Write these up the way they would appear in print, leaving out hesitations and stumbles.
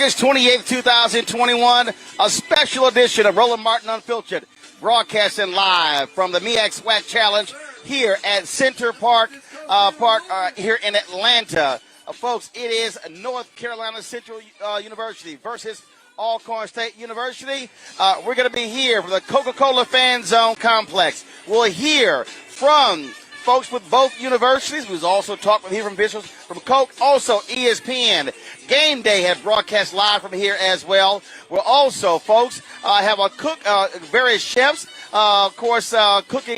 August 28th, 2021, a special edition of Roland Martin Unfiltered, broadcasting live from the MEAC-SWAC Challenge here at Center Park here in Atlanta. Folks, it is North Carolina Central University versus Alcorn State University. We're going to be here for the Coca-Cola Fan Zone Complex. We'll hear from folks with both universities. We've also talked with here from officials from Coke, also ESPN. Game Day has broadcast live from here as well. We'll also, folks, have a various chefs, of course, cooking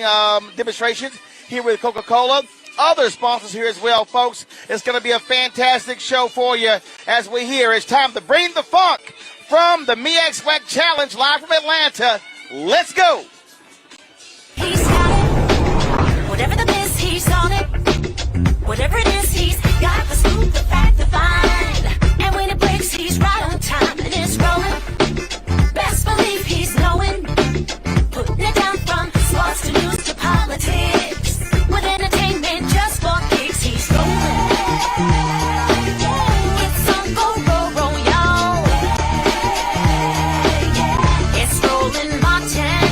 demonstrations here with Coca-Cola. Other sponsors here as well, folks. It's going to be a fantastic show for you as we hear. It's time to bring the funk from the MEAC-SWAC Challenge live from Atlanta. Let's go. He's got it. Whatever the miss, he's on it. Whatever it is, he's got the scoop, the fact, the find. And when it breaks, he's right on time and it's rolling. Best believe he's knowing. Putting it down from sports to news to politics. With entertainment just for kicks, he's rolling. It's on go, roll, y'all. It's Roland Martin,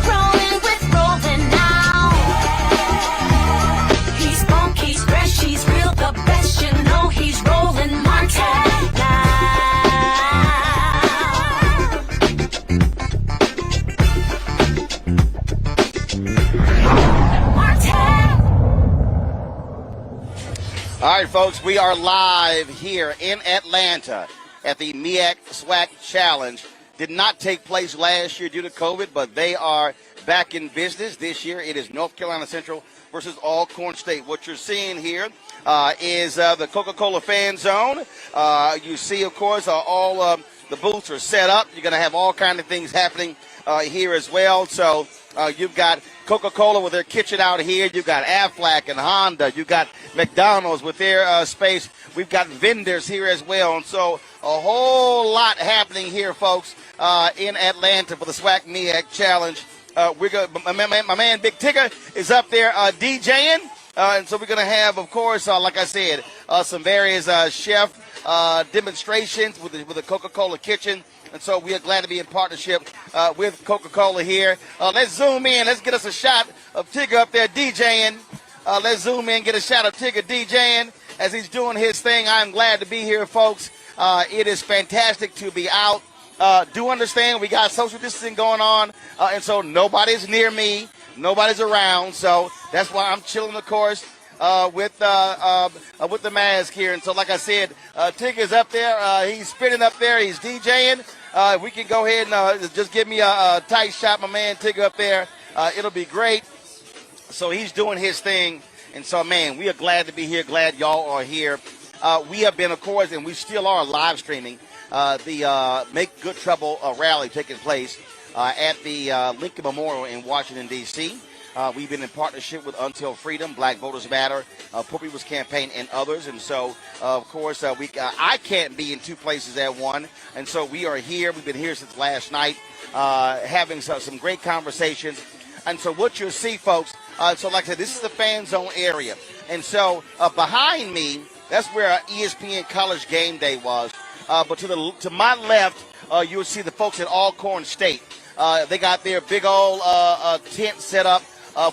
rolling with Roland now. He's funk, he's fresh, he's real, the best, you know he's Roland Martin now. All right, folks, we are live here in Atlanta at the MEAC-SWAC Challenge. Did not take place last year due to COVID, but they are back in business. This year it is North Carolina Central versus Alcorn State. What you're seeing here is the Coca-Cola Fan Zone. You see, of course, all the booths are set up. You're going to have all kinds of things happening here as well. So you've got Coca-Cola with their kitchen out here. You've got Aflac and Honda. You've got McDonald's with their space. We've got vendors here as well. And so a whole lot happening here, folks, in Atlanta for the SWAC MEAC Challenge. My man Big Tigger is up there DJing. And so we're going to have, of course, like I said, some various chef demonstrations with the Coca-Cola kitchen. And so we are glad to be in partnership with Coca-Cola here. Let's zoom in. Let's get us a shot of Tigger up there DJing. Let's zoom in, get a shot of Tigger DJing as he's doing his thing. I'm glad to be here, folks. It is fantastic to be out. Do understand we got social distancing going on, and so nobody's near me. Nobody's around. So that's why I'm chilling, of course, with the mask here. And so, like I said, Tigger's up there. He's spinning up there. He's DJing. We can go ahead and just give me a tight shot, my man Tigger up there. It'll be great. So he's doing his thing. And so, man, we are glad to be here. Glad y'all are here. We have been, of course, and we still are live streaming the Make Good Trouble rally taking place at the Lincoln Memorial in Washington, D.C. We've been in partnership with Until Freedom, Black Voters Matter, Poor People's Campaign, and others. And so, of course, I can't be in two places at one. And so we are here. We've been here since last night having some great conversations. And so what you'll see, folks, so like I said, this is the fan zone area. And so behind me, that's where ESPN College Game Day was. But to my left, you'll see the folks at Alcorn State. They got their big old tent set up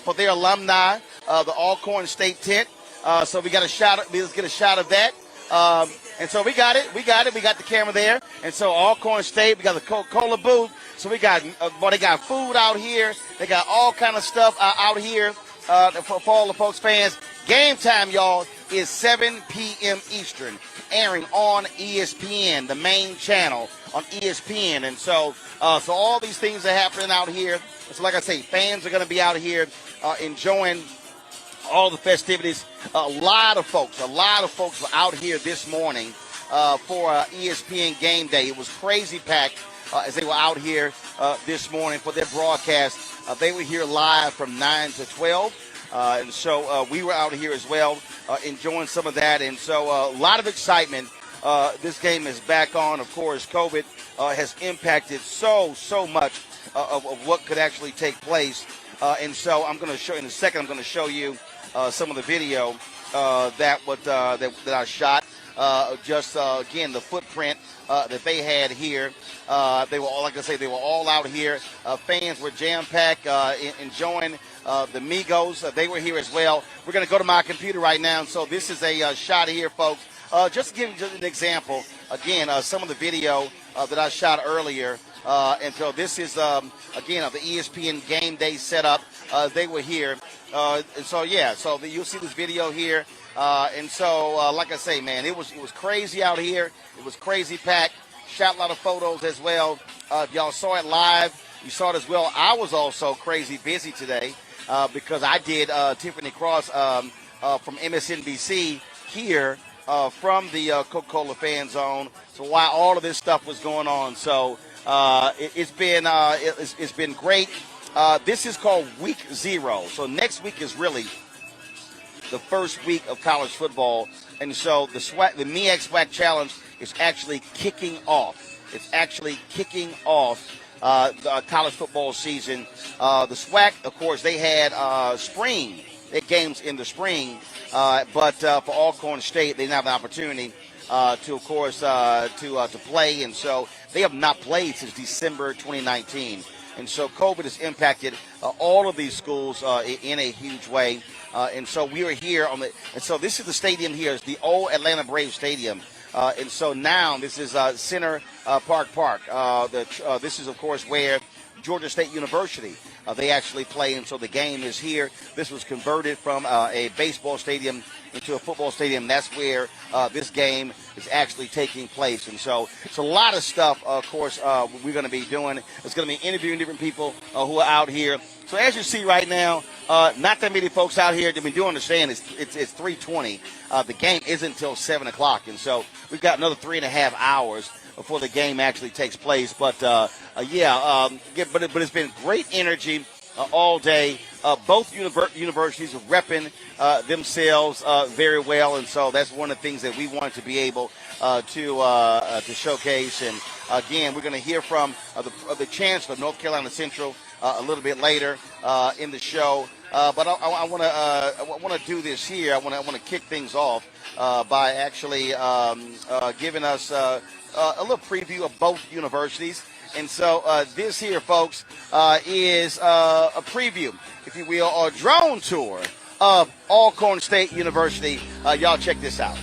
for their alumni, the Alcorn State tent. So we got a shot. Let's get a shot of that. And so we got it. We got the camera there. And so Alcorn State, we got the Coca-Cola booth. So we got, they got food out here. They got all kind of stuff out here for all the folks, fans. Game time, y'all, is 7 p.m. Eastern, airing on ESPN, the main channel on ESPN. And so all these things are happening out here. So like I say, fans are going to be out here enjoying all the festivities. A lot of folks were out here this morning for ESPN Game Day. It was crazy packed as they were out here this morning for their broadcast. They were here live from 9 to 12. And so we were out here as well enjoying some of that. And so a lot of excitement. This game is back on. Of course, COVID has impacted so much of what could actually take place. And so I'm going to show in a second. I'm going to show you some of the video that I shot. again, the footprint that they had here. They were all, like I say, they were all out here. Fans were jam-packed, enjoying the Migos. They were here as well. We're going to go to my computer right now. And so this is a shot here, folks. Just to give you an example, again, some of the video that I shot earlier. And so this is, again, the ESPN Game Day setup. They were here. And so, yeah, so you'll see this video here. And so, like I say, man, it was crazy out here. It was crazy packed. Shot a lot of photos as well. If y'all saw it live, you saw it as well. I was also crazy busy today because I did Tiffany Cross from MSNBC here from the Coca-Cola fan zone. So while all of this stuff was going on, so it's been great. This is called Week 0. So next week is really the first week of college football, and so the MEAC-SWAC Challenge is actually kicking off. It's actually kicking off the college football season. The SWAC, of course, they had spring. They had games in the spring, but for Alcorn State, they didn't have the opportunity to, of course, to play, and so they have not played since December 2019. And so COVID has impacted all of these schools in a huge way. And so we are here and so this is the stadium here. It's the old Atlanta Braves Stadium. And so now this is Center Park. This is, of course, where Georgia State University, they actually play. And so the game is here. This was converted from a baseball stadium into a football stadium. That's where this game is actually taking place. And so it's a lot of stuff, of course, we're going to be doing. It's going to be interviewing different people who are out here. So as you see right now, not that many folks out here. I mean, do understand it's 3:20. The game isn't until 7 o'clock. And so we've got another 3.5 hours before the game actually takes place. But, but it's been great energy all day. Both universities are repping themselves very well, and so that's one of the things that we wanted to be able to showcase. And again, we're going to hear from the chancellor of North Carolina Central a little bit later in the show. But I want to do this here. I want to kick things off by actually giving us a little preview of both universities. And so this here, folks, is a preview, if you will, or a drone tour of Alcorn State University. Y'all check this out.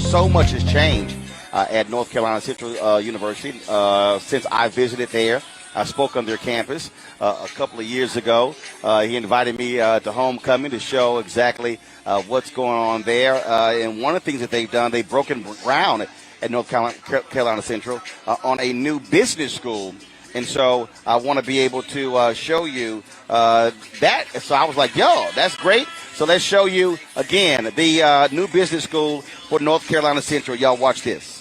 so much has changed at North Carolina Central University since I visited there. I spoke on their campus a couple of years ago. He invited me to homecoming to show exactly what's going on there. And one of the things that they've done, they've broken ground at North Carolina Central on a new business school. And so I want to be able to show you that. So I was like, yo, that's great. So let's show you, again, the new business school for North Carolina Central. Y'all watch this.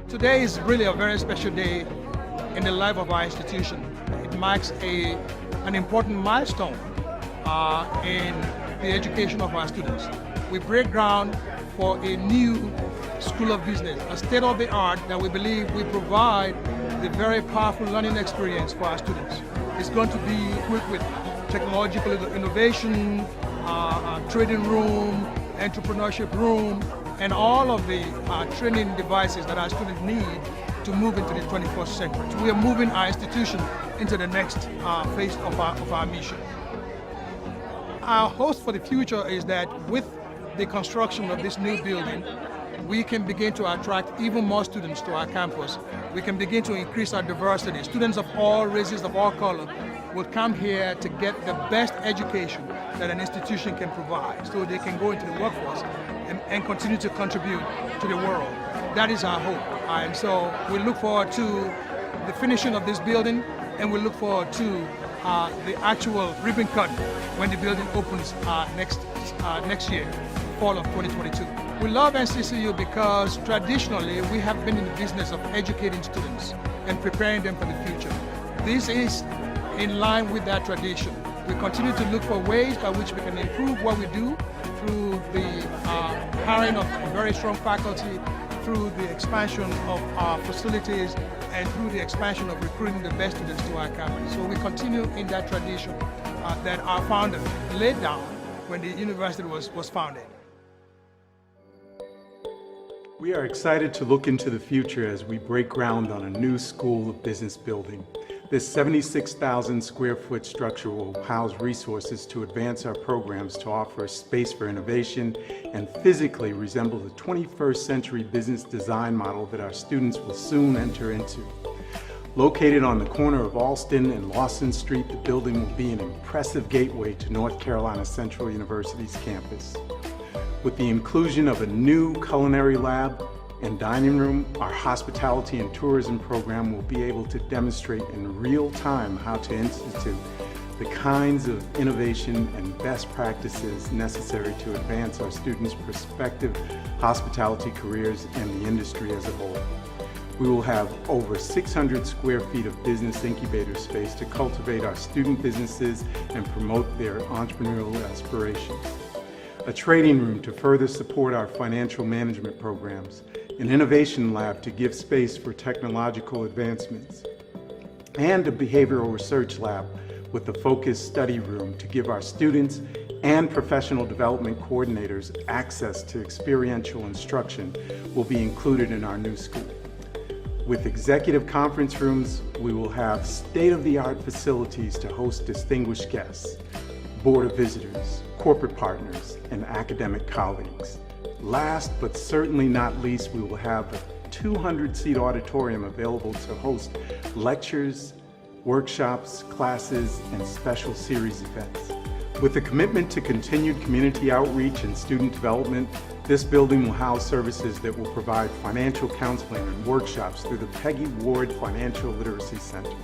Today is really a very special day in the life of our institution. It marks an important milestone in the education of our students. We break ground for a new School of Business, a state-of-the-art that we believe will provide the very powerful learning experience for our students. It's going to be equipped with technological innovation, trading room, entrepreneurship room, and all of the training devices that our students need to move into the 21st century. So we are moving our institution into the next phase of our mission. Our hope for the future is that with the construction of this new building, we can begin to attract even more students to our campus. We can begin to increase our diversity. Students of all races, of all colors, will come here to get the best education that an institution can provide so they can go into the workforce and continue to contribute to the world. That is our hope. And so we look forward to the finishing of this building, and we look forward to the actual ribbon cut when the building opens next year, fall of 2022. We love NCCU because traditionally we have been in the business of educating students and preparing them for the future. This is in line with that tradition. We continue to look for ways by which we can improve what we do through the hiring of very strong faculty, through the expansion of our facilities, and through the expansion of recruiting the best students to our campus. So we continue in that tradition that our founder laid down when the university was founded. We are excited to look into the future as we break ground on a new School of Business building. This 76,000 square foot structure will house resources to advance our programs to offer a space for innovation and physically resemble the 21st century business design model that our students will soon enter into. Located on the corner of Alston and Lawson Street, the building will be an impressive gateway to North Carolina Central University's campus. With the inclusion of a new culinary lab and dining room, our hospitality and tourism program will be able to demonstrate in real time how to institute the kinds of innovation and best practices necessary to advance our students' prospective hospitality careers and the industry as a whole. We will have over 600 square feet of business incubator space to cultivate our student businesses and promote their entrepreneurial aspirations. A trading room to further support our financial management programs, an innovation lab to give space for technological advancements, and a behavioral research lab with a focused study room to give our students and professional development coordinators access to experiential instruction will be included in our new school. With executive conference rooms, we will have state-of-the-art facilities to host distinguished guests, board of visitors, corporate partners, and academic colleagues. Last but certainly not least, we will have a 200-seat auditorium available to host lectures, workshops, classes, and special series events. With a commitment to continued community outreach and student development, this building will house services that will provide financial counseling and workshops through the Peggy Ward Financial Literacy Center,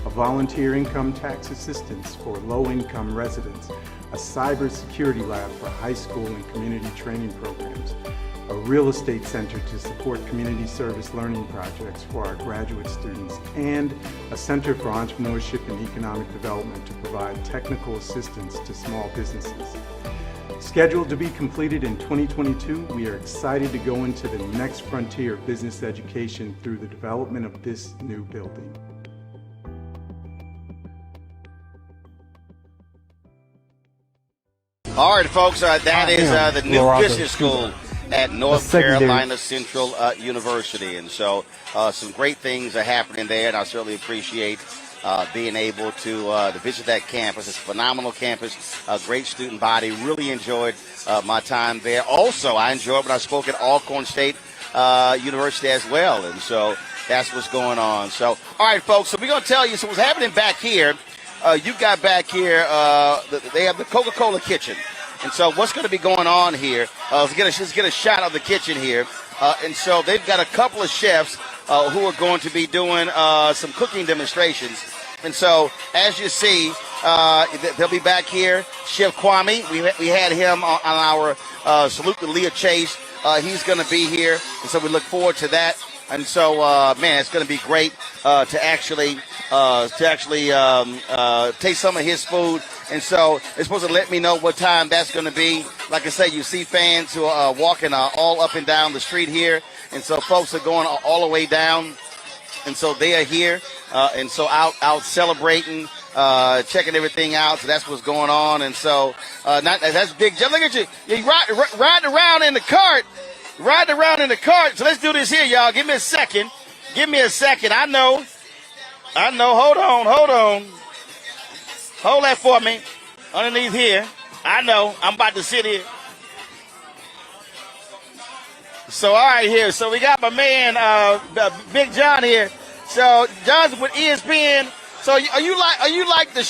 a volunteer income tax assistance for low-income residents, a cybersecurity lab for high school and community training programs, a real estate center to support community service learning projects for our graduate students, and a center for entrepreneurship and economic development to provide technical assistance to small businesses. Scheduled to be completed in 2022, we are excited to go into the next frontier of business education through the development of this new building. All right, folks, that is the new business school at North Carolina Central University. And so some great things are happening there, and I certainly appreciate being able to visit that campus. It's a phenomenal campus, a great student body. Really enjoyed my time there. Also, I enjoyed when I spoke at Alcorn State University as well, and so that's what's going on. So, all right, folks, so we're going to tell you, so what's happening back here, you got back here, they have the Coca-Cola kitchen. And so what's going to be going on here, let's get a shot of the kitchen here. And so they've got a couple of chefs who are going to be doing some cooking demonstrations. And so, as you see, they'll be back here. Chef Kwame, we had him on our Salute to Leah Chase. He's going to be here, and so we look forward to that. And so, man, it's going to be great to actually taste some of his food. And so they're supposed to let me know what time that's going to be. Like I say, you see fans who are walking all up and down the street here. And so folks are going all the way down. And so they are here. And so out celebrating, checking everything out. So that's what's going on. And so that's big. Just look at you. You're riding around in the cart. Riding around in the cart. So let's do this here, y'all. Give me a second. I know. Hold on. Hold that for me. Underneath here. I know. I'm about to sit here. So, all right, here. So we got my man, Big John here. So John's with ESPN. So are you like the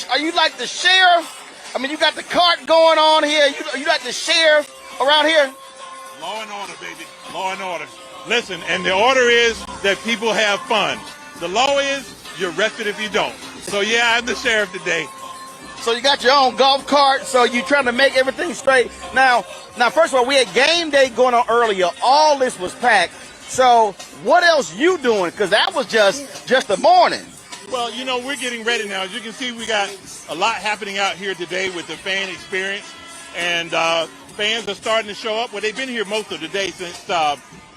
sheriff? I mean, you got the cart going on here. You like the sheriff around here? Law and order, baby. Law and order. Listen, and the order is that people have fun. The law is you're arrested if you don't. So, yeah, I'm the sheriff today. So you got your own golf cart, so you're trying to make everything straight. Now, first of all, we had game day going on earlier. All this was packed. So what else you doing? Because that was just the morning. Well, you know, we're getting ready now. As you can see, we got a lot happening out here today with the fan experience. And fans are starting to show up. Well, they've been here most of the day since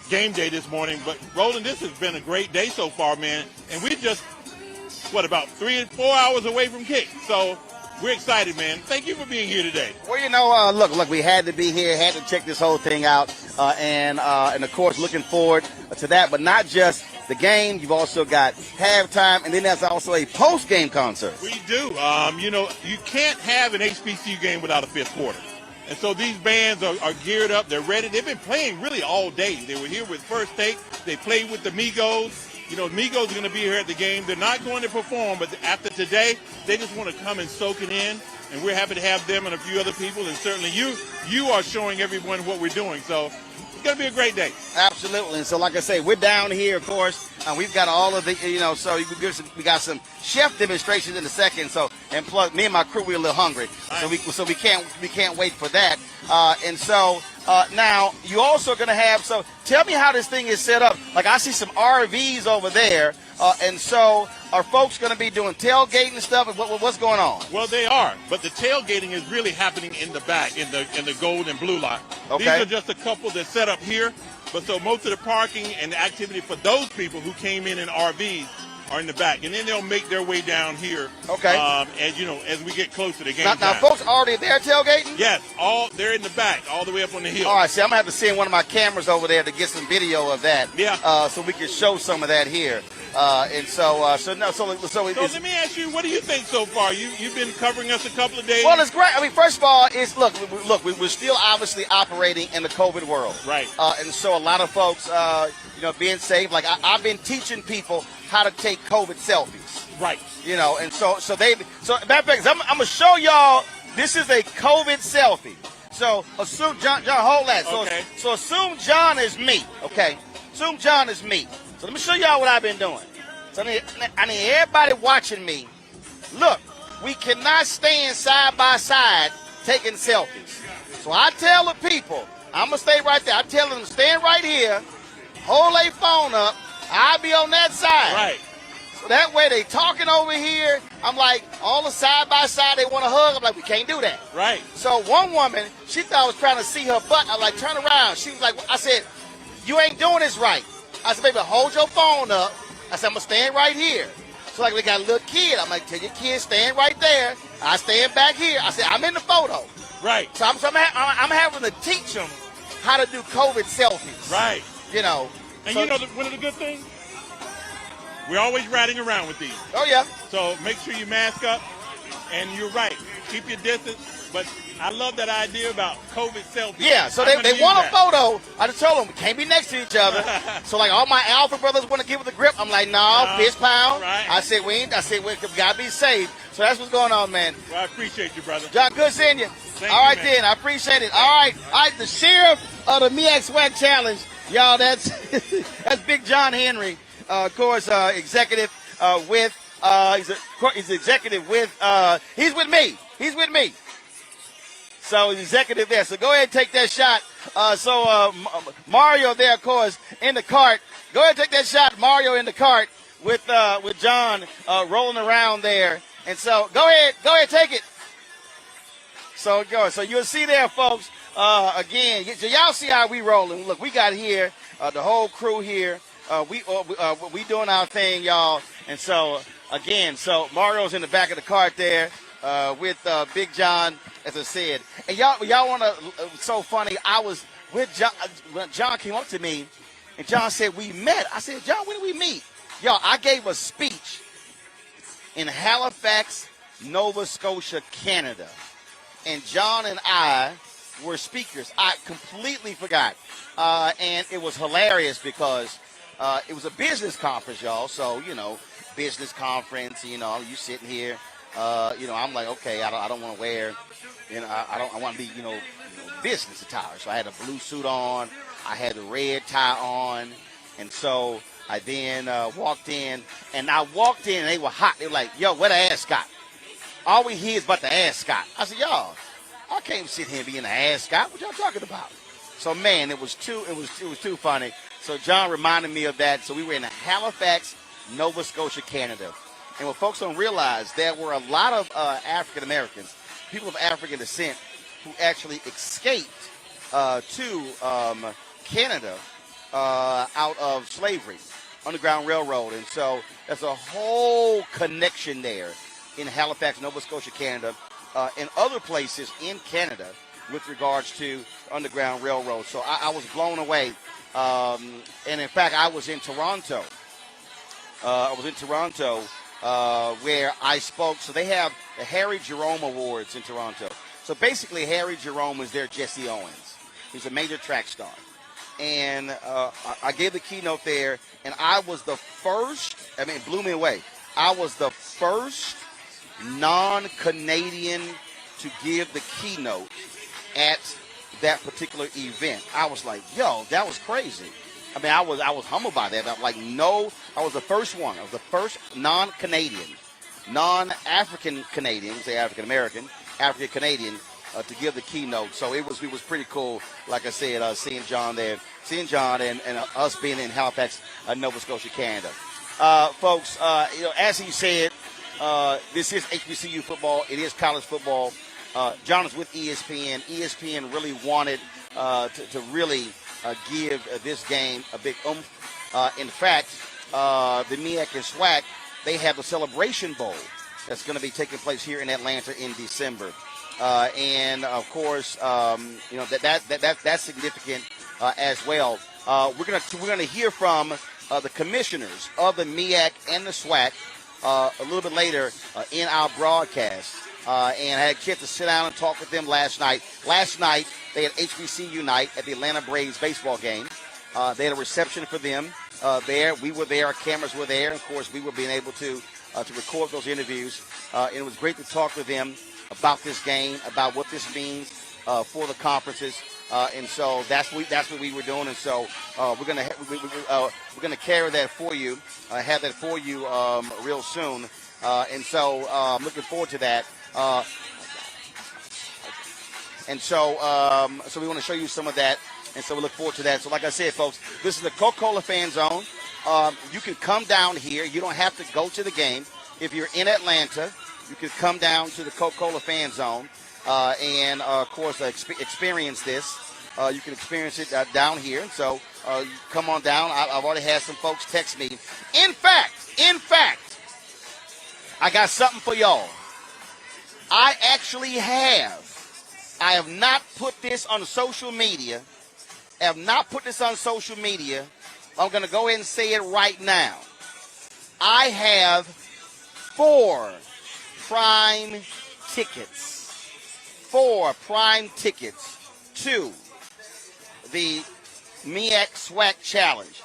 game day this morning. But, Roland, this has been a great day so far, man. And we're just, about 3 or 4 hours away from kick. So we're excited, man. Thank you for being here today. Well, you know, look, we had to be here, had to check this whole thing out. And of course, looking forward to that. But not just the game. You've also got halftime, and then there's also a post-game concert. We do. You know, you can't have an HBCU game without a fifth quarter. And so these bands are geared up. They're ready. They've been playing really all day. They were here with First Take. They played with the Migos. You know, Migos are going to be here at the game. They're not going to perform, but after today, they just want to come and soak it in. And we're happy to have them and a few other people. And certainly you are showing everyone what we're doing. So it's going to be a great day. Absolutely. And so, like I say, we're down here, of course. We've got all of the, you know, so we got some chef demonstrations in a second. So, and plus, me and my crew, we're a little hungry. Nice. So we can't wait for that. And so now you also going to have. So tell me how this thing is set up. Like I see some RVs over there. And so are folks going to be doing tailgating and stuff? What's going on? Well, they are, but the tailgating is really happening in the back, in the gold and blue lot. Okay. These are just a couple that set up here. But so most of the parking and the activity for those people who came in RVs are in the back, and then they'll make their way down here. Okay. As you know, as we get closer to game now, time. folks already there tailgating? Yes, they're in the back, all the way up on the hill. All right, see, I'm gonna have to send one of my cameras over there to get some video of that. Yeah. So we can show some of that here. So let me ask you, what do you think so far? You've been covering us a couple of days. Well, it's great. I mean, first of all, we're still obviously operating in the COVID world. Right. And so a lot of folks, being safe. Like I've been teaching people how to take COVID selfies. Right. You know, and so matter of fact, I'm gonna show y'all. This is a COVID selfie. So assume John, hold that. Okay. So assume John is me. Okay. Assume John is me. So let me show y'all what I've been doing. So I need everybody watching me. Look, we cannot stand side by side taking selfies. So I tell the people, I'm going to stay right there. I tell them to stand right here, hold their phone up. I'll be on that side. Right. So that way they talking over here. I'm like, all the side by side, they want to hug. I'm like, we can't do that. Right. So one woman, she thought I was trying to see her butt. I was like, turn around. She was like, I said, you ain't doing this right. I said, baby, hold your phone up. I said, I'm going to stand right here. So like we got a little kid. I'm like, tell your kid, stand right there. I stand back here. I said, I'm in the photo. Right. So I'm having to teach them how to do COVID selfies. Right. You know. And so, you know one of the good things? We're always riding around with these. Oh, yeah. So make sure you mask up. And you're right. Keep your distance. But I love that idea about COVID selfies. Yeah, so they want a photo. I just told them, we can't be next to each other. So, like, all my Alpha brothers want to give it the grip. I'm like, no, fist pound. Right. I said, we got to be safe. So that's what's going on, man. Well, I appreciate you, brother. John, good seeing you. Thank all you, right, man. then. I appreciate it. All right, the sheriff of the MEAC-SWAC Challenge. Y'all, that's Big John Henry, of course, executive with, he's executive with, he's with me. He's with me. So he's executive there. So go ahead and take that shot. Mario there, of course, in the cart. Go ahead and take that shot. Mario in the cart with John rolling around there. And so go ahead, take it. So you'll see there, folks. Again, so y'all see how we rolling. Look, we got here the whole crew here. We doing our thing, y'all. And so again, so Mario's in the back of the cart there with Big John, as I said. And y'all want to? So funny. I was with John when John came up to me, and John said we met. I said, John, when did we meet? Y'all, I gave a speech in Halifax, Nova Scotia, Canada, and John and I were speakers. I completely forgot. And it was hilarious because it was a business conference, y'all. So, business conference, you sitting here. I'm like, okay, I don't want to wear, I want to be, business attire. So I had a blue suit on. I had the red tie on. And so I then walked in. And they were hot. They were like, yo, where the ascot? All we hear is about the ascot. I said, y'all, I can't sit here and be in the ascot. What y'all talking about? So, man, it was too funny. So John reminded me of that. So we were in Halifax, Nova Scotia, Canada. And what folks don't realize, there were a lot of African Americans, people of African descent, who actually escaped to Canada out of slavery, Underground Railroad. And so there's a whole connection there in Halifax, Nova Scotia, Canada, and other places in Canada with regards to Underground Railroad. So I was blown away. And in fact, I was in Toronto. Where I spoke. So they have the Harry Jerome Awards in Toronto. So basically, Harry Jerome was their Jesse Owens. He's a major track star. And I gave the keynote there, and I was the first, it blew me away. I was the first non-Canadian to give the keynote at that particular event. I was like, yo, that was crazy. I was humbled by that. I'm like, no, I was the first one. I was the first non-Canadian, non-African Canadian, say African American, African Canadian, to give the keynote. So it was pretty cool. Like I said, seeing John there, and us being in Halifax, Nova Scotia, Canada. Folks, as he said, this is HBCU football. It is college football. John is with ESPN. ESPN really wanted to really give this game a big oomph. In fact, the MEAC-SWAC, they have the Celebration Bowl that's going to be taking place here in Atlanta in December. And of course, that's significant as well. We're gonna hear from the commissioners of the MEAC and the SWAC a little bit later in our broadcast. And I had a chance to sit down and talk with them last night. Last night, they had HBCU night at the Atlanta Braves baseball game. They had a reception for them there. We were there. Our cameras were there. Of course, we were being able to record those interviews. And it was great to talk with them about this game, about what this means for the conferences. And so that's what we were doing. And so we're gonna carry that for you, have that for you real soon. And so I'm looking forward to that. So we want to show you some of that, and so we look forward to that. So like I said, folks, this is the Coca-Cola Fan Zone. You can come down here. You don't have to go to the game. If you're in Atlanta, you can come down to the Coca-Cola Fan Zone and, of course, experience this. You can experience it down here. So come on down. I've already had some folks text me. In fact, I got something for y'all. I have not put this on social media. I'm going to go ahead and say it right now. I have 4 prime tickets. 4 prime tickets to the MEAC-SWAC Challenge.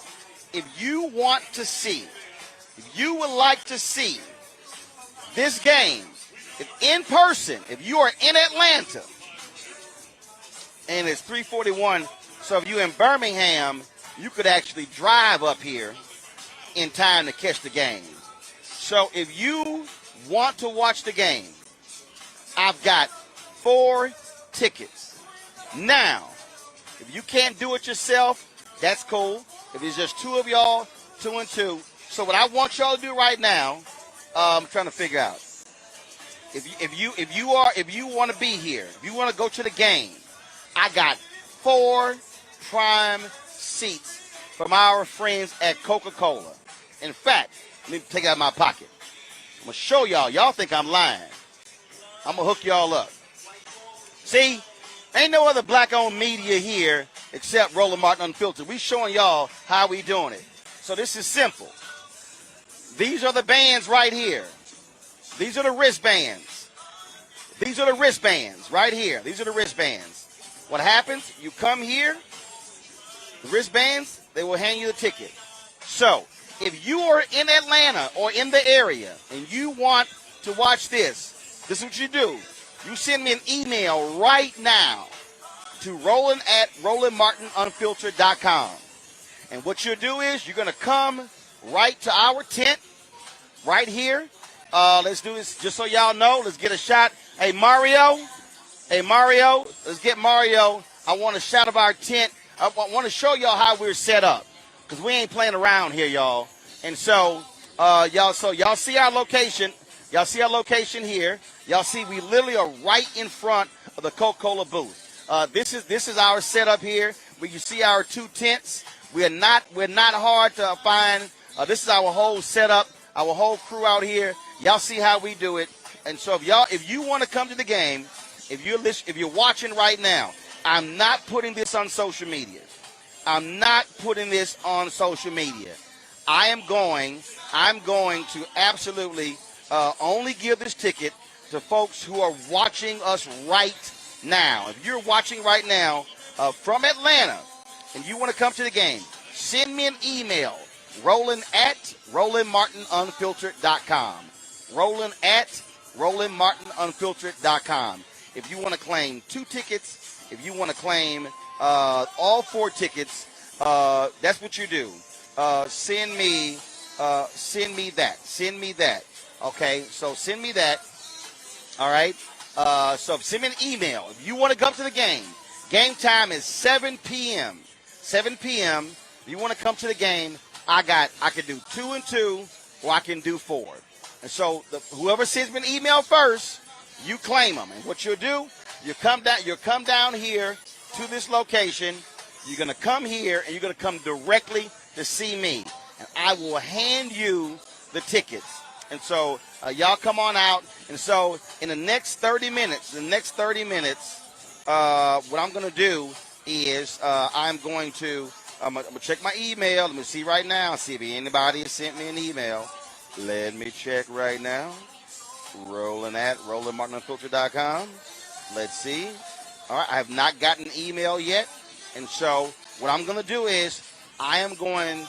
If you want to see, if you would like to see this game, if in person, if you are in Atlanta, and it's 3:41, so if you're in Birmingham, you could actually drive up here in time to catch the game. So if you want to watch the game, I've got 4 tickets. Now, if you can't do it yourself, that's cool. If it's just 2 of y'all, 2 and 2. So what I want y'all to do right now, I'm trying to figure out. If you want to be here, if you want to go to the game, I got 4 prime seats from our friends at Coca-Cola. In fact, let me take it out of my pocket. I'm going to show y'all. Y'all think I'm lying. I'm going to hook y'all up. See, ain't no other black-owned media here except Roland Martin Unfiltered. We showing y'all how we doing it. So this is simple. These are the bands right here. These are the wristbands. These are the wristbands right here. These are the wristbands. What happens? You come here, the wristbands, they will hand you the ticket. So if you are in Atlanta or in the area and you want to watch this is what you do. You send me an email right now to Roland at RolandMartinUnfiltered.com. And what you'll do is you're going to come right to our tent right here. Let's do this just so y'all know. Let's get a shot. Hey, Mario. Let's get Mario. I want a shot of our tent. I want to show y'all how we're set up because we ain't playing around here, y'all. And so, y'all see our location. Y'all see our location here. Y'all see we literally are right in front of the Coca-Cola booth. This is our setup here. Where you see our 2 tents. We're not hard to find. This is our whole setup, our whole crew out here. Y'all see how we do it. And so if you want to come to the game, if you're watching right now, I'm not putting this on social media. I'm not putting this on social media. I'm going to absolutely only give this ticket to folks who are watching us right now. If you're watching right now from Atlanta and you want to come to the game, send me an email, Roland at RolandMartinUnfiltered.com. Roland at RolandMartinUnfiltered.com. If you want to claim 2 tickets, if you want to claim all 4 tickets, that's what you do. Send me that. Okay, so send me that. All right. So send me an email if you want to come to the game. Game time is 7 p.m. 7 p.m. If you want to come to the game, I can do 2 and 2, or I can do 4. And so whoever sends me an email first, you claim them. And what you'll do, you'll come down here to this location. You're going to come here, and you're going to come directly to see me. And I will hand you the tickets. And so y'all come on out. And so in the next 30 minutes, what I'm going to do is I'm going to check my email. Let me see right now. See if anybody has sent me an email. Let me check right now. Roland at RolandMartinUnfiltered.com. Let's see. All right, I have not gotten an email yet. And so what I'm going to do is I am going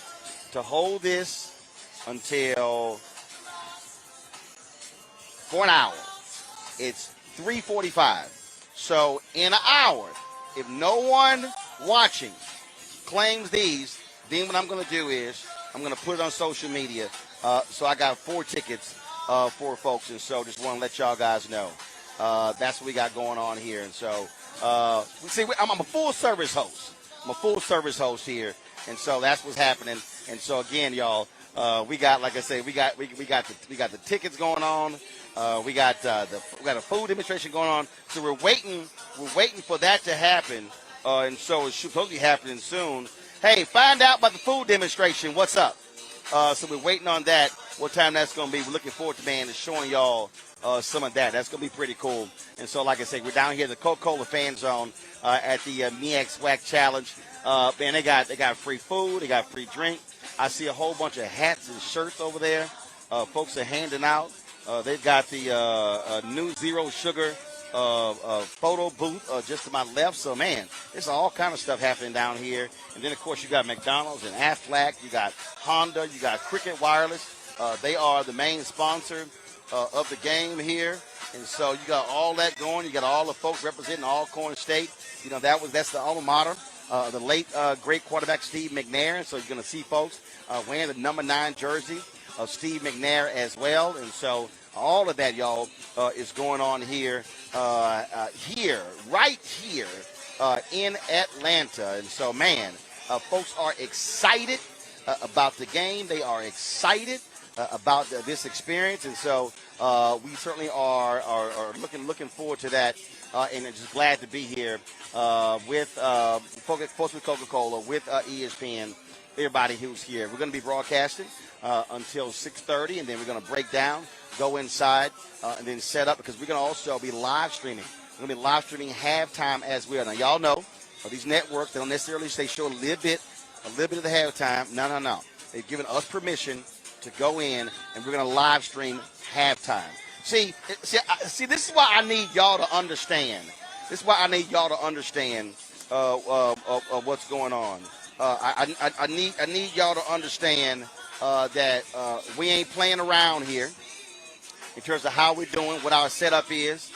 to hold this until for an hour. It's 3:45. So in an hour, if no one watching claims these, then what I'm going to do is I'm going to put it on social media. So I got 4 tickets for folks, and so just want to let y'all guys know. That's what we got going on here. And so, I'm a full-service host. I'm a full-service host here, and so that's what's happening. And so, again, y'all, we got, like I say, we got the tickets going on. We got a food demonstration going on. So we're waiting for that to happen. And so it's supposed to be happening soon. Hey, find out about the food demonstration. What's up? So we're waiting on that. What time that's going to be. We're looking forward to, man, to showing y'all some of that. That's going to be pretty cool. And so, like I said, we're down here at the Coca-Cola fan zone at the MEAC-SWAC Challenge. Man, they got free food. They got free drink. I see a whole bunch of hats and shirts over there. Folks are handing out. They've got the new Zero Sugar photo booth just to my left. So, man, there's all kind of stuff happening down here. And then, of course, you got McDonald's and Aflac. You got Honda. You got Cricket Wireless. They are the main sponsor of the game here. And so you got all that going. You got all the folks representing Alcorn State. You know, that's the alma mater. The late, great quarterback Steve McNair. So you're going to see folks wearing the number 9 jersey of Steve McNair as well. And so all of that, y'all, is going on here, right here in Atlanta. And so, man, folks are excited about the game. They are excited about this experience. And so we certainly are looking forward to that. And just glad to be here with folks with Coca-Cola, with ESPN, everybody who's here. We're going to be broadcasting until 6:30, and then we're going to break down, go inside, and then set up, because we're going to also be live streaming. We're going to be live streaming halftime as well. Now, y'all know these networks, they don't necessarily show a little bit of the halftime. No. They've given us permission to go in, and we're going to live stream halftime. See, this is why I need y'all to understand. This is why I need y'all to understand what's going on. I need y'all to understand that we ain't playing around here in terms of how we're doing, what our setup is.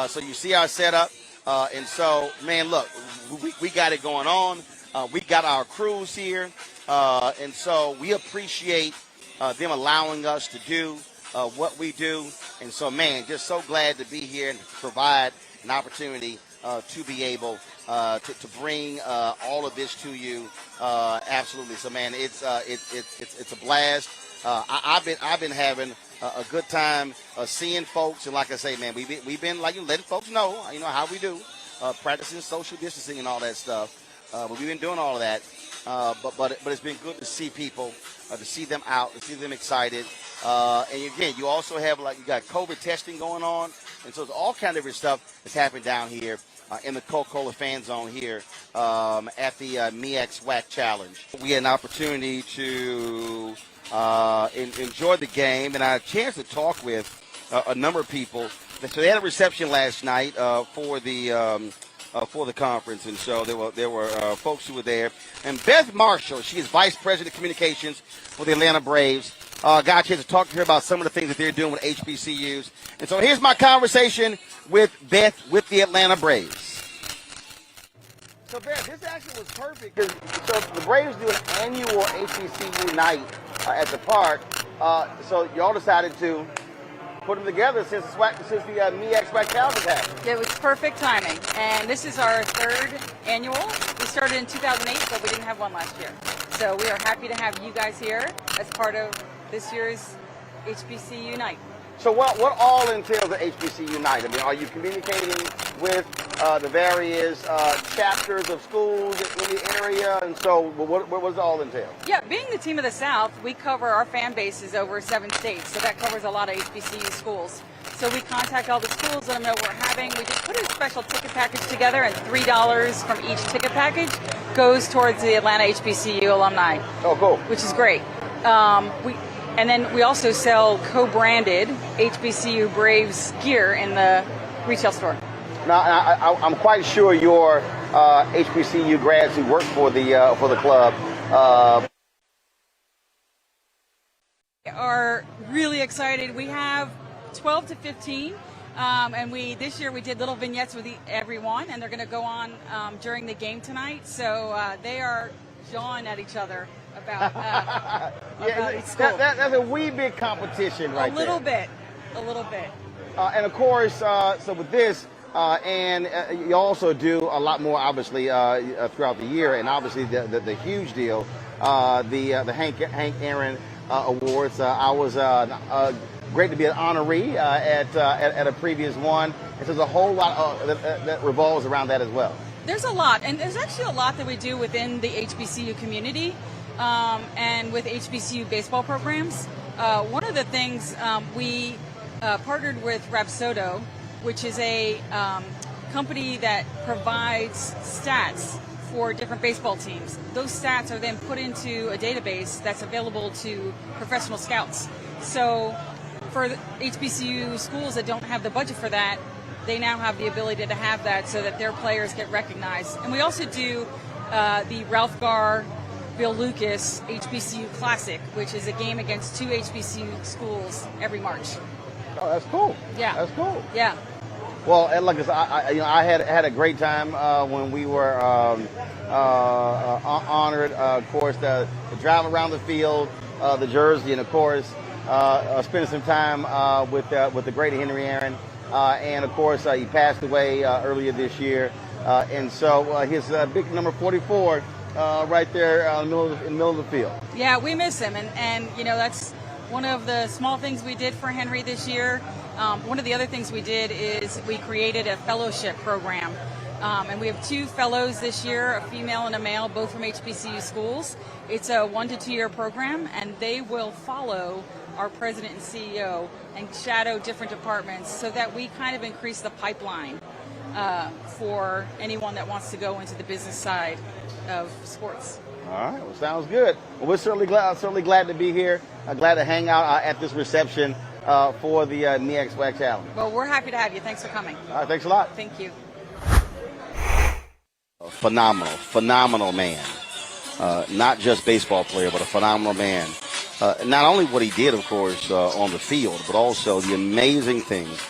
So you see our setup, and so, man, look, we got it going on. We got our crews here, and so we appreciate them allowing us to do what we do. And so, man, just so glad to be here and to provide an opportunity to be able to bring all of this to you. Absolutely. So, man, it's a blast. I've been having a good time seeing folks, and like I say, man, we've been like letting folks know, how we do, practicing social distancing and all that stuff. But we've been doing all of that. But it's been good to see people, to see them out, to see them excited. And again, you also have you got COVID testing going on, and so it's all kind of different stuff that's happening down here in the Coca-Cola fan zone here at the MEAC-SWAC Challenge. We had an opportunity to enjoy the game, and I had a chance to talk with a number of people. So they had a reception last night for the conference, and so there were folks who were there. And Beth Marshall, she is Vice President of Communications for the Atlanta Braves. Got a chance to talk to her about some of the things that they're doing with HBCUs. And so here's my conversation with Beth with the Atlanta Braves. So Beth, this actually was perfect, because so the Braves do an annual HBCU night at the park. So y'all decided to put them together since the MEAC-SWAC Challenge happened. It was perfect timing, and this is our 3rd annual. We started in 2008, but we didn't have one last year. So we are happy to have you guys here as part of this year's HBCU night. So what all entails the HBCU night? I mean, are you communicating with the various chapters of schools in the area? And so what does it all entail? Yeah, being the team of the South, we cover our fan bases over 7 states, so that covers a lot of HBCU schools. So we contact all the schools, let them know what we're having. We just put a special ticket package together, and $3 from each ticket package goes towards the Atlanta HBCU alumni. Oh, cool. Which is great. And then we also sell co-branded HBCU Braves gear in the retail store. Now, I'm quite sure your HBCU grads who work for the club are really excited. We have 12 to 15, and this year we did little vignettes with everyone, and they're going to go on during the game tonight. So they are jawing at each other about that's a wee bit competition right there. A little bit. And of course, so with this, and you also do a lot more, obviously, throughout the year, and obviously the huge deal, the Hank Aaron Awards. I was great to be an honoree at a previous one, and so there's a whole lot that revolves around that as well. There's a lot, and there's actually a lot that we do within the HBCU community. And with HBCU baseball programs. One of the things we partnered with Rapsodo, which is a company that provides stats for different baseball teams. Those stats are then put into a database that's available to professional scouts. So for the HBCU schools that don't have the budget for that, they now have the ability to have that so that their players get recognized. And we also do the Ralph Garr, Bill Lucas HBCU Classic, which is a game against 2 HBCU schools every March. Oh, that's cool. Yeah. That's cool. Yeah. Well, and like I had a great time when we were honored. Of course, the drive around the field, the jersey, and of course, spending some time with the great Henry Aaron. And of course, he passed away earlier this year. And so his big number 44 right there in the middle of the field. Yeah, we miss him, and that's one of the small things we did for Henry this year. One of the other things we did is we created a fellowship program. And we have 2 fellows this year, a female and a male, both from HBCU schools. It's a 1 to 2 year program, and they will follow our president and CEO and shadow different departments so that we kind of increase the pipeline for anyone that wants to go into the business side of sports. All right, well, sounds good. Well, we're certainly glad to be here. Glad to hang out at this reception for the MEAC-SWAC Challenge. Well, we're happy to have you. Thanks for coming. All right, thanks a lot. Thank you. Phenomenal man. Not just baseball player, but a phenomenal man. Not only what he did, of course, on the field, but also the amazing things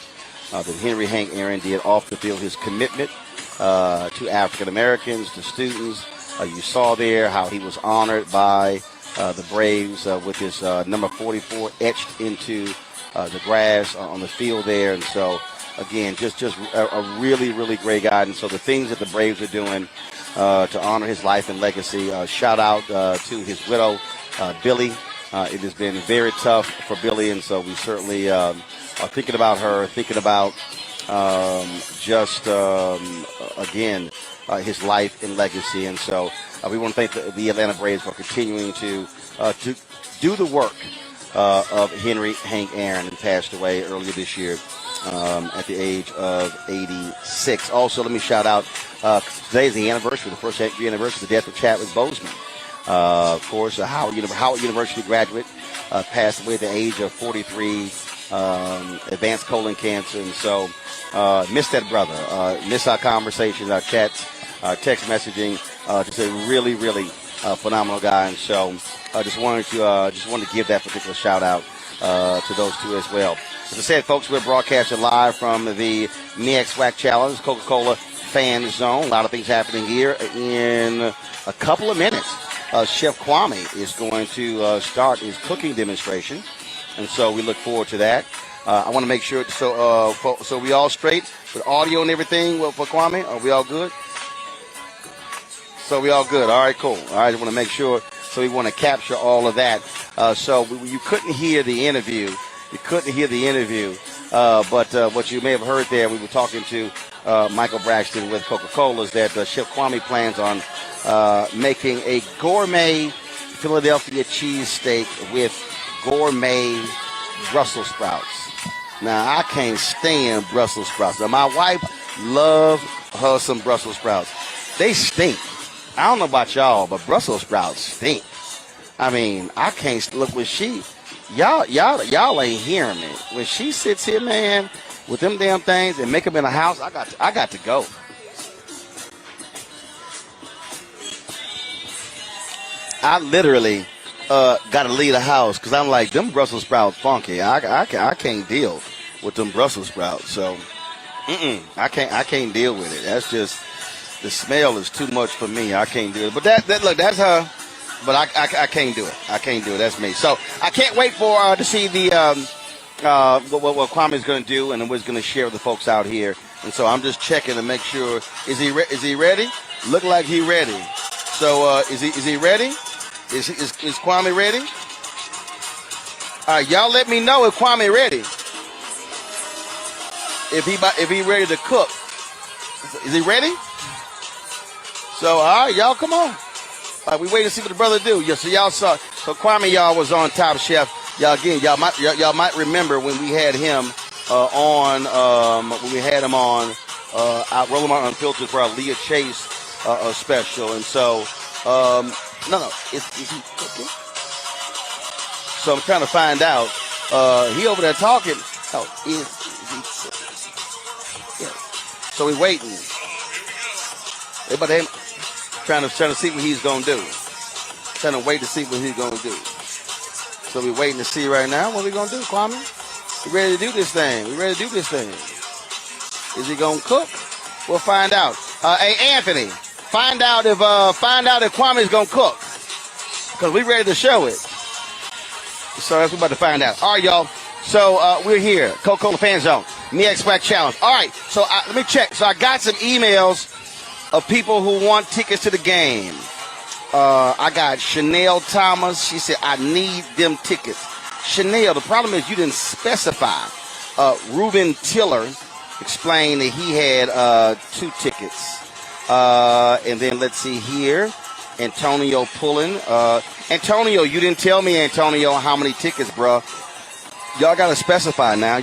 that Henry Hank Aaron did off the field. His commitment to African Americans, to students. You saw there how he was honored by the Braves with his number 44 etched into the grass on the field there. And so, again, just a really, really great guy. And so the things that the Braves are doing to honor his life and legacy, shout out to his widow, Billy. It has been very tough for Billy, and so we certainly are thinking about her, thinking about again, his life and legacy. And so we want to thank the Atlanta Braves for continuing to do the work of Henry Hank Aaron, who passed away earlier this year at the age of 86. Also, let me shout out, today is the anniversary, the first anniversary of the death of Chadwick Boseman. Of course, a Howard University graduate, passed away at the age of 43, advanced colon cancer. And so miss that brother, miss our conversations, our chats, our text messaging. Just a really, really phenomenal guy. And so I just wanted to give that particular shout out to those two as well. As I said, folks, we're broadcasting live from the MEAC-SWAC Challenge, Coca-Cola Fan Zone. A lot of things happening here in a couple of minutes. Chef Kwame is going to start his cooking demonstration, and so we look forward to that. I want to make sure, so we all straight with audio and everything for Kwame? Are we all good? So we all good. All right, cool. All right, I want to make sure, so we want to capture all of that. So you couldn't hear the interview. But what you may have heard there, we were talking to Michael Braxton with Coca-Cola, is that Chef Kwame plans on making a gourmet Philadelphia cheesesteak with gourmet Brussels sprouts. Now, I can't stand Brussels sprouts. Now, my wife loves her some Brussels sprouts. They stink. I don't know about y'all, but Brussels sprouts stink. I mean, I can't look when y'all ain't hearing me. When she sits here, man, with them damn things and make them in a house, I got to go. I literally got to leave the house because I'm like, them Brussels sprouts funky. I can't deal with them Brussels sprouts. So, I can't deal with it. That's just, the smell is too much for me. I can't do it. But look, that's her. But I can't do it. I can't do it. That's me. So I can't wait for to see the what Kwame is going to do, and what he's going to share with the folks out here. And so I'm just checking to make sure. Is he ready? Look like he ready. So is he ready? Is Kwame ready? All right, y'all let me know if Kwame ready. If he ready to cook. Is he ready? So all right, y'all come on. We wait to see what the brother do. Yeah, so y'all saw. So Kwame, y'all was on Top Chef. Y'all might remember when we had him on Roland Unfiltered for our Leah Chase special. And so, is he cooking? So I'm trying to find out. He over there talking. Oh, is he cooking? Yeah. So we waiting. Everybody trying to see what he's gonna do. Trying to wait to see what he's gonna do. So we waiting to see right now what we gonna do, Kwame. We ready to do this thing. Is he gonna cook? We'll find out. Hey, Anthony, find out if Kwame's gonna cook, because we ready to show it. So that's what we're about to find out. All right, y'all. So we're here, Coca-Cola Fan Zone, MEAC-SWAC Challenge. All right. So let me check. So I got some emails of people who want tickets to the game. I got Chanel Thomas. She said, I need them tickets. Chanel, the problem is you didn't specify. Ruben Tiller explained that he had 2 tickets. And then let's see here. Antonio Pullen. Antonio, you didn't tell me, Antonio, how many tickets, bro. Y'all got to specify now.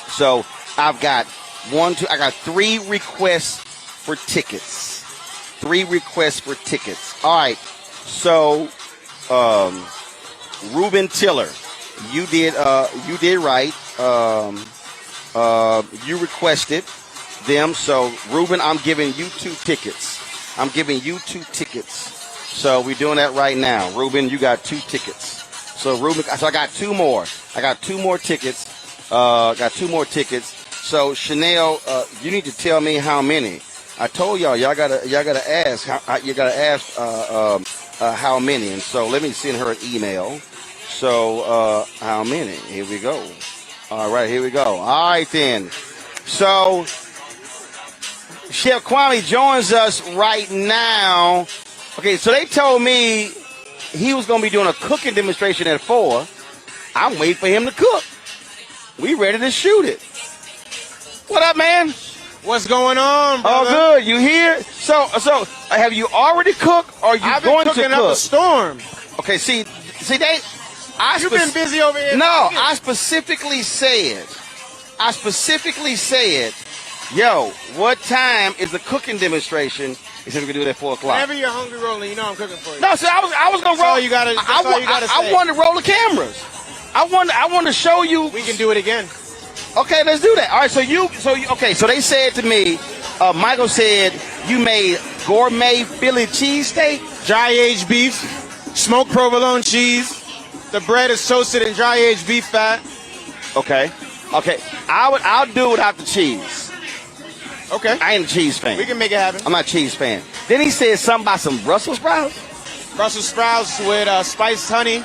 So I've got 3 requests for tickets. 3 requests for tickets. All right. So, Ruben Tiller, you did right. You requested them. So, Ruben, I'm giving you 2 tickets. So we're doing that right now. Ruben, you got 2 tickets. So Ruben, so I got 2 more. Tickets. So Chanel, you need to tell me how many. I told y'all gotta ask how many. And so let me send her an email. So how many? Here we go. All right, here we go. All right then. So Chef Kwame joins us right now. Okay, so they told me he was going to be doing a cooking demonstration at 4. I'm waiting for him to cook. We ready to shoot it. What up, man? What's going on, brother? Oh, good. You here? So have you already cooked, or are you I've going been to cooking cook? up a storm. Okay, see, You've been busy over here. No, I specifically said, yo, what time is the cooking demonstration? He said we can do it at 4 o'clock. Whenever you're hungry, Roland, you know I'm cooking for you. No, so I was gonna roll. That's all you gotta say. I wanted to roll the cameras. I want to show you. We can do it again. Okay, let's do that. All right, so they said to me, Michael said you made gourmet Philly cheesesteak, Dry aged beef, smoked provolone cheese. The bread is toasted in dry aged beef fat. Okay. I'll do it without the cheese. Okay. I ain't a cheese fan. We can make it happen. I'm not a cheese fan. Then he said something about some Brussels sprouts. Brussels sprouts with spiced honey.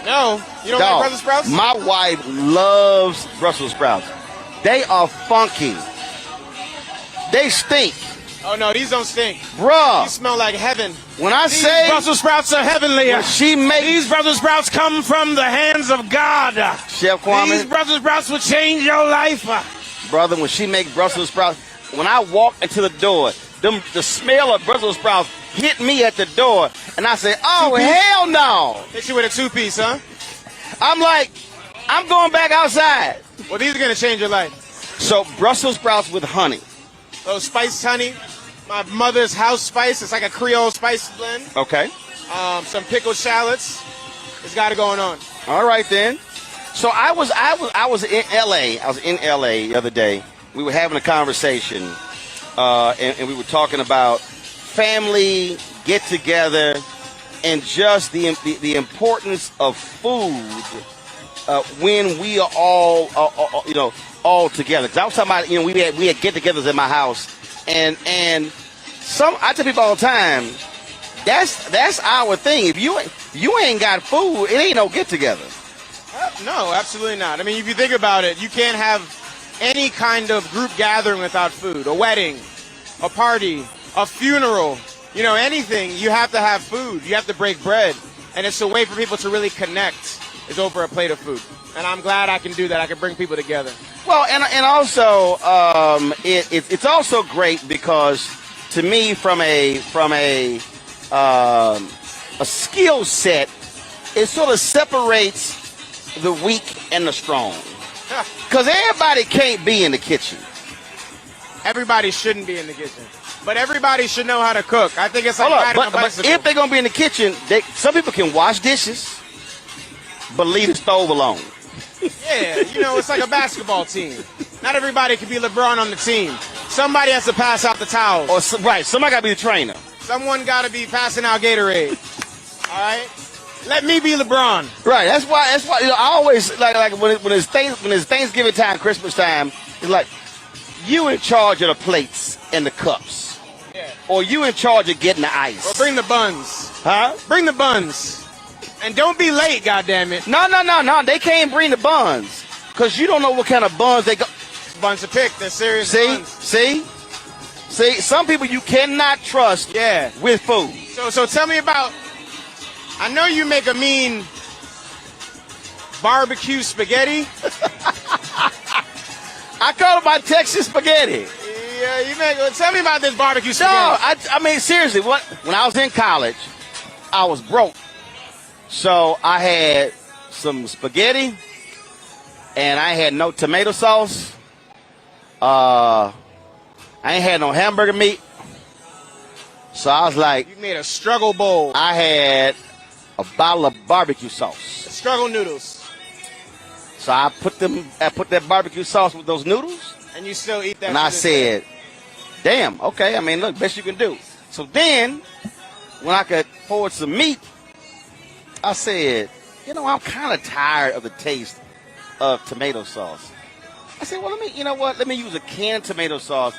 No, you don't like Brussels sprouts? My wife loves Brussels sprouts. They are funky. They stink. Oh no, these don't stink. Bruh. These smell like heaven. When I These say Brussels sprouts are heavenly. These Brussels sprouts come from the hands of God. Chef Kwame. These Brussels sprouts will change your life. Brother, when she make Brussels sprouts, when I walk into the door, the smell of Brussels sprouts hit me at the door, and I say, oh, hell no. Hit you with a 2-piece, huh? I'm like, I'm going back outside. Well, these are going to change your life. So Brussels sprouts with honey. Those spiced honey, my mother's house spice. It's like a Creole spice blend. Okay. Some pickled shallots. It's got it going on. All right then. So I was in LA. I was in LA the other day. We were having a conversation, and we were talking about family get together and just the importance of food when we are all all together. Because I was talking about, we had get-togethers at my house, and I tell people all the time, that's our thing. If you ain't got food, it ain't no get-together. No, absolutely not. I mean, if you think about it, you can't have any kind of group gathering without food. A wedding, a party, a funeral, anything, you have to have food. You have to break bread. And it's a way for people to really connect is over a plate of food. And I'm glad I can do that. I can bring people together. Well, and also, it's also great because, to me, from a skill set, it sort of separates the weak and the strong. Because everybody can't be in the kitchen. Everybody shouldn't be in the kitchen. But everybody should know how to cook. I think it's like Hold up, riding a but bicycle. if they're gonna be in the kitchen, some people can wash dishes, but leave the stove alone. Yeah, you know, it's like a basketball team. Not everybody can be LeBron on the team. Somebody has to pass out the towels. Or right, somebody gotta be the trainer. Someone got to be passing out Gatorade. All right? Let me be LeBron. Right. That's why. You know, I always like when it's Thanksgiving time, Christmas time. It's like you in charge of the plates and the cups, or you in charge of getting the ice. Or bring the buns. Huh? Bring the buns. And don't be late, goddammit. No. They can't bring the buns because you don't know what kind of buns they got. Buns to pick. They're serious buns. See. Some people you cannot trust. Yeah. With food. So tell me about. I know you make a mean barbecue spaghetti. I call it my Texas spaghetti. Yeah, you make. Tell me about this barbecue spaghetti. No, I mean seriously. When I was in college, I was broke, so I had some spaghetti, and I had no tomato sauce. I ain't had no hamburger meat, so I was like, you made a struggle bowl. I had a bottle of barbecue sauce. Struggle noodles. So I put that barbecue sauce with those noodles. And you still eat that. And I said, damn, okay, I mean, look, best you can do. So then, when I could forward some meat, I said, you know, I'm kind of tired of the taste of tomato sauce. I said, well, let me use a canned tomato sauce.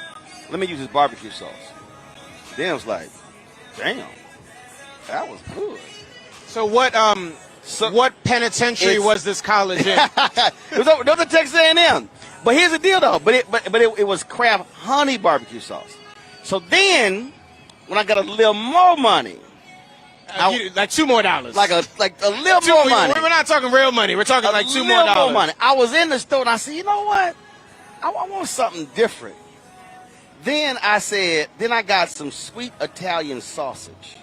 Let me use this barbecue sauce. Then it was like, damn, that was good. So what penitentiary was this college in? It was at Texas A&M. But here's the deal, though. But it was Kraft honey barbecue sauce. So then, when I got a little more money, like $2 more. Like a little more money. We're not talking real money. We're talking like $2 more. More money. I was in the store and I said, you know what? I want something different. Then I got some sweet Italian sausage.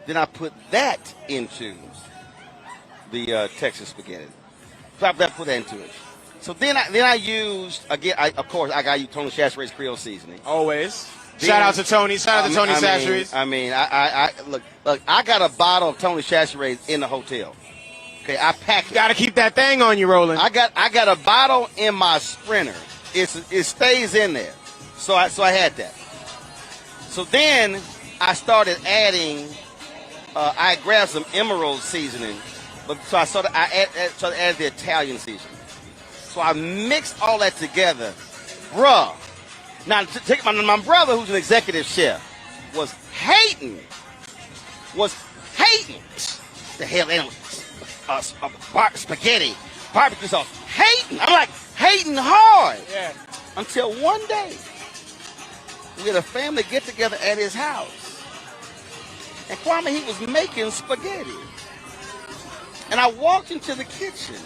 Then I put that into the Texas spaghetti. So I put that into it. So then I used, again, of course, I got to use Tony Chachere's Creole seasoning. Always. Shout out to Tony. Shout out to Tony Chachere's. Look, I got a bottle of Tony Chachere's in the hotel. Okay, I packed it. Got to keep that thing on you, Roland. I got a bottle in my Sprinter. It stays in there. So I had that. So then I started adding. I grabbed some Emerald seasoning, so I added the Italian seasoning. So I mixed all that together, bruh. Now, take my brother, who's an executive chef, was hating. The hell, spaghetti, barbecue sauce, hating. I'm like hating hard. Yeah. Until one day, we had a family get together at his house. And Kwame, he was making spaghetti. And I walked into the kitchen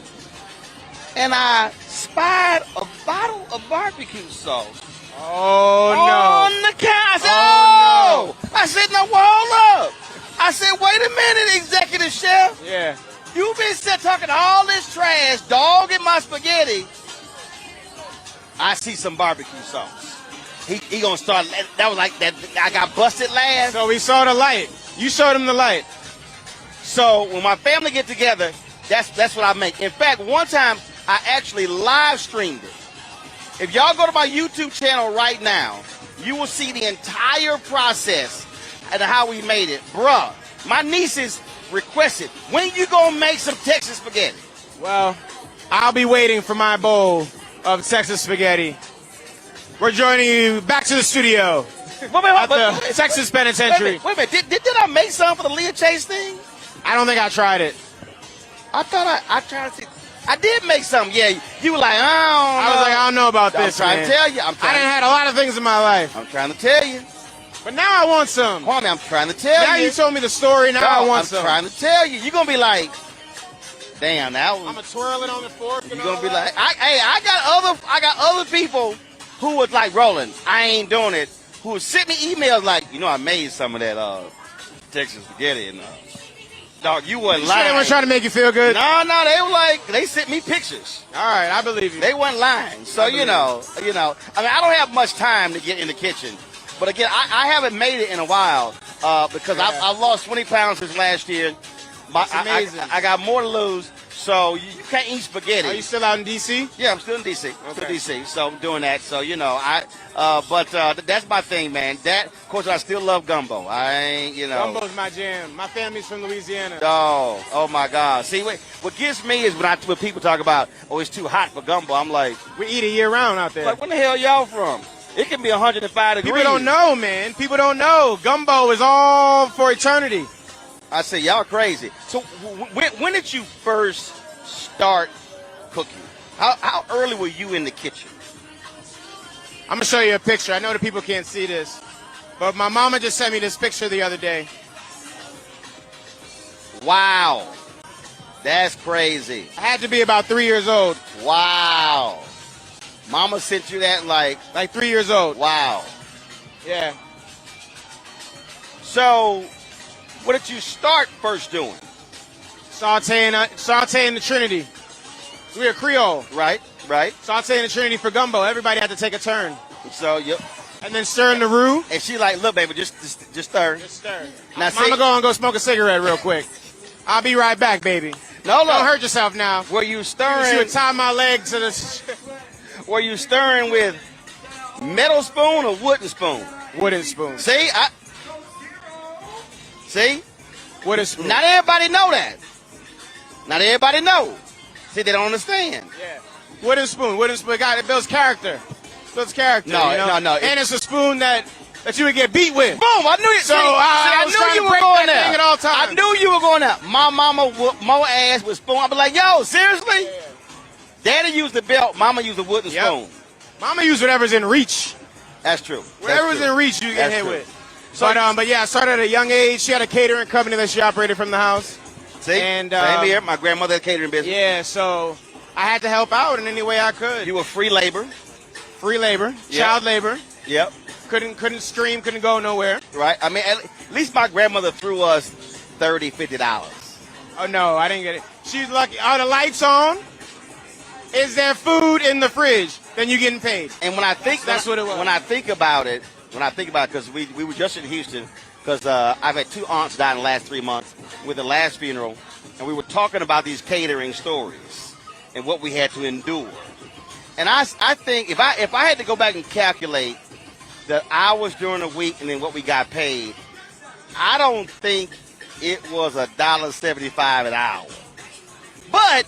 and I spied a bottle of barbecue sauce. Oh, no. On the counter. I said, oh, no. I said, no, hold up. I said, wait a minute, executive chef. Yeah. You've been talking all this trash, dogging my spaghetti. I see some barbecue sauce. He gonna start. That was like that. I got busted last. So we saw the light. You showed him the light. So when my family get together, that's what I make. In fact, one time I actually live streamed it. If y'all go to my YouTube channel right now, you will see the entire process and how we made it. Bruh, my nieces requested, when you gonna make some Texas spaghetti? Well, I'll be waiting for my bowl of Texas spaghetti. We're joining you back to the studio at the Texas Penitentiary. Wait a minute. Did I make some for the Leah Chase thing? I don't think I tried it. I thought I tried to see. I did make some. Yeah, you were like, I was like, I don't know about this, I'm trying man. to tell you. I done had a lot of things in my life. I'm trying to tell you. But now I want some. Kwame, I'm trying to tell you. Now you told me the story, now I want some. I'm trying to tell you. You're going to be like, damn, that was... I'm going to twirl it on the fork. You're going to be like, I got other people who was like, Roland, I ain't doing it, who would send me emails like, I made some of that Texas spaghetti and Dog, you wasn't You lying. sure they weren't trying to make you feel good? No, they were like, they sent me pictures. All right, I believe you. They weren't lying. So, you know, I mean, I don't have much time to get in the kitchen. But again, I haven't made it in a while because I've lost 20 pounds since last year. That's amazing. I got more to lose. So you can't eat spaghetti. Are you still out in D.C.? Yeah, I'm still in D.C. Okay. So I'm doing that. So, you know, but that's my thing, man. That, of course, I still love gumbo. I ain't, you know. Gumbo's my jam. My family's from Louisiana. Oh my God. See, what gets me is when people talk about, oh, it's too hot for gumbo. I'm like, we eat it year-round out there. like, when the hell y'all from? It can be 105 degrees. People don't know, man. People don't know. Gumbo is all for eternity. I say, y'all crazy. So when did you first start cooking? How early were you in the kitchen? I'm going to show you a picture. I know the people can't see this, but my mama just sent me this picture the other day. Wow. That's crazy. I had to be about 3 years old. Wow. Mama sent you that like 3 years old. Wow. Yeah. So what did you start first doing? Sauteing the Trinity. We're Creole. Right. Sauteing the Trinity for gumbo. Everybody had to take a turn. So, yep. And then stirring the roux. And she like, look, baby, just stir. Just stir. Now, I'm gonna go and go smoke a cigarette real quick. I'll be right back, baby. No, Don't hurt yourself now. Were you stirring? You would tie my leg to this. Were you stirring with metal spoon or wooden spoon? Wooden spoon. See? Wooden spoon. Not everybody know that. Not everybody know. See, they don't understand. Yeah. Wooden spoon. God, it builds character. No, no. And it's a spoon that you would get beat with. Boom! I knew it. So I was trying to break that thing at all times. I knew you were going there. My mama whooped more ass with spoon. I'd be like, yo, seriously? Yeah. Daddy used the belt. Mama used the wooden spoon. Mama used whatever's in reach. That's true. Whatever's in reach, you get hit with. So, but yeah, I started at a young age. She had a catering company that she operated from the house. See, same here. My grandmother had a catering business. Yeah, so I had to help out in any way I could. You were free labor. Child labor. Yep. Couldn't scream, couldn't go nowhere. Right. I mean, at least my grandmother threw us $30, $50. Oh no, I didn't get it. She's lucky. Are the lights on? Is there food in the fridge? Then you're getting paid. And when I think that's what it was. When I think about it, because we were just in Houston, because I've had 2 aunts die in the last 3 months with the last funeral, and we were talking about these catering stories and what we had to endure. And I think if I had to go back and calculate the hours during the week and then what we got paid, I don't think it was $1.75 an hour. But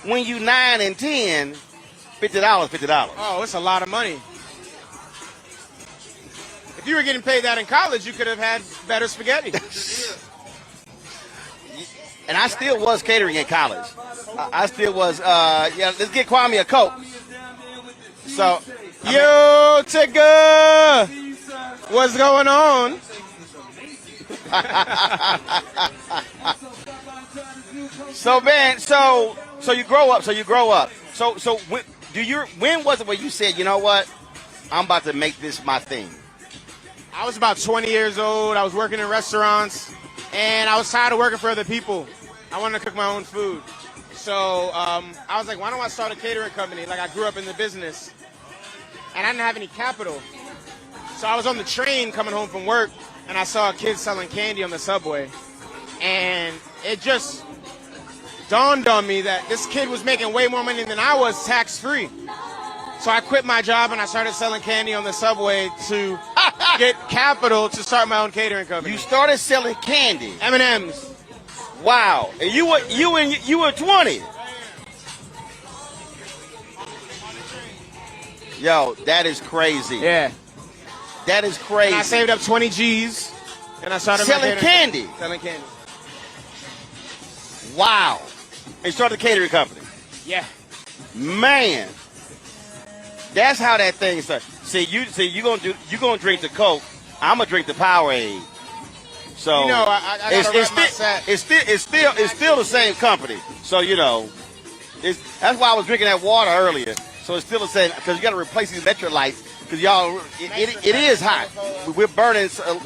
when you 9 and 10, $50. Oh, it's a lot of money. If you were getting paid that in college, you could have had better spaghetti. And I still was catering in college. I still was. Let's get Kwame a Coke. So, yo, Tigger, what's going on? So man, so you grow up. So when was it where you said, you know what, I'm about to make this my thing? I was about 20 years old. I was working in restaurants, and I was tired of working for other people. I wanted to cook my own food. So I was like, why don't I start a catering company? Like, I grew up in the business, and I didn't have any capital. So I was on the train coming home from work, and I saw a kid selling candy on the subway. And it just dawned on me that this kid was making way more money than I was tax-free. So I quit my job, and I started selling candy on the subway to get capital to start my own catering company. You started selling candy? M&M's. Wow. And you were 20. Yo, that is crazy. Yeah. That is crazy. And I saved up 20 G's, and I started selling candy. Selling candy. Wow. And you started a catering company. Yeah. Man. That's how that thing started. See, you gonna drink the Coke. I'm gonna drink the Powerade. So you know, I gotta rep my set. It's still the same company. So you know, that's why I was drinking that water earlier. So it's still the same because you got to replace these electrolytes because y'all it is hot. We're burning. So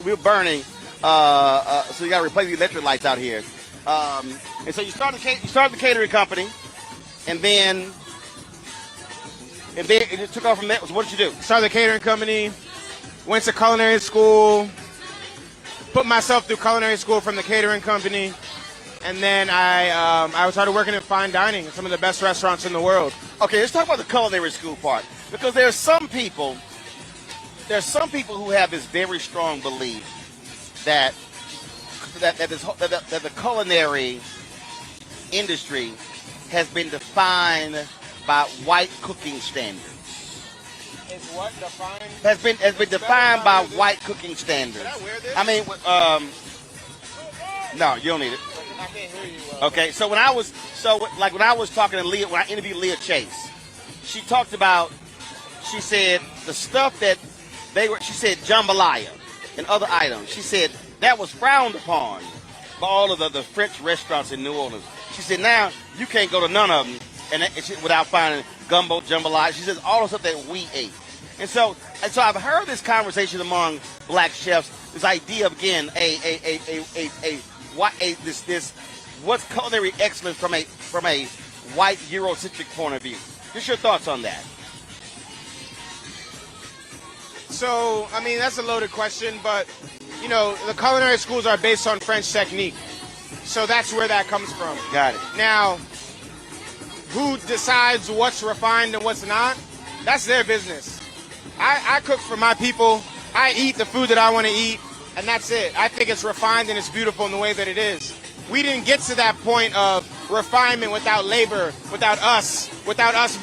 you got to replace the electrolytes out here. And so you started the catering company, and then it just took off from there. So what did you do? Started the catering company, went to culinary school, put myself through culinary school from the catering company, and then I started working in fine dining at some of the best restaurants in the world. Okay, let's talk about the culinary school part, because there's some people who have this very strong belief that the culinary industry has been defined by white cooking standards. Is what defined? Has been defined by white cooking standards. Can I wear this? I mean, no, you don't need it. I can't hear you well. Okay, so when I was talking to Leah, when I interviewed Leah Chase, she said the stuff that she said jambalaya and other items. She said that was frowned upon by all of the French restaurants in New Orleans. She said now you can't go to none of them without finding gumbo, jambalaya. She says all the stuff that we ate. And so I've heard this conversation among black chefs, this idea of, again, what's culinary excellence from a white Eurocentric point of view. Just your thoughts on that. So, I mean, that's a loaded question, but, you know, the culinary schools are based on French technique. So that's where that comes from. Got it. Now, who decides what's refined and what's not? That's their business. I cook for my people. I eat the food that I want to eat, and that's it. I think it's refined and it's beautiful in the way that it is. We didn't get to that point of refinement without labor, without us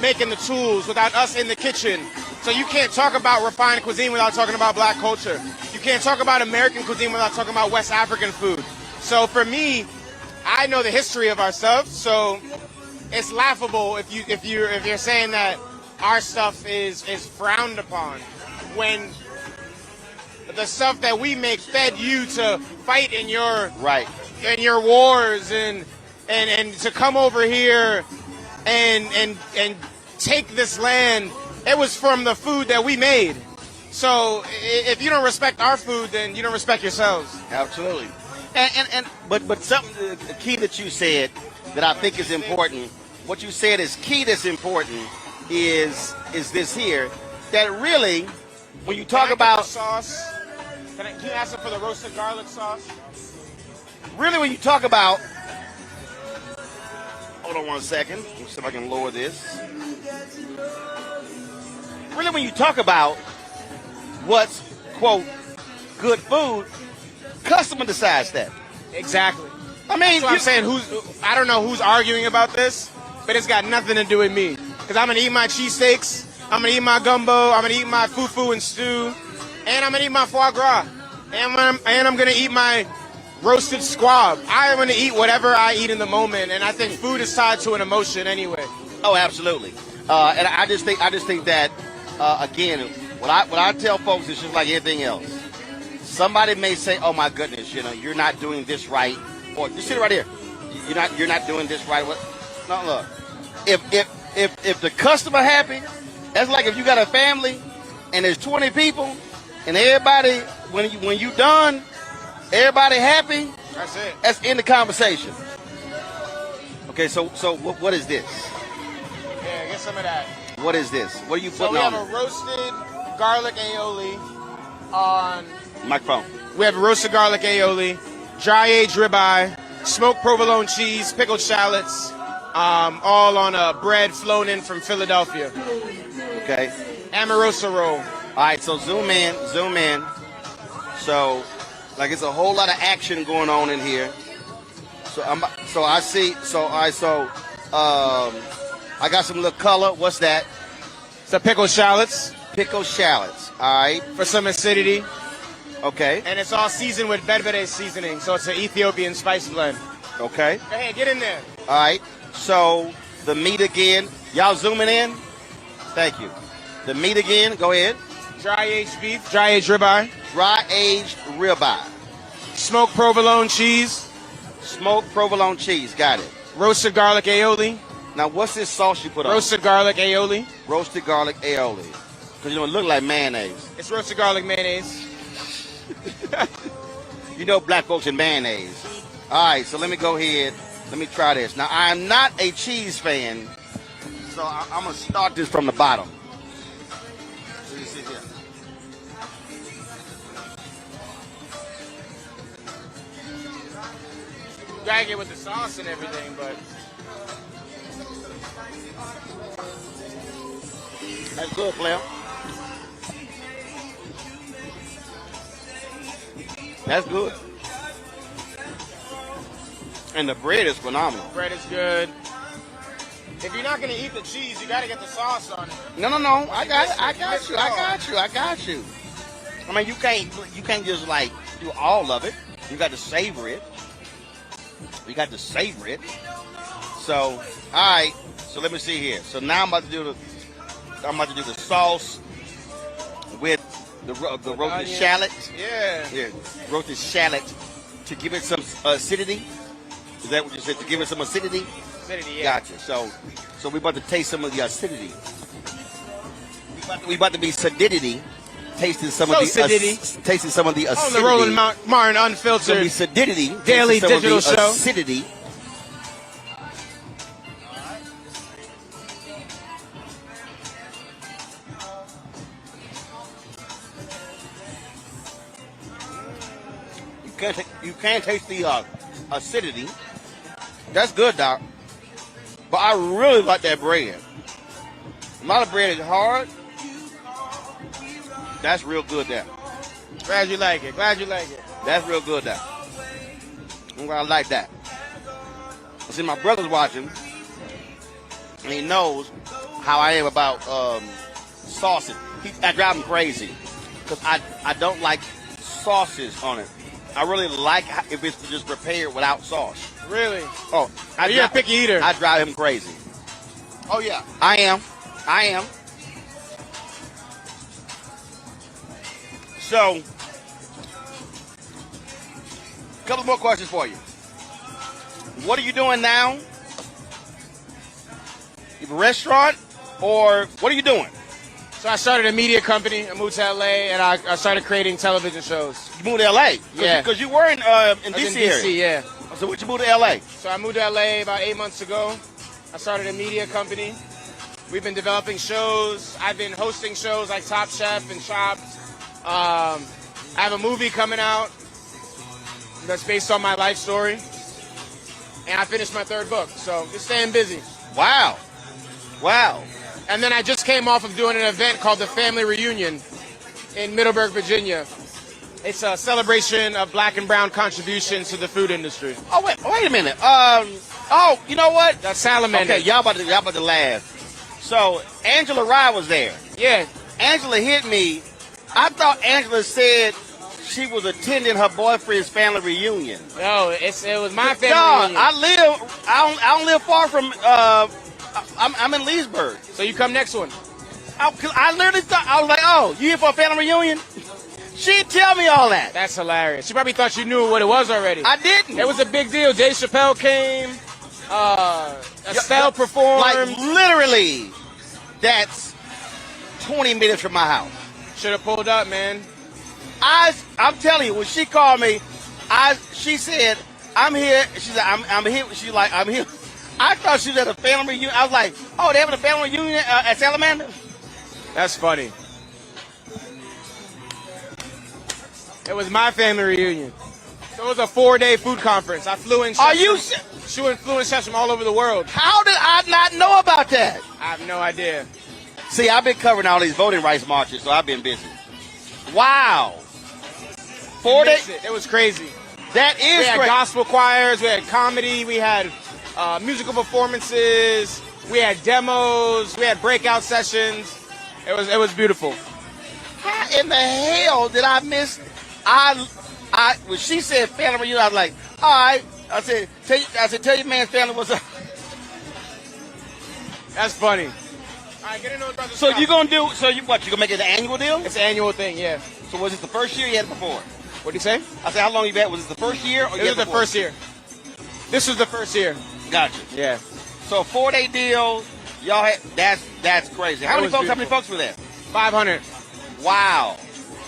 making the tools, without us in the kitchen. So you can't talk about refined cuisine without talking about black culture. You can't talk about American cuisine without talking about West African food. So for me, I know the history of our stuff, so it's laughable if you're saying that our stuff is frowned upon when the stuff that we make fed you to fight in your wars and to come over here and take this land. It was from the food that we made. So if you don't respect our food, then you don't respect yourselves. Absolutely. But something the key that you said that I think is important. What you said is key. That's important. Is this here? That really, when you talk about sauce, can you ask them for the roasted garlic sauce? Really, when you talk about, hold on one second. Let me see if I can lower this. Really, when you talk about what's, quote, good food, customer decides that. Exactly. I mean, that's what I'm saying. I don't know who's arguing about this, but it's got nothing to do with me. Because I'm going to eat my cheesesteaks, I'm going to eat my gumbo, I'm going to eat my fufu and stew, and I'm going to eat my foie gras, and I'm going to eat my roasted squab. I am going to eat whatever I eat in the moment, and I think food is tied to an emotion anyway. Oh, absolutely. And I just think that, again, what I tell folks is just like anything else. Somebody may say, "Oh my goodness, you're not doing this right," or just sit right here. You're not doing this right. No, look. If the customer happy, that's like if you got a family and there's 20 people and everybody when you done, everybody happy. That's it. That's in the conversation. Okay, so what is this? Yeah, get some of that. What is this? What are you putting on? So we have a roasted garlic aioli on microphone. We have a roasted garlic aioli, dry aged ribeye, smoked provolone cheese, pickled shallots, all on a bread flown in from Philadelphia. Okay. Amorosa roll. All right, so zoom in. So, like, it's a whole lot of action going on in here. I got some little color. What's that? It's a pickled shallots. Pickled shallots. All right. For some acidity. Okay. And it's all seasoned with berbere seasoning, so it's an Ethiopian spice blend. Okay. Go ahead, get in there. All right. So the meat again. Y'all zooming in? Thank you. The meat again. Go ahead. Dry aged beef. Dry aged ribeye. Dry aged ribeye. Smoked provolone cheese. Smoked provolone cheese. Got it. Roasted garlic aioli. Now, what's this sauce you put on? Roasted garlic aioli. Roasted garlic aioli. Because, it look like mayonnaise. It's roasted garlic mayonnaise. Black folks in mayonnaise. All right, so let me go ahead. Let me try this. Now, I am not a cheese fan, so I'm going to start this from the bottom. Let me see here. Drag it with the sauce and everything, but That's good, player. That's good. And the bread is phenomenal. bread is good. If you're not gonna eat the cheese, you gotta get the sauce on it. No. I got you. I mean, you can't just like do all of it. You got to savor it. So, all right. So let me see here. So now I'm about to do the sauce with the roasted shallot. Yeah. Roasted shallot to give it some acidity. Is that what you said? To give it some acidity? Acidity, yeah. Gotcha. So we about to taste some of the acidity. We about to be sedidity, tasting some of the acidity. On the Roland Martin Unfiltered So be sedidity, Daily tasting some Digital of the Show. acidity. You can't taste the acidity. That's good, Doc. But I really like that bread. A lot of bread is hard. That's real good there. Glad you like it. That's real good there. I'm glad I like that. See, my brother's watching, and he knows how I am about sauces. I drive him crazy because I don't like sauces on it. I really like if it's just prepared without sauce. Really? Oh, you're a picky eater. I drive him crazy. Oh yeah, I am. So, a couple more questions for you. What are you doing now? You have a restaurant, or what are you doing? So I started a media company. I moved to LA, and I started creating television shows. You moved to LA? Yeah. Because you were in I was DC in area. DC, yeah. So what you moved to LA? So I moved to LA about 8 months ago. I started a media company. We've been developing shows. I've been hosting shows like Top Chef and Chopped. I have a movie coming out that's based on my life story. And I finished my 3rd book, so just staying busy. Wow. And then I just came off of doing an event called the Family Reunion in Middleburg, Virginia. It's a celebration of black and brown contributions to the food industry. Oh, wait a minute. You know what? That's salamander. Okay, y'all about to laugh. So, Angela Rye was there. Yeah. Angela hit me. I thought Angela said she was attending her boyfriend's family reunion. No, it was my family Dog, reunion. I don't live far from, I'm in Leesburg. So you come next one. I literally thought, I was like, oh, you here for a family reunion? She didn't tell me all that. That's hilarious. She probably thought you knew what it was already. I didn't. It was a big deal. Dave Chappelle came. Estelle performed. Like, literally, that's 20 minutes from my house. Should have pulled up, man. I'm telling you, when she called me, she said, I'm here. She said, I'm here. She's like, I'm here. I thought she was at a family reunion. I was like, oh, they having a family reunion at Salamander? That's funny. It was my family reunion. So it was a 4-day food conference. I flew in chefs. Flew in chefs from all over the world. How did I not know about that? I have no idea. See, I've been covering all these voting rights marches, so I've been busy. Wow. 4 days. It was crazy. That is We had great. gospel choirs. We had comedy. We had musical performances. We had demos. We had breakout sessions. It was beautiful. How in the hell did I miss? When she said family reunion, I was like, all right. I said, tell your man's family what's up. That's funny. All right, get in those brothers. So you gonna make it an annual deal? It's an annual thing, yeah. So was it the first year you had it before? What'd you say? I said, how long you been? Was it the first year? Or This was the first year. This was the first year. Gotcha. Yeah. So 4-day deal. Y'all had that's crazy. How many folks were there? 500. Wow.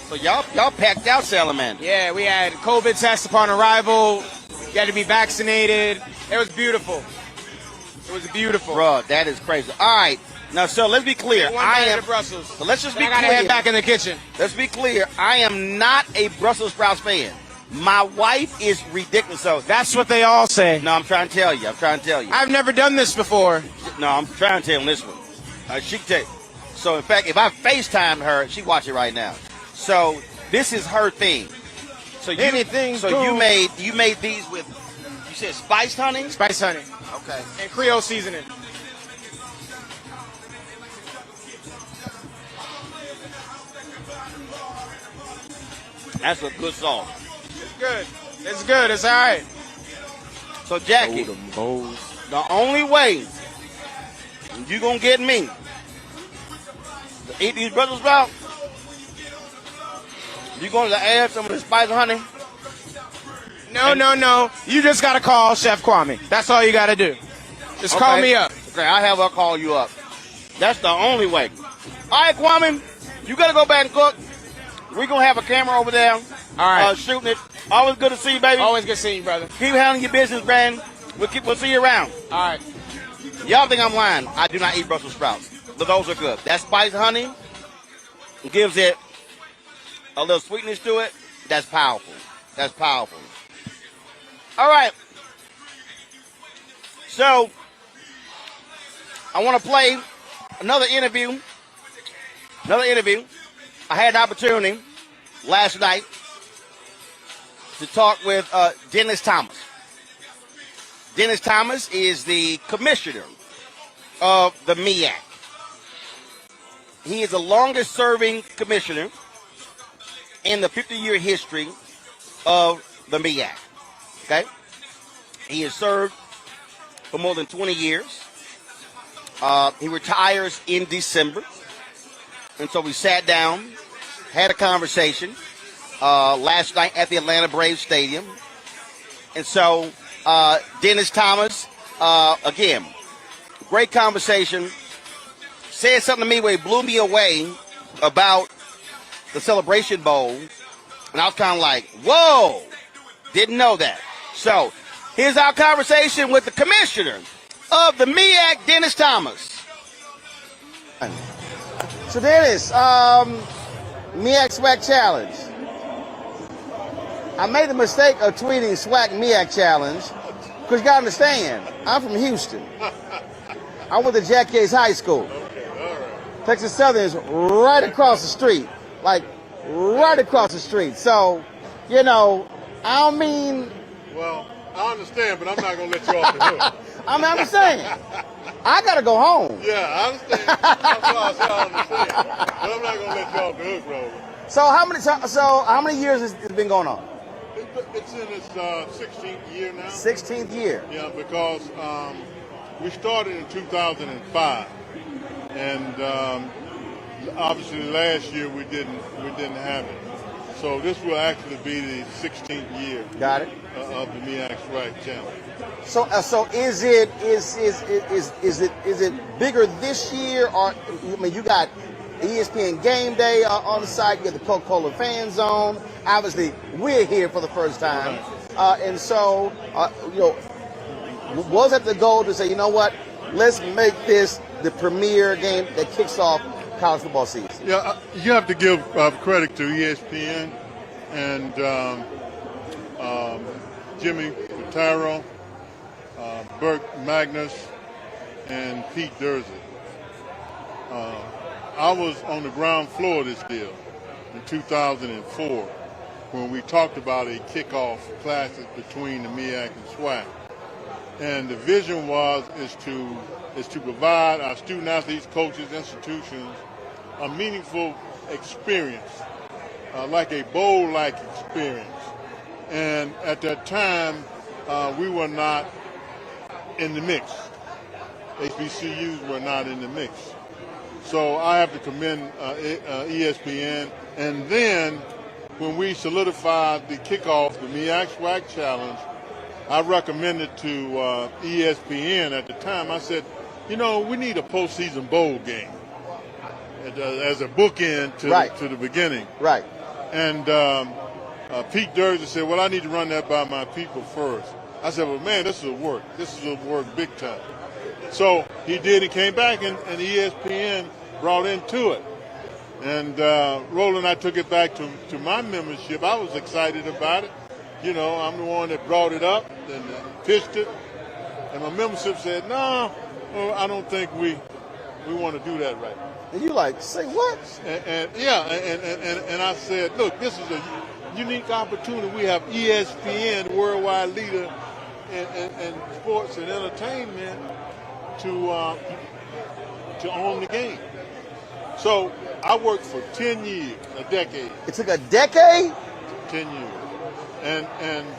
So y'all packed out Salamander. Yeah, we had COVID tests upon arrival. You had to be vaccinated. It was beautiful. It was beautiful. Bro, that is crazy. All right. Now, so let's be clear. I am to Brussels. So let's just be I gotta clear. head back in the kitchen. Let's be clear. I am not a Brussels sprouts fan. My wife is ridiculous. So That's what they all say. no, I'm trying to tell you. I've never done this before. No, I'm trying to tell you this one. She can tell you. So in fact, if I FaceTime her, she watch it right now. So this is her thing. So you Anything's So cool. you made these with, you said spiced honey? Spice honey Okay. and Creole seasoning. That's a good sauce. It's good. It's good. It's all right. So Jackie, the only way you gonna get me to eat these Brussels sprouts, you going to add some of the spice honey? No. You just got to call Chef Kwame. That's all you got to do. Just call Okay. me up. Okay, I'll have her call you up. That's the only way. All right, Kwame, you got to go back and cook. We're going to have a camera over there. All right. Shooting it. Always good to see you, baby. Always good seeing you, brother. Keep handling your business, man. We'll see you around. All right. Y'all think I'm lying. I do not eat Brussels sprouts. But those are good. That spice honey gives it a little sweetness to it. That's powerful. That's powerful. All right. So, I want to play another interview. I had an opportunity last night to talk with Dennis Thomas. Dennis Thomas is the commissioner of the MEAC. He is the longest serving commissioner in the 50-year history of the MEAC. Okay? He has served for more than 20 years. He retires in December. And so we sat down, had a conversation last night at the Atlanta Braves Stadium. And so Dennis Thomas, again, great conversation. Said something to me where he blew me away about the Celebration Bowl. And I was kind of like, whoa, didn't know that. So here's our conversation with the commissioner of the MEAC, Dennis Thomas. So Dennis, MEAC-SWAC Challenge. I made the mistake of tweeting SWAC MEAC Challenge because you got to understand, I'm from Houston. I went to Jack Yates High School. Texas Southern is right across the street. Like, right across the street. So, you know, I don't mean... Well, I understand, but I'm not going to let you off the hook. I'm just saying. I got to go home. Yeah, I understand. That's why I said I understand. But I'm not going to let you off the hook, Roland. So how many years has it been going on? It's in its 16th year now. 16th year. Yeah, because we started in 2005. And obviously last year we didn't have it. So this will actually be the 16th year. Got it. Of the MEAC-SWAC challenge. So is it bigger this year, or I mean you got ESPN Game Day on the site, you got the Coca-Cola Fan Zone. Obviously, we're here for the first time, and so you know, was that the goal to say, you know what, let's make this the premier game that kicks off college football season? Yeah, you have to give credit to ESPN and Jimmy Pitaro, Burt Magnus, and Pete Dursey. I was on the ground floor of this deal in 2004 when we talked about a kickoff classic between the MEAC and SWAC. And the vision is to provide our student athletes, coaches, institutions a meaningful experience, like a bowl-like experience. And at that time, we were not in the mix. HBCUs were not in the mix. So I have to commend ESPN. And then when we solidified the kickoff, the MEAC-SWAC Challenge, I recommended to ESPN at the time, I said, you know, we need a postseason bowl game as a bookend to the beginning. Right. And Pete Dursey said, well, I need to run that by my people first. I said, well, man, this will work. This will work big time. So he did. He came back, and ESPN brought into it. And Roland, I took it back to my membership. I was excited about it. You know, I'm the one that brought it up and pitched it. And my membership said, no, I don't think we want to do that right now. And you like, say what? And I said, look, this is a unique opportunity. We have ESPN, the worldwide leader in sports and entertainment, to own the game. So I worked for 10 years, a decade. It took a decade? 10 years. And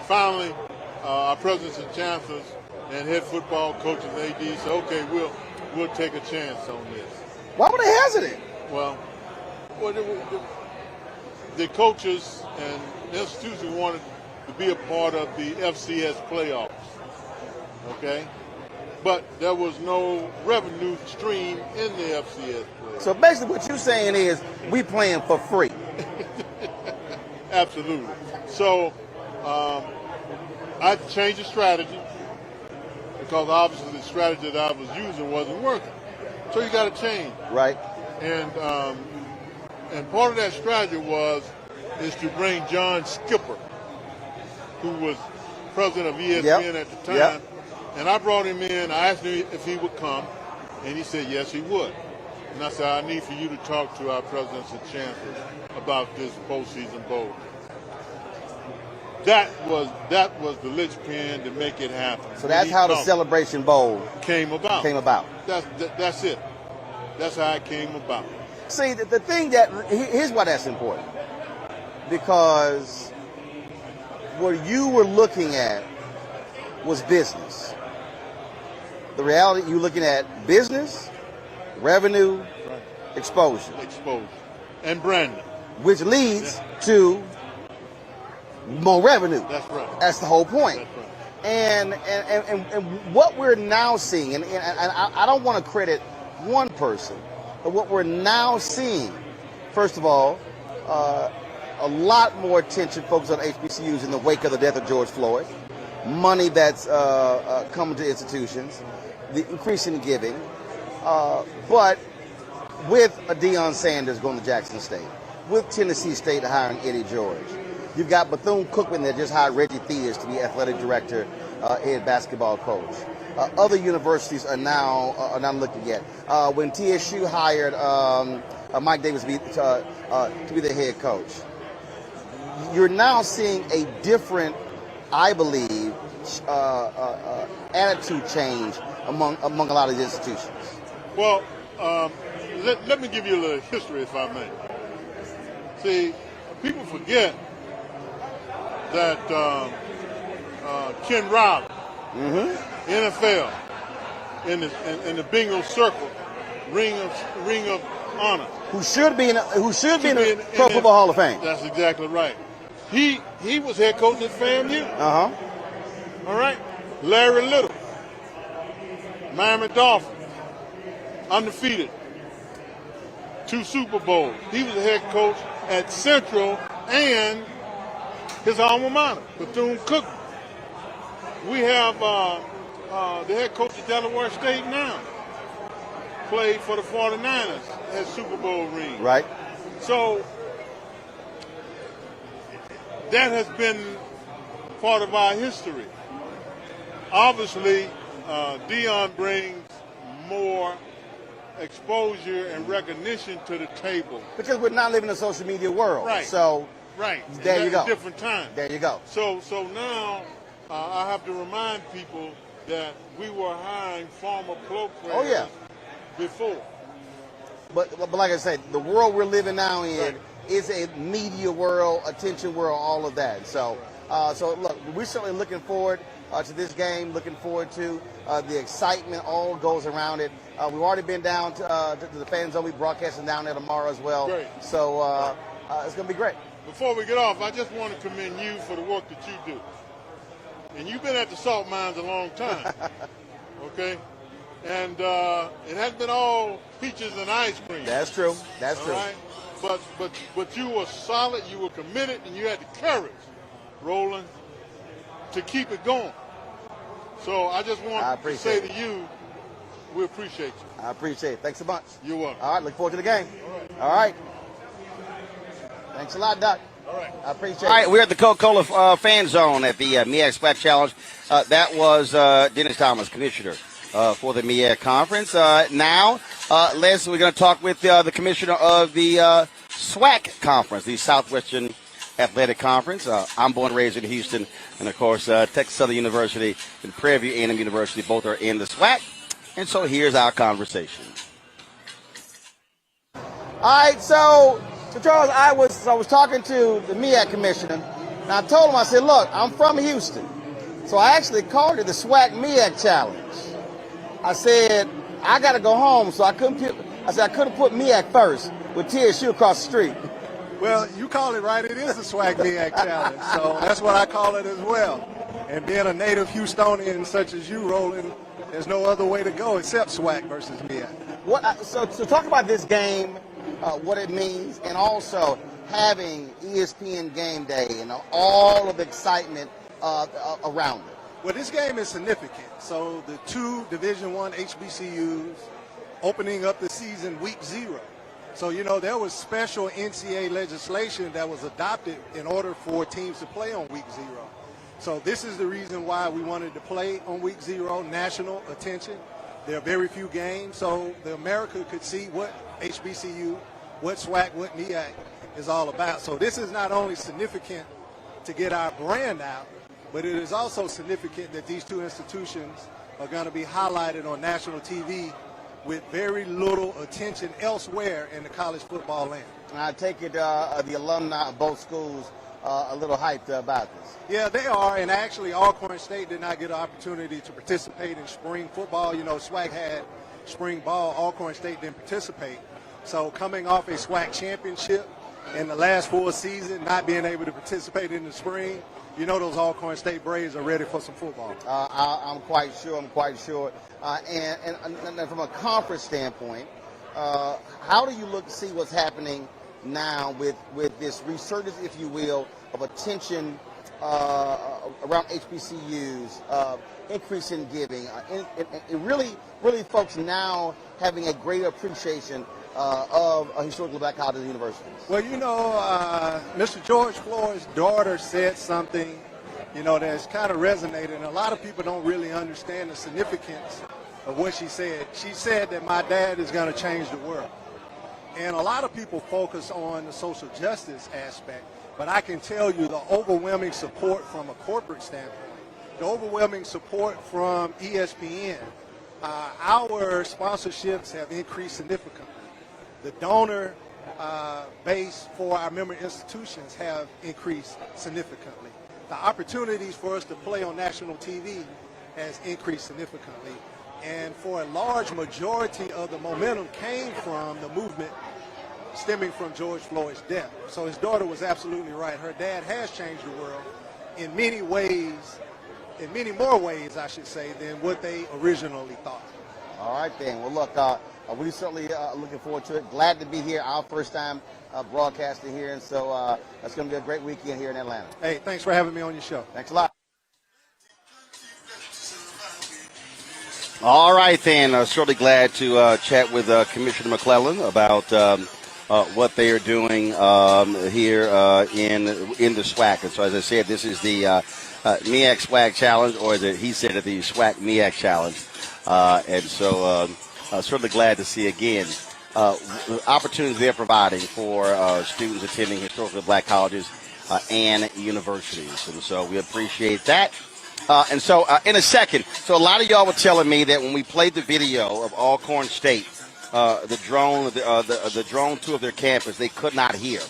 finally, our presidents and chancellors and head football coaches and AD said, okay, we'll take a chance on this. Why were they hesitant? Well, the coaches and the institution wanted to be a part of the FCS playoffs, okay? But there was no revenue stream in the FCS playoffs. So basically what you're saying is we playing for free. Absolutely. So I changed the strategy because obviously the strategy that I was using wasn't working. So you got to change. Right. And part of that strategy is to bring John Skipper, who was president of ESPN at the time. Yep. And I brought him in. I asked him if he would come, and he said yes, he would. And I said, I need for you to talk to our presidents and chancellors about this postseason bowl. That was the linchpin to make it happen. So that's how the Celebration Bowl came about. That's it. That's how it came about. See, the thing here's why that's important. Because what you were looking at was business. The reality, you're looking at business, revenue, exposure. And branding. Which leads to more revenue. That's right. That's the whole point. That's right. And what we're now seeing, and I don't want to credit one person, but what we're now seeing, first of all, a lot more attention focused on HBCUs in the wake of the death of George Floyd, money that's coming to institutions, the increasing giving, but with a Deion Sanders going to Jackson State, with Tennessee State hiring Eddie George. You've got Bethune-Cookman that just hired Reggie Theus to be athletic director, head basketball coach. Other universities are now looking at. When TSU hired Mike Davis to be the head coach, you're now seeing a different, I believe, attitude change among a lot of these institutions. Well, let me give you a little history, if I may. See, people forget that Ken Riley, NFL, in the bingo circle, ring of honor. Who should be in the Pro Football Hall of Fame. That's exactly right. He was head coach at FAMU. All right. Larry Little, Miami Dolphins, undefeated, 2 Super Bowls. He was the head coach at Central and his alma mater, Bethune-Cookman. We have the head coach at Delaware State now. Played for the 49ers, has Super Bowl ring. Right. So that has been part of our history. Obviously, Deion brings more exposure and recognition to the table. Because we're not living in a social media world. Right. So there you go. Different time. There you go. So now I have to remind people that we were hiring former pro players before. But like I said, the world we're living now in is a media world, attention world, all of that. So look, we're certainly looking forward to this game, looking forward to the excitement, all goes around it. We've already been down to the fan zone. We're broadcasting down there tomorrow as well. Great. So it's going to be great. Before we get off, I just want to commend you for the work that you do. And you've been at the salt mines a long time, okay? And it hasn't been all peaches and ice cream. That's true. That's true. Right? But you were solid, you were committed, and you had the courage, Roland, to keep it going. So I just want to say to you, we appreciate you. I appreciate it. Thanks a bunch. You're welcome. All right, look forward to the game. All right. Thanks a lot, Doc. All right. I appreciate it. All right, we're at the Coca-Cola fan zone at the MEAC-SWAC Challenge. That was Dennis Thomas, commissioner for the MEAC Conference. Now, we're going to talk with the commissioner of the SWAC Conference, the Southwestern Athletic Conference. I'm born and raised in Houston, and, of course, Texas Southern University and Prairie View A&M University both are in the SWAC. And so here's our conversation. All right, so Charles, I was talking to the MEAC commissioner, and I told him, I said, look, I'm from Houston, so I actually called it the SWAC MEAC Challenge. I said, I got to go home, so I couldn't put MEAC first with TSU across the street. Well, you call it right. It is the SWAC MEAC Challenge, so that's what I call it as well. And being a native Houstonian such as you, Roland, there's no other way to go except SWAC versus MEAC. So talk about this game, what it means, and also having ESPN Game Day and all of the excitement around it. Well, this game is significant. So the two Division I HBCUs opening up the season week 0. So, you know, there was special NCAA legislation that was adopted in order for teams to play on week 0. So this is the reason why we wanted to play on week 0, national attention. There are very few games, so the America could see what HBCU, what SWAC, what MEAC is all about. So this is not only significant to get our brand out, but it is also significant that these two institutions are going to be highlighted on national TV with very little attention elsewhere in the college football land. I take it the alumni of both schools a little hyped about this. Yeah, they are, and actually Alcorn State did not get an opportunity to participate in spring football. You know, SWAC had spring ball. Alcorn State didn't participate. So coming off a SWAC championship in the last full season, not being able to participate in the spring, you know those Alcorn State Braves are ready for some football. I'm quite sure. And from a conference standpoint, how do you look to see what's happening now with this resurgence, if you will, of attention around HBCUs, increase in giving, and really folks now having a greater appreciation of historically black colleges and universities? Well, you know, Mr. George Floyd's daughter said something, you know, that's kind of resonated, and a lot of people don't really understand the significance of what she said. She said that my dad is going to change the world. And a lot of people focus on the social justice aspect, but I can tell you the overwhelming support from a corporate standpoint, the overwhelming support from ESPN, our sponsorships have increased significantly. The donor base for our member institutions have increased significantly. The opportunities for us to play on national TV has increased significantly. And for a large majority of the momentum came from the movement stemming from George Floyd's death. So his daughter was absolutely right. Her dad has changed the world in many ways, in many more ways, I should say, than what they originally thought. All right, then. Well, look, we certainly looking forward to it. Glad to be here. Our first time broadcasting here, and so that's going to be a great weekend here in Atlanta. Hey, thanks for having me on your show. Thanks a lot. All right, then. Certainly glad to chat with Commissioner McClellan about what they are doing here in the SWAC. And so, as I said, this is the MEAC-SWAC Challenge, or as he said it, the SWAC MEAC Challenge. And so certainly glad to see, again, opportunities they're providing for students attending historically black colleges and universities. And so we appreciate that. And so in a second, so a lot of y'all were telling me that when we played the video of Alcorn State, the drone tour of their campus, they could not hear.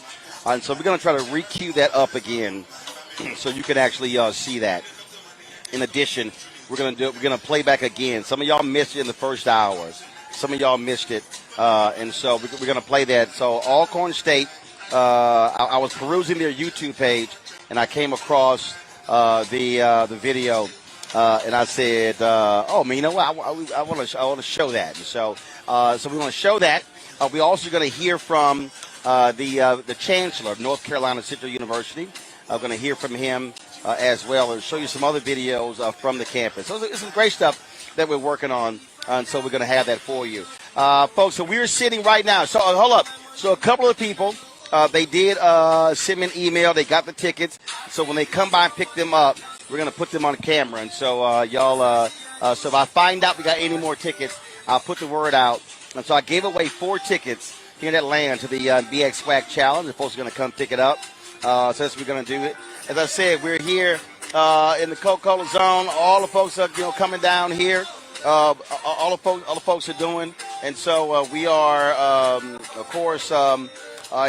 And so we're going to try to re-cue that up again so you can actually see that. In addition, we're going to play back again. Some of y'all missed it in the first hours. Some of y'all missed it. And so we're going to play that. So Alcorn State, I was perusing their YouTube page, and I came across the video, and I said, "Oh man, you know what? I want to show that." And so we want to show that. We're also going to hear from the Chancellor of North Carolina Central University. I'm going to hear from him as well, and show you some other videos from the campus. So it's some great stuff that we're working on, and so we're going to have that for you. Folks, so we're sitting right now. So hold up. So a couple of people, they did send me an email. They got the tickets. So when they come by and pick them up, we're going to put them on camera. And so y'all, so if I find out we got any more tickets, I'll put the word out. And so I gave away 4 tickets here in Atlanta to the MEAC-SWAC Challenge. The folks are going to come pick it up. So that's what we're going to do it. As I said, we're here in the Coca-Cola zone. All the folks are coming down here. All the folks are doing. And so we are, of course,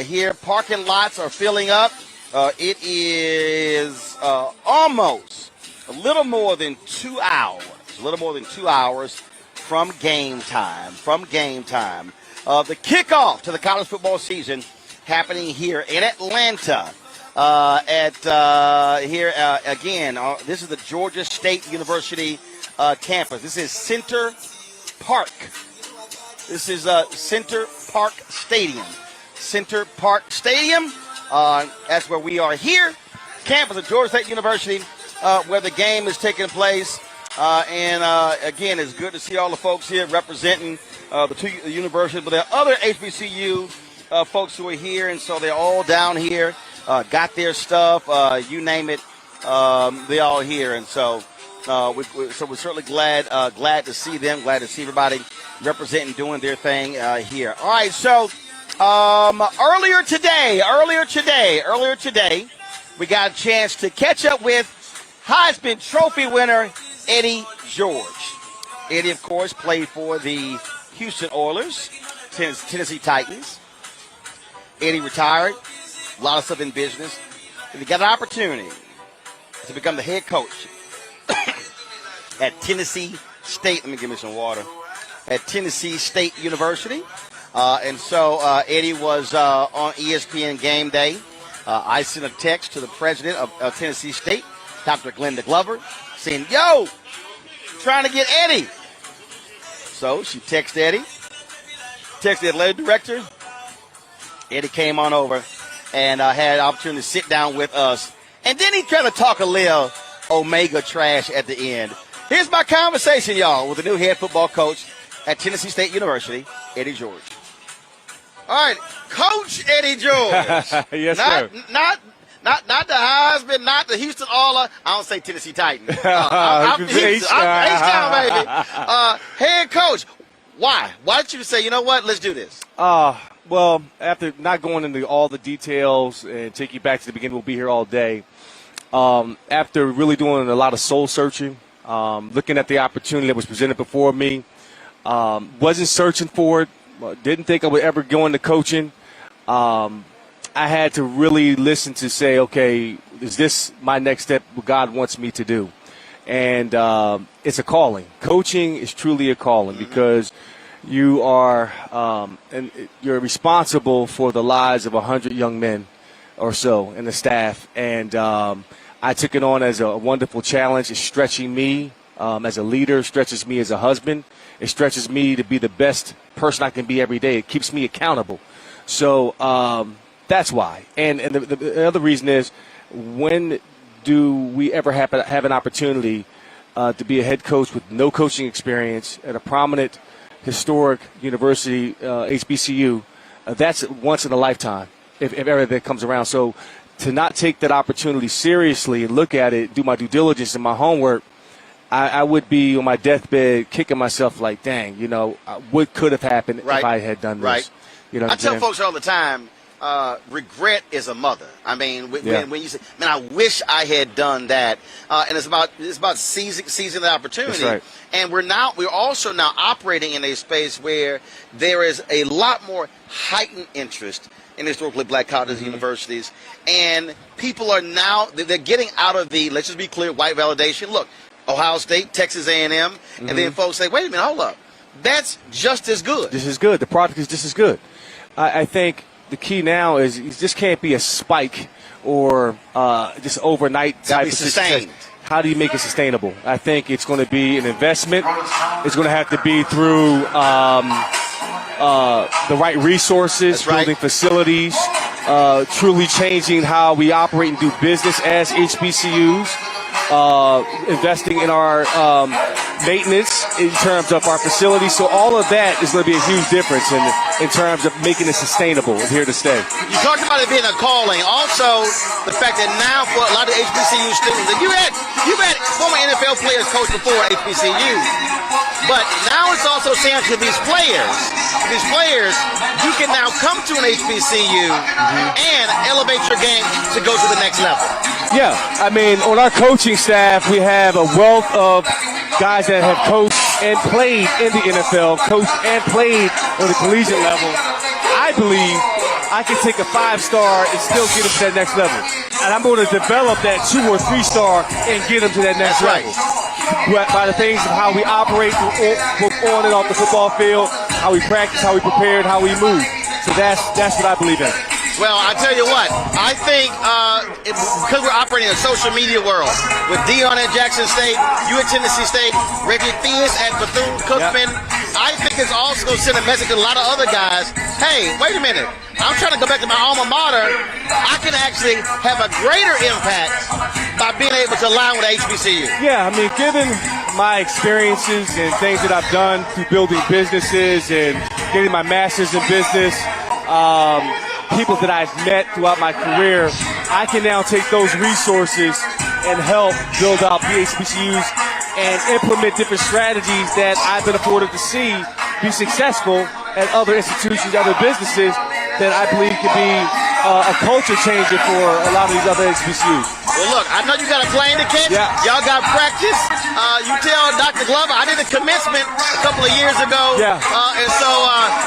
here. Parking lots are filling up. It is almost a little more than 2 hours. A little more than 2 hours from game time. The kickoff to the college football season happening here in Atlanta. This is the Georgia State University campus. This is Center Park. This is Center Park Stadium. Center Park Stadium. That's where we are here. Campus of Georgia State University, where the game is taking place. Again, it's good to see all the folks here representing the 2 universities. But there are other HBCU folks who are here, and so they're all down here, got their stuff, you name it, they're all here. And so we're certainly glad to see them, glad to see everybody representing, doing their thing here. All right, so earlier today, we got a chance to catch up with Heisman Trophy winner Eddie George. Eddie, of course, played for the Houston Oilers, Tennessee Titans. Eddie retired, a lot of stuff in business. And he got an opportunity to become the head coach at Tennessee State. Let me give me some water. At Tennessee State University. And so Eddie was on ESPN Game Day. I sent a text to the president of Tennessee State, Dr. Glenda Glover, saying, yo, trying to get Eddie. So she texted Eddie, texted the athletic director. Eddie came on over and had an opportunity to sit down with us. And then he tried to talk a little Omega trash at the end. Here's my conversation, y'all, with the new head football coach at Tennessee State University, Eddie George. All right, Coach Eddie George. Yes, sir. Not the Heisman, not the Houston Oilers. I don't say Tennessee Titans. I'm H-Town, baby. Head coach, why? Why did you say, you know what, let's do this? Well, after not going into all the details and take you back to the beginning, we'll be here all day. After really doing a lot of soul searching, looking at the opportunity that was presented before me, wasn't searching for it, didn't think I would ever go into coaching. I had to really listen to say, okay, is this my next step, what God wants me to do? And it's a calling. Coaching is truly a calling because you are and you're responsible for the lives of 100 young men or so and the staff. And I took it on as a wonderful challenge. It's stretching me as a leader, stretches me as a husband. It stretches me to be the best person I can be every day. It keeps me accountable. So that's why. And the other reason is, when do we ever have an opportunity to be a head coach with no coaching experience at a prominent historic university, HBCU? That's once in a lifetime, if ever that comes around. So to not take that opportunity seriously and look at it, do my due diligence and my homework, I would be on my deathbed kicking myself like, dang, what could have happened if I had done this? Right. I tell folks all the time, regret is a mother. I mean, when you say, man, I wish I had done that. And it's about seizing the opportunity. That's right. And we're also now operating in a space where there is a lot more heightened interest in historically black colleges and universities. And people are now, they're getting out of the, let's just be clear, white validation. Look, Ohio State, Texas A&M, and then folks say, wait a minute, hold up. That's just as good. This is good. The product is just as good. I think the key now is it just can't be a spike or just overnight type of success. How do you make it sustainable? I think it's going to be an investment. It's going to have to be through the right resources, building facilities, truly changing how we operate and do business as HBCUs, investing in our maintenance in terms of our facilities. So all of that is going to be a huge difference in terms of making it sustainable and here to stay. You talked about it being a calling. Also, the fact that now for a lot of HBCU students, and you've had former NFL players coach before HBCU, but now it's also saying to these players, you can now come to an HBCU and elevate your game to go to the next level. Yeah, I mean, on our coaching staff, we have a wealth of guys that have coached and played in the NFL, coached and played on the collegiate level. I believe I can take a 5-star and still get them to that next level. And I'm going to develop that 2 or 3-star and get them to that next level. By the things of how we operate both on and off the football field, how we practice, how we prepare, and how we move. So that's what I believe in. Well, I tell you what, I think because we're operating in a social media world with Dion at Jackson State, you at Tennessee State, Reggie Theus at Bethune-Cookman, I think it's also going to send a message to a lot of other guys. Hey, wait a minute. I'm trying to go back to my alma mater. I can actually have a greater impact by being able to align with HBCU. Yeah, I mean, given my experiences and things that I've done through building businesses and getting my master's in business, people that I've met throughout my career, I can now take those resources and help build out HBCUs and implement different strategies that I've been afforded to see be successful at other institutions, other businesses that I believe can be a culture changer for a lot of these other HBCUs. Well, look, I know you got a plane to catch. Yeah. Y'all got practice. You tell Dr. Glover, I did a commencement a couple of years ago. Yeah. And so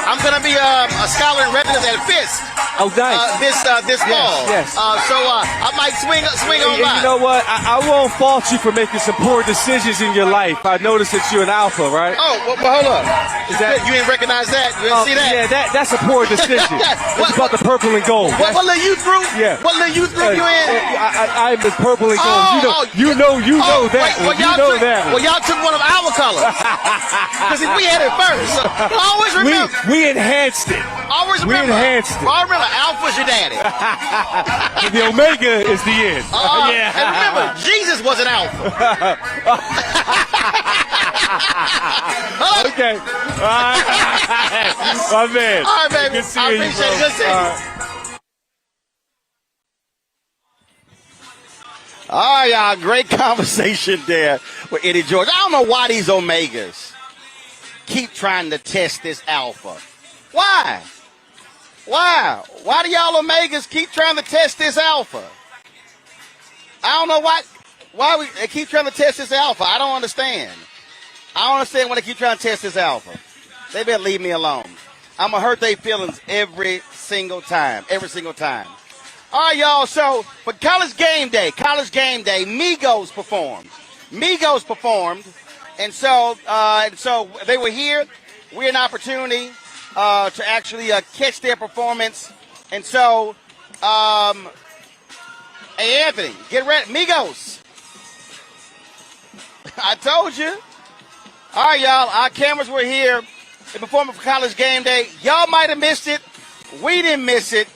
I'm going to be a scholar in residence at Fisk. Oh, nice. This fall. Yes. So I might swing on by. You know what? I won't fault you for making some poor decisions in your life. I noticed that you're an alpha, right? Oh, well, hold up. Is that you didn't recognize that? You didn't see that? Yeah, that's a poor decision. It's about the purple and gold. What little youth group? Yeah. What little youth group you in? I'm the purple and gold. You know that. Well, y'all took one of our colors. Because we had it first. So always remember. We enhanced it. Always remember. I remember Alpha's your daddy. The Omega is the end. Yeah. And remember, Jesus was an Alpha. Okay. All right. My man. All right, baby. Good seeing you, bro. Good seeing you. All right, y'all. Great conversation there with Eddie George. I don't know why these Omegas keep trying to test this Alpha. Why? Why do y'all Omegas keep trying to test this Alpha? I don't know why they keep trying to test this Alpha. I don't understand. I don't understand why they keep trying to test this Alpha. They better leave me alone. I'm going to hurt their feelings every single time. All right, y'all. So for College Game Day, Migos performed. And so they were here. We had an opportunity to actually catch their performance. And so, hey, Anthony, get ready. Migos. I told you. All right, y'all. Our cameras were here. They performed for College Game Day. Y'all might have missed it. We didn't miss it.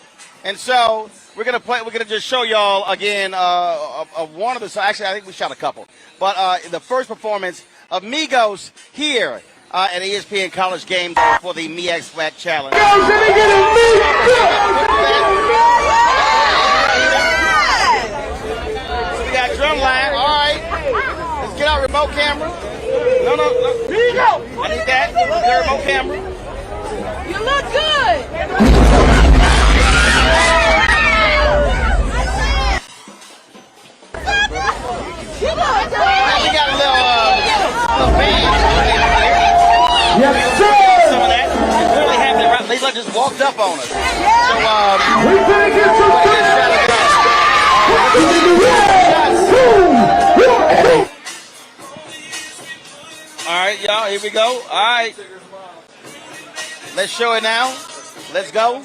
And so we're going to just show y'all again of one of the, so actually I think we shot a couple. But the first performance of Migos here at ESPN College Game Day for the MEAC-SWAC Challenge. So we got drumline. All right. Let's get our remote camera. No. I need that. The remote camera. You look good. We got a little band in here. Yes, sir. Some of that. It's really happening right. They just walked up on us. So we better get all right, y'all. Here we go. All right. Let's show it now. Let's go.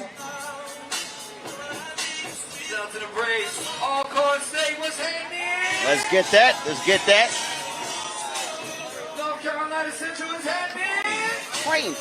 Down to the Braves. Alcorn State was happening. Let's get that. North Carolina Central was happening. Crane.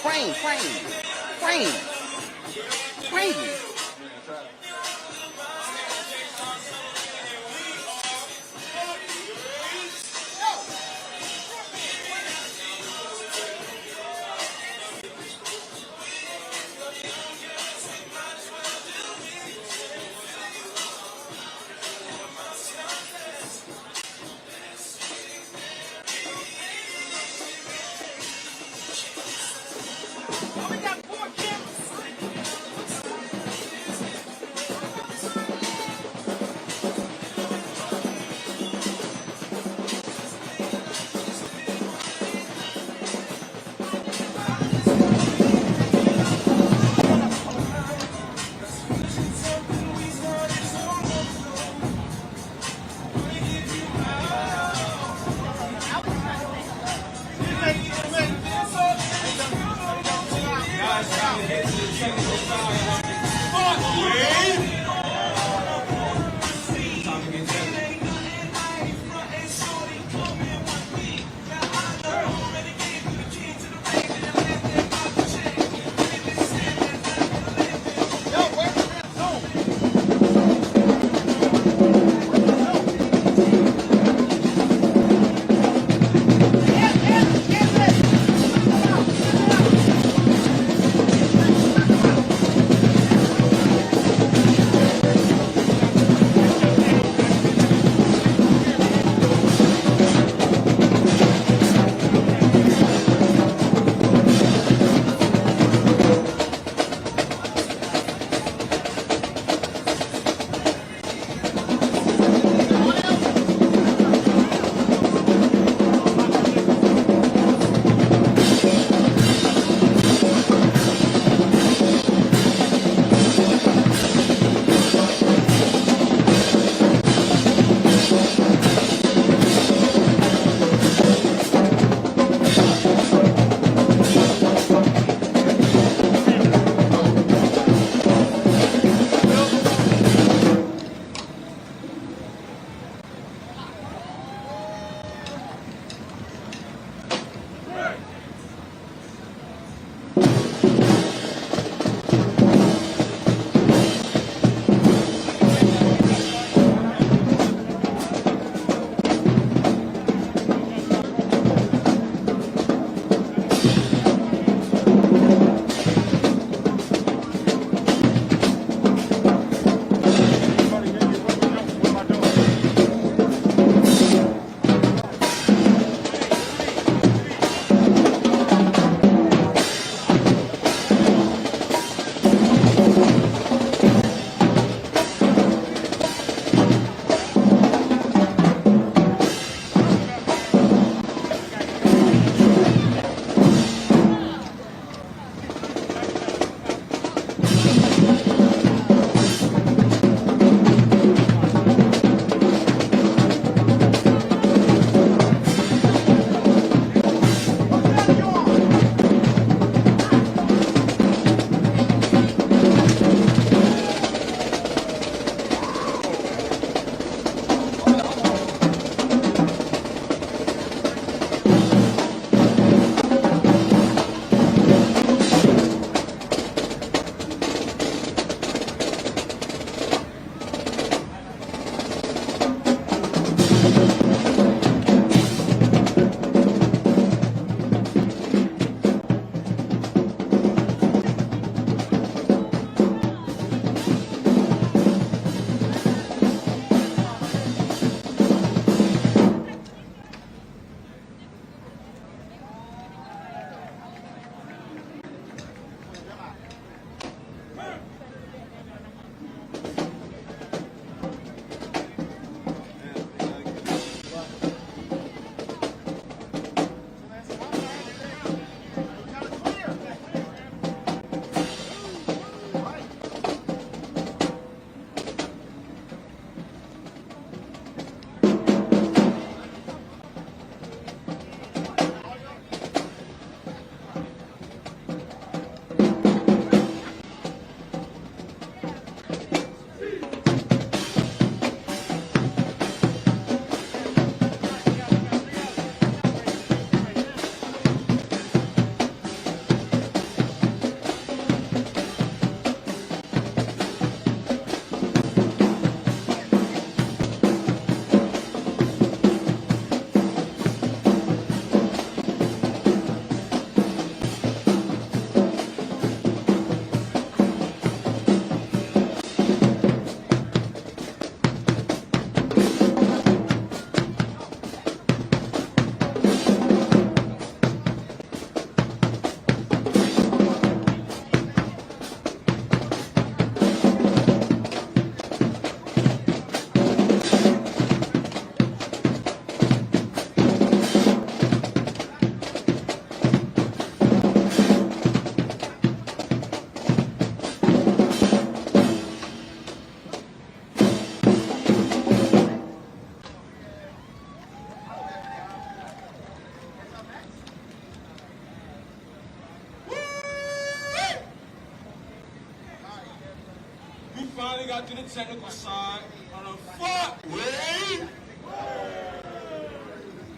finally got to the technical side on a footway.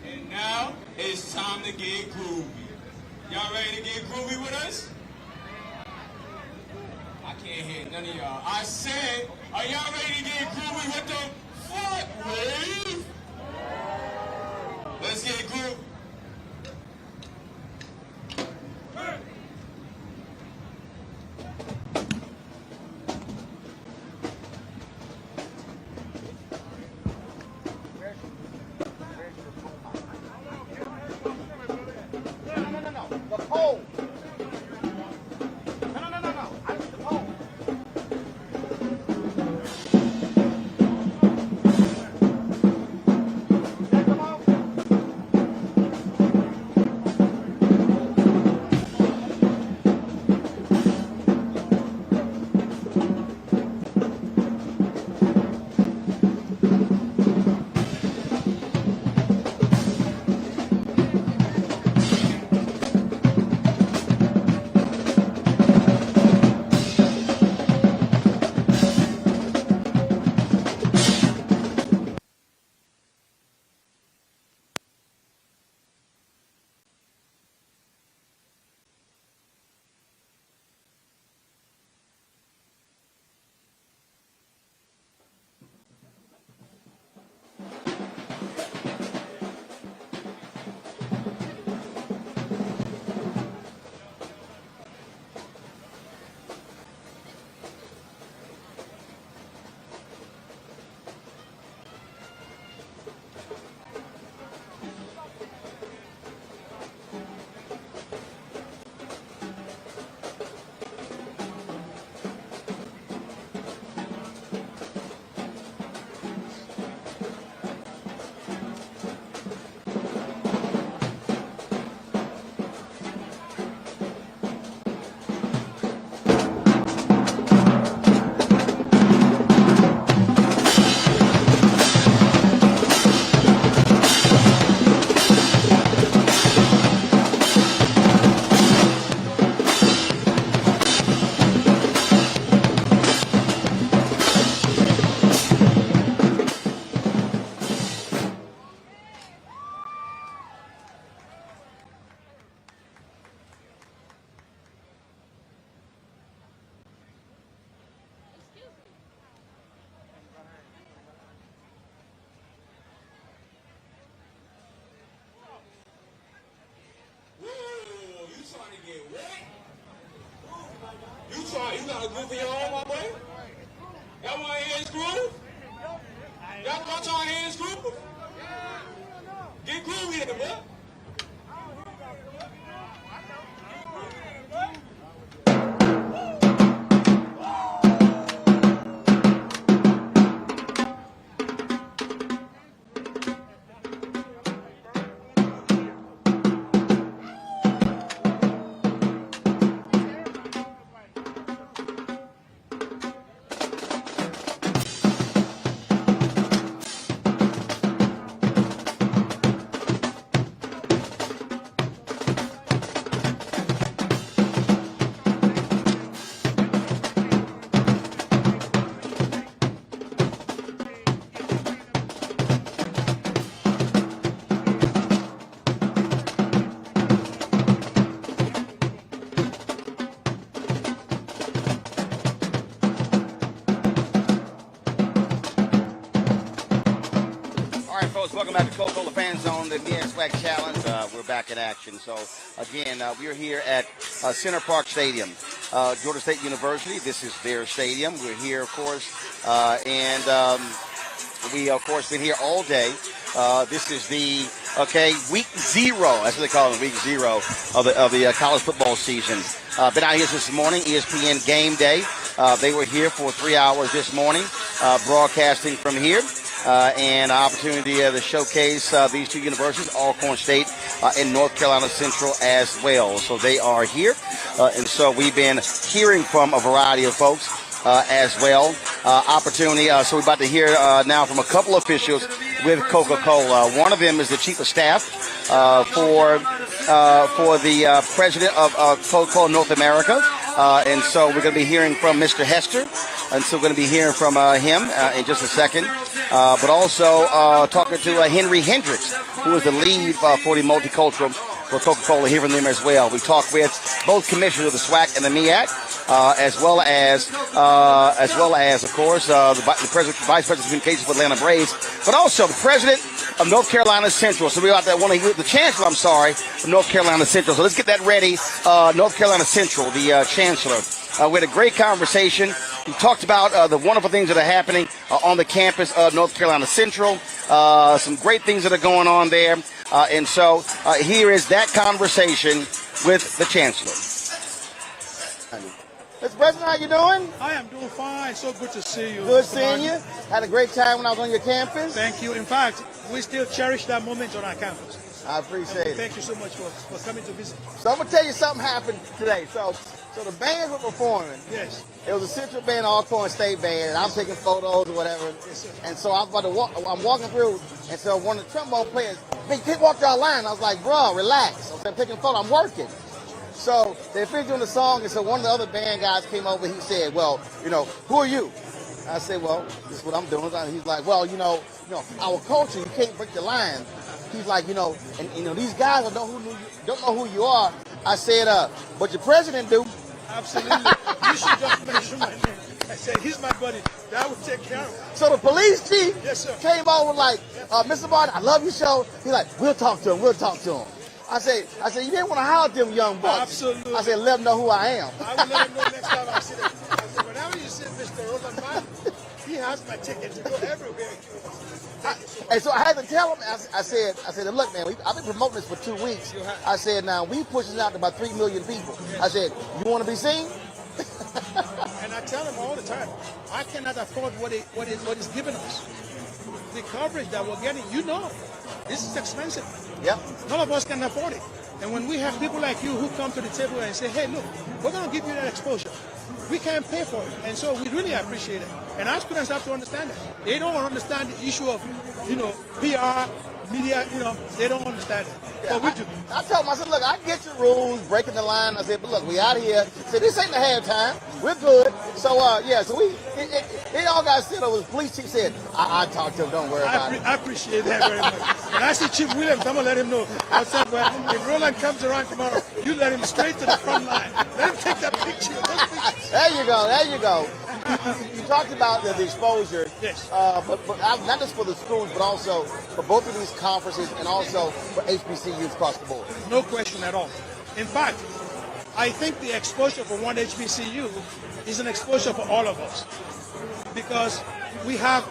And now it's time to get groovy. Y'all ready to get groovy with us? I can't hear none of y'all. I said, are y'all ready to get groovy with the footway? Let's get groovy. You got a groove in your own, my boy? Y'all want hands groove? Y'all want y'all hands groove? Get groovy then, boy. Welcome back to Coca-Cola Fan Zone, the MEAC-SWAC Challenge. We're back in action. So, again, we're here at Center Park Stadium, Georgia State University. This is their stadium. We're here, of course, and we, of course, been here all day. This is the, week zero, that's what they call it, week zero of the college football season. Been out here this morning, ESPN Game Day. They were here for 3 hours this morning, broadcasting from here. And an opportunity to showcase these two universities, Alcorn State and North Carolina Central as well. So they are here. And so we've been hearing from a variety of folks as well. Opportunity. So we're about to hear now from a couple officials with Coca-Cola. One of them is the chief of staff for the president of Coca-Cola North America, And so we're going to be hearing from Mr. Hester. And so we're going to be hearing from him in just a second. But also talking to Henry Hendricks, who is the lead for the multicultural for Coca-Cola, here from them as well. We talked with both commissioners of the SWAC and the MEAC, as well as of course, the Vice President of Communications for Atlanta Braves, but also the President of North Carolina Central. So we got that one of the Chancellor, of North Carolina Central. So let's get that ready. North Carolina Central, the Chancellor. We had a great conversation. We talked about the wonderful things that are happening on the campus of North Carolina Central. Some great things that are going on there. And so here is that conversation with the Chancellor. Mr. President, how you doing? I am doing fine. So good to see you. Good seeing you. Had a great time when I was on your campus. Thank you. In fact, we still cherish that moment on our campus. I appreciate it. Thank you so much for coming to visit. So I'm going to tell you something happened today. So the bands were performing. Yes. It was a Central band, Alcorn State band, and I'm taking photos or whatever. Yes, sir. And so I'm walking through, and so one of the trombone players, "Hey, can't walk your line." I was like, "Bro, relax." I'm taking photos. I'm working. So they finished doing the song, and so one of the other band guys came over. He said, "Well, who are you?" I said, "Well, this is what I'm doing." He's like, "Well, our culture, you can't break the line." He's like, and these guys don't know who you are. I said, "But your president do." Absolutely. You should just mention my name. I said, "He's my buddy. That would take care of it." So the police chief Yes, sir. came over like, "Mr. Barton, I love your show." He's like, "We'll talk to him. We'll talk to him." I said, you didn't want to holler at them young bucks. Absolutely. I said, let them know who I am. I will let him know next time I see them. I said, whenever you see Mr. Roland Martin, he has my ticket to go everywhere. And so I had to tell him, I said, look, man, I've been promoting this for 2 weeks. I said, now we push this out to about 3 million people. I said, you want to be seen? And I tell him all the time, I cannot afford what is given us. The coverage that we're getting, this is expensive. Yep. None of us can afford it. And when we have people like you who come to the table and say, "Hey, look, we're going to give you that exposure," we can't pay for it. And so we really appreciate it. And our students have to understand that. They don't understand the issue of, PR, media, they don't understand it. Yeah, But we do. I told him, I said, look, I get your rules, breaking the line. I said, but look, we out here. I said, this ain't the halftime. We're good. So, so they all got sent over. The police chief said, I talked to him. Don't worry about it. I appreciate that very much. And I see Chief Williams. I'm going to let him know. I said, well, if Roland comes around tomorrow, you let him straight to the front line. Let him take that picture. There you go. You talked about the exposure. Yes. But not just for the schools, but also for both of these conferences and also for HBCUs across the board. No question at all. In fact, I think the exposure for one HBCU is an exposure for all of us because we have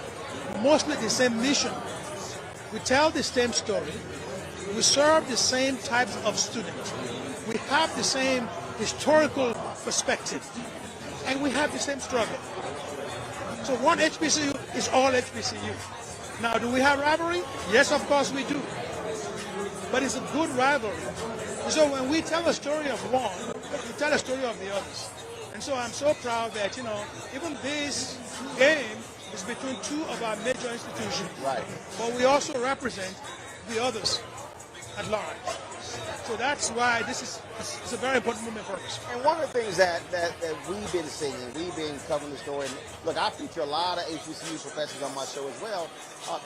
mostly the same mission. We tell the same story. We serve the same types of students. We have the same historical perspective. And we have the same struggle. So one HBCU is all HBCU. Now, do we have rivalry? Yes, of course we do. But it's a good rivalry. So when we tell a story of one, we tell a story of the others. And so I'm so proud that, even this game is between two of our major institutions. Right. But we also represent the others at large. So that's why it's a very important moment for us. And one of the things that we've been seeing, we've been covering the story, and look, I feature a lot of HBCU professors on my show as well.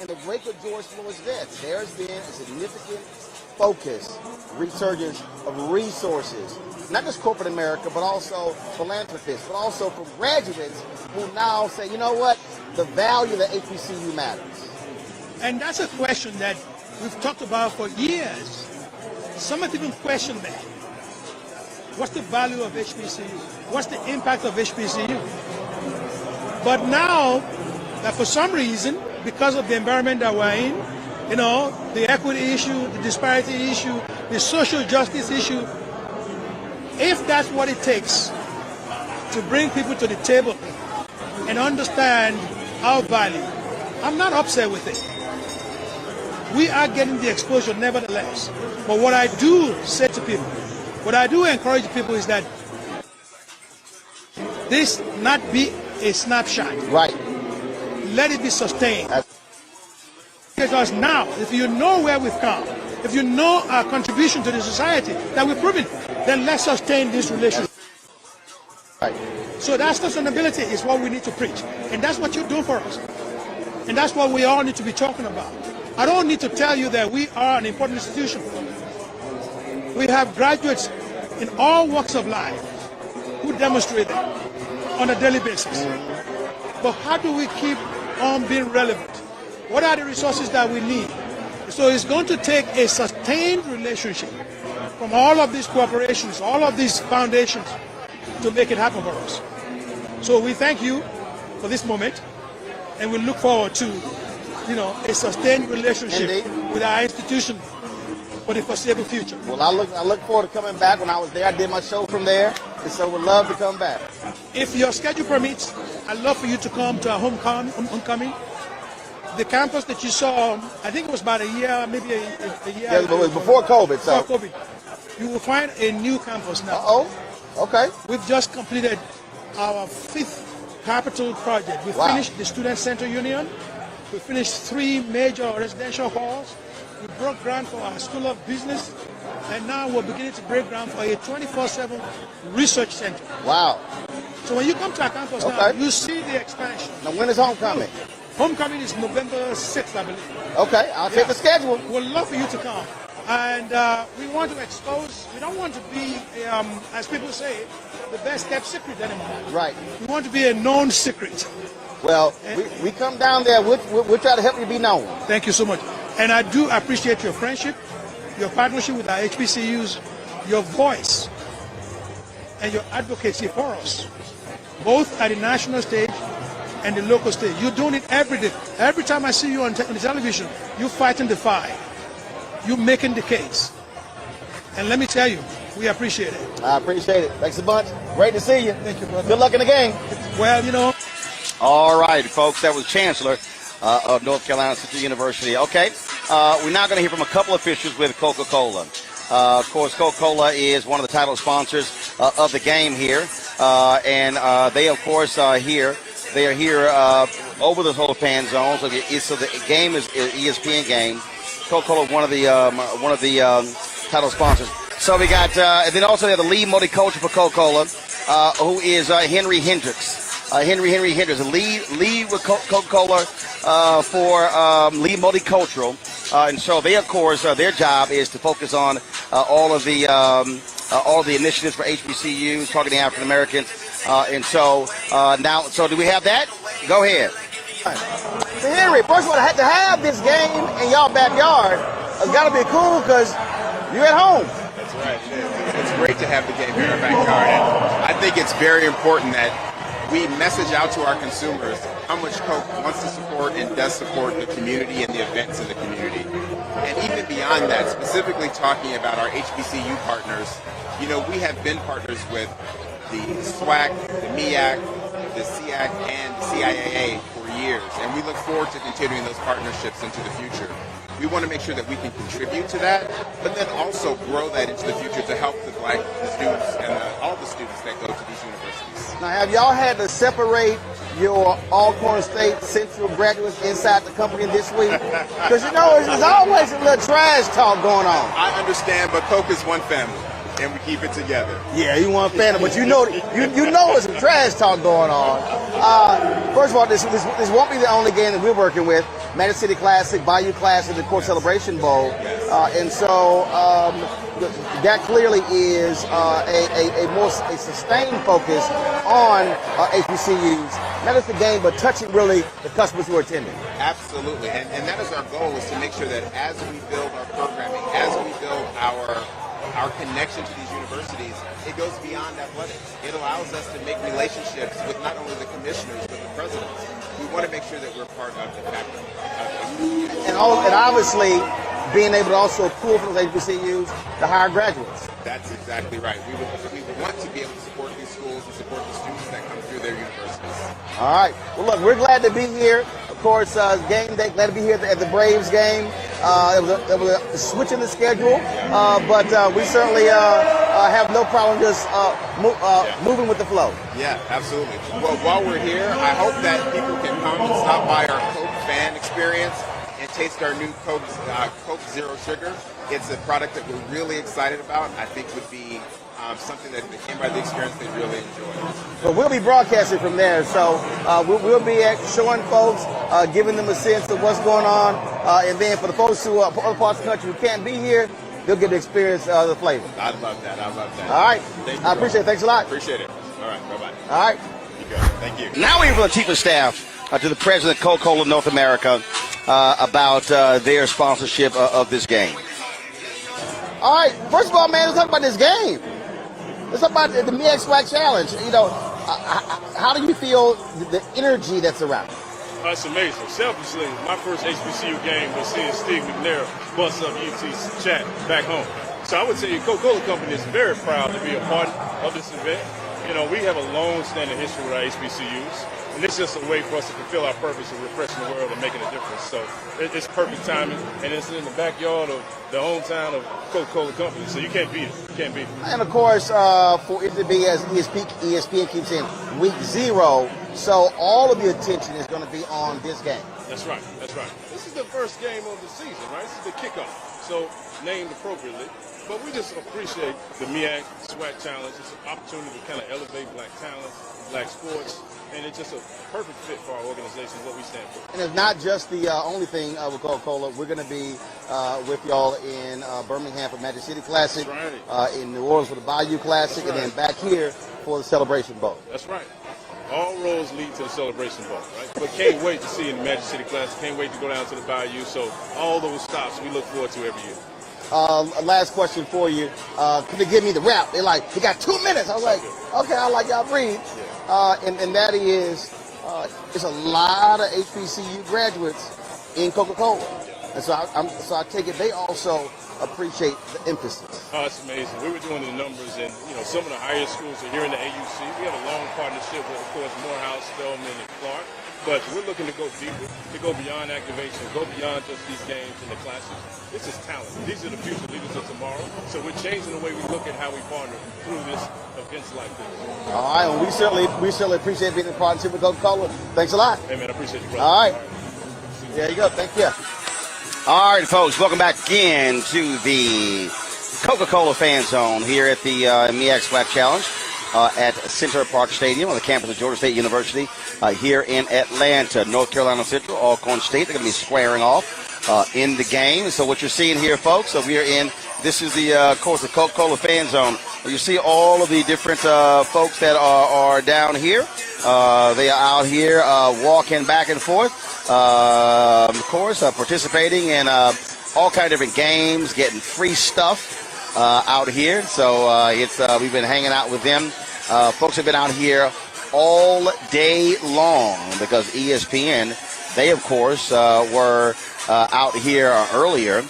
In the wake of George Floyd's death, there's been a significant focus, resurgence of resources, not just corporate America, but also philanthropists, but also from graduates who now say, you know what, the value of the HBCU matters. And that's a question that we've talked about for years. Some have even questioned that. What's the value of HBCU? What's the impact of HBCU? But now, that for some reason, because of the environment that we're in, the equity issue, the disparity issue, the social justice issue, if that's what it takes to bring people to the table and understand our value, I'm not upset with it. We are getting the exposure nevertheless. But what I do say to people, what I do encourage people is that this not be a snapshot. Right. Let it be sustained. Because now, if you know where we've come, if you know our contribution to the society that we've proven, then let's sustain this relationship. Right. So that sustainability is what we need to preach. And that's what you're doing for us. And that's what we all need to be talking about. I don't need to tell you that we are an important institution. We have graduates in all walks of life who demonstrate that on a daily basis. But how do we keep on being relevant? What are the resources that we need? So it's going to take a sustained relationship from all of these corporations, all of these foundations to make it happen for us. So we thank you for this moment, and we look forward to, a sustained relationship Indeed. with our institution for the foreseeable future. Well, I look forward to coming back. When I was there, I did my show from there, and so would love to come back. If your schedule permits, I'd love for you to come to our homecoming. The campus that you saw, I think it was about a year, maybe a year. Yeah, but it was before COVID, so. Before COVID. You will find a new campus now. Okay. We've just completed our 5th capital project. We finished the Student Center Union. We finished 3 major residential halls. We broke ground for our School of Business. And now we're beginning to break ground for a 24/7 research center. Wow. So when you come to our campus now, you see the expansion. Now, when is homecoming? Homecoming is November 6th, I believe. Okay, I'll take the schedule. We'd love for you to come. And we want to expose, we don't want to be, as people say, the best kept secret anymore. Right. We want to be a known secret. Well, we come down there, we'll try to help you be known. Thank you so much. And I do appreciate your friendship, your partnership with our HBCUs, your voice, and your advocacy for us, both at the national stage and the local stage. You're doing it every day. Every time I see you on the television, you're fighting the fight. You're making the case. And let me tell you, we appreciate it. I appreciate it. Thanks a bunch. Great to see you. Thank you, brother. Good luck in the game. Well, All right, folks, that was Chancellor of North Carolina Central University. Okay, we're now going to hear from a couple officials with Coca-Cola. Of course, Coca-Cola is one of the title sponsors of the game here. And they, of course, are here. They are here over the whole fan zone. So the game is an ESPN game. Coca-Cola, one of the title sponsors. So we got, and then also they have the lead multicultural for Coca-Cola, who is Henry Hendricks. Henry Hendricks, lead with Coca-Cola for lead multicultural. And so they, of course, their job is to focus on all of the initiatives for HBCUs, targeting African Americans. And so now, so do we have that? Go ahead. So Henry, first of all, to have this game in y'all backyard has got to be cool because you're at home. That's right. It's great to have the game here in our backyard. And I think it's very important that we message out to our consumers how much Coke wants to support and does support the community and the events in the community. And even beyond that, specifically talking about our HBCU partners, we have been partners with the SWAC, the MEAC, the SEAC, and the CIAA for years, and we look forward to continuing those partnerships into the future. We want to make sure that we can contribute to that, but then also grow that into the future to help the Black students and all the students that go to these universities. Now, have y'all had to separate your Alcorn State Central graduates inside the company this week? Because there's always a little trash talk going on. I understand, but Coke is one family. And we keep it together. Yeah, you want family, but you know there's some trash talk going on. First of all, this won't be the only game that we're working with. Magic City Classic, Bayou Classic, the Court Celebration Bowl, and so that clearly is a sustained focus on HBCUs. Not just the game, but touching really the customers who are attending. Absolutely, and that is our goal, is to make sure that as we build our programming, as we build our connection to these universities, it goes beyond athletics. It allows us to make relationships with not only the commissioners, but the presidents. We want to make sure that we're part of the fabric. And obviously, being able to also pull from those HBCUs to hire graduates. That's exactly right. We want to be able to support these schools and support the students that come through their universities. All right. Well, look, we're glad to be here. Of course, game day, glad to be here at the Braves game. It was a switch in the schedule, but we certainly have no problem just moving with the flow. Yeah, absolutely. Well, while we're here, I hope that people can come and stop by our Coke fan experience and taste our new Coke Zero Sugar. It's a product that we're really excited about. I think would be something that they came by the experience they really enjoyed. But we'll be broadcasting from there, so we'll be showing folks, giving them a sense of what's going on, and then for the folks who are other parts of the country who can't be here, they'll get to experience the flavor. I love that. I love that. All right. Thank you, I appreciate it. Thanks a lot. Appreciate it. All right. Bye-bye. All right. You go. Thank you. Now we have from the Chief of Staff to the President of Coca-Cola North America about their sponsorship of this game. All right. First of all, man, let's talk about this game. Let's talk about the MEAC-SWAC Challenge. You know, how do you feel the energy that's around? It's amazing. Selfishly, my first HBCU game was seeing Steve McNair bust up UT's chat back home. So I would say the Coca-Cola Company is very proud to be a part of this event. You know, we have a long-standing history with our HBCUs, and this is just a way for us to fulfill our purpose of refreshing the world and making a difference. So it's perfect timing, and it's in the backyard of the hometown of Coca-Cola Company, so you can't beat it. You can't beat it. And, of course, for it to be, as ESPN keeps saying, week 0, so all of the attention is going to be on this game. That's right. That's right. This is the first game of the season, right? This is the kickoff, so named appropriately. But we just appreciate the MEAC-SWAC Challenge. It's an opportunity to kind of elevate black talent, black sports, and it's just a perfect fit for our organization, what we stand for. And it's not just the only thing with Coca-Cola. We're going to be with y'all in Birmingham for Magic City Classic, in New Orleans for the Bayou Classic, and then back here for the Celebration Bowl. That's right. All roads lead to the Celebration Bowl, right? But can't wait to see you in the Magic City Classic. Can't wait to go down to the Bayou. So all those stops we look forward to every year. Last question for you. Can they give me the wrap? They're like, you got 2 minutes. I was like, okay, I'll let y'all breathe. And that is, it's a lot of HBCU graduates in Coca-Cola. And so I take it they also appreciate the emphasis. Oh, it's amazing. We were doing the numbers, and some of the highest schools are here in the AUC. We have a long partnership with, of course, Morehouse, Spelman, and Clark. But we're looking to go deeper, to go beyond activation, go beyond just these games and the classes. This is talent. These are the future leaders of tomorrow. So we're changing the way we look at how we partner through this events like this. All right, well, we certainly appreciate being in partnership with Coca-Cola. Thanks a lot. Hey, man, I appreciate you, brother. All right. There you go. Thank you. All right, folks, welcome back again to the Coca-Cola Fan Zone here at the MEAC-SWAC Challenge at Center Park Stadium on the campus of Georgia State University here in Atlanta. North Carolina Central, Alcorn State, they're going to be squaring off in the game. So what you're seeing here, folks, so we are in, this is the, of course, the Coca-Cola Fan Zone. You see all of the different folks that are down here. They are out here walking back and forth. Of course, participating in all kinds of different games, getting free stuff out here. So it's we've been hanging out with them. Folks have been out here all day long because ESPN, they, of course, were out here earlier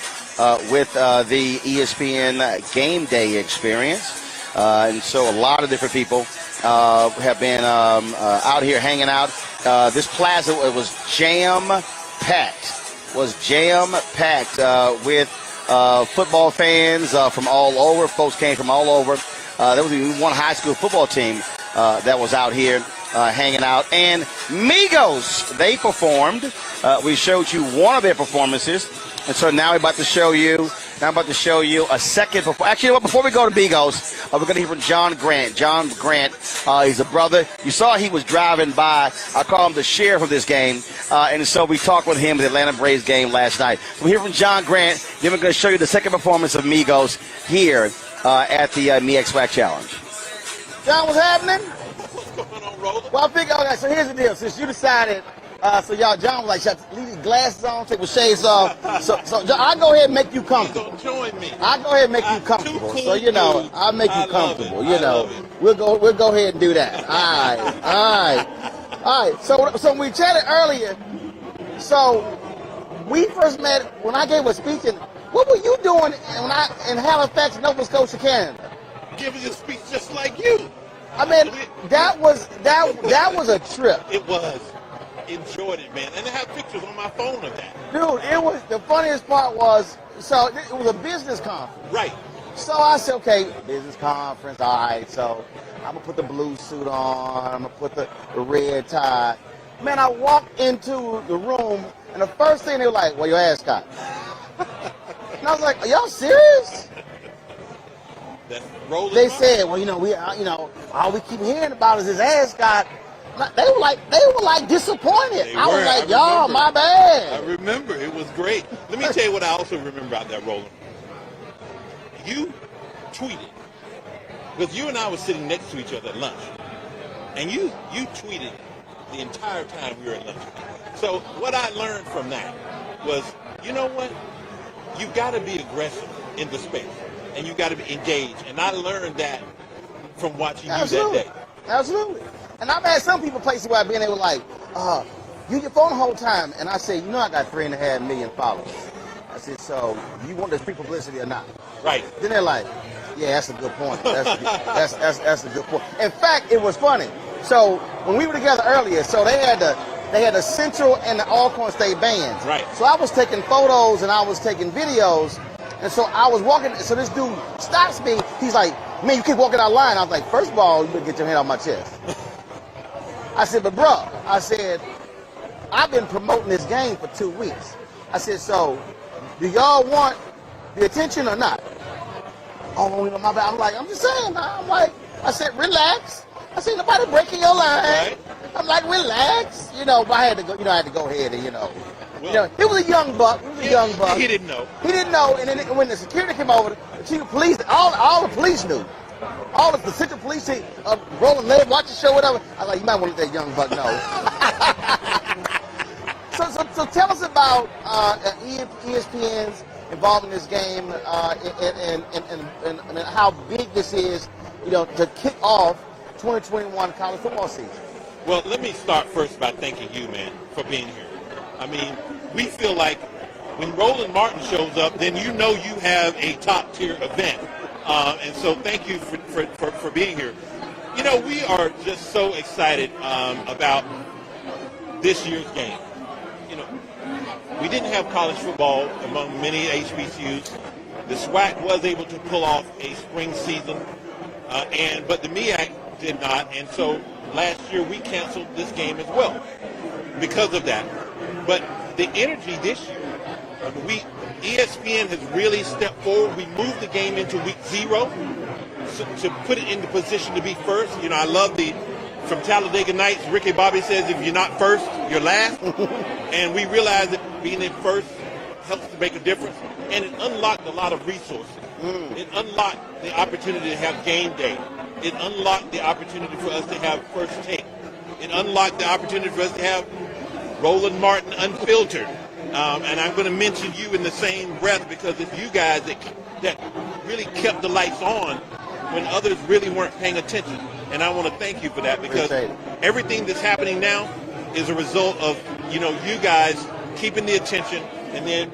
with the ESPN Game Day experience. And so a lot of different people have been out here hanging out. This plaza was jam-packed, with football fans from all over. Folks came from all over. There was even one high school football team that was out here hanging out. And Migos, they performed. We showed you one of their performances. And so now we're about to show you a second performance. Actually, before we go to Migos, we're going to hear from John Grant. John Grant, he's a brother. You saw he was driving by. I call him the sheriff of this game. And so we talked with him at the Atlanta Braves game last night. We'll hear from John Grant. Then we're going to show you the second performance of Migos here at the MEAC-SWAC Challenge. John, what's happening? What's going on, Roland? Well, I figured, okay, so here's the deal. Since you decided, so y'all, John was like, leave his glasses on, take his shades off. So John, I'll go ahead and make you comfortable. Join me. I'll go ahead and make you comfortable. So, I'll make you comfortable. We'll go ahead and do that. All right. So we chatted earlier. So we first met when I gave a speech. And what were you doing in Halifax, Nova Scotia, Canada? Giving a speech just like you. I mean, that was a trip. It was. Enjoyed it, man. And I have pictures on my phone of that. Dude, it was, the funniest part was, so it was a business conference. Right. So I said, okay, business conference, all right, so I'm going to put the blue suit on, I'm going to put the red tie. Man, I walked into the room, and the first thing they were like, well, your ascot. And I was like, are y'all serious? That's Roland. They said, well, all we keep hearing about is his ascot. They were like disappointed. I was like, y'all, my bad. I remember. It was great. Let me tell you what I also remember about that, Roland. You tweeted, because you and I were sitting next to each other at lunch, and you tweeted the entire time we were at lunch. So what I learned from that was, you know what? You've got to be aggressive in the space, and you've got to be engaged. And I learned that from watching you that day. Absolutely. And I've had some people places where I've been able like, use your phone the whole time. And I say, I got 3.5 million followers. I said, so you want this free publicity or not? Right. Then they're like, yeah, that's a good point. That's a good point. In fact, it was funny. So when we were together earlier, so they had the Central and the Alcorn State bands. Right. So I was taking photos and I was taking videos. And so I was walking, so this dude stops me. He's like, man, you keep walking out of line. I was like, first of all, you better get your hand off my chest. I said, but bro, I said, I've been promoting this game for 2 weeks. I said, so do y'all want the attention or not? Oh, my bad. I'm just saying. I said, relax. I said, nobody breaking your line. Right. I'm like, relax. But I had to go, I had to go ahead and, it was a young buck. He didn't know. He didn't know. And then when the security came over, the chief of police, all the police knew. All of the Central Police team, Roland, let him watch the show, whatever. I was like, you might want to let that young buck know. So tell us about ESPN's involvement in this game and how big this is, to kick off 2021 college football season. Well, let me start first by thanking you, man, for being here. I mean, we feel like when Roland Martin shows up, then you have a top-tier event. And so thank you for being here. We are just so excited about this year's game. We didn't have college football among many HBCUs. The SWAC was able to pull off a spring season, but the MEAC did not. And so last year we canceled this game as well because of that. But the energy this year, ESPN has really stepped forward. We moved the game into week 0 to put it in the position to be first. I love from Talladega Nights, Ricky Bobby says, if you're not first, you're last. And we realized that being in first helps to make a difference. And it unlocked a lot of resources. It unlocked the opportunity to have game day. It unlocked the opportunity for us to have first take. It unlocked the opportunity for us to have Roland Martin Unfiltered. And I'm going to mention you in the same breath because it's you guys that really kept the lights on when others really weren't paying attention. And I want to thank you for that because everything that's happening now is a result of, you guys keeping the attention and then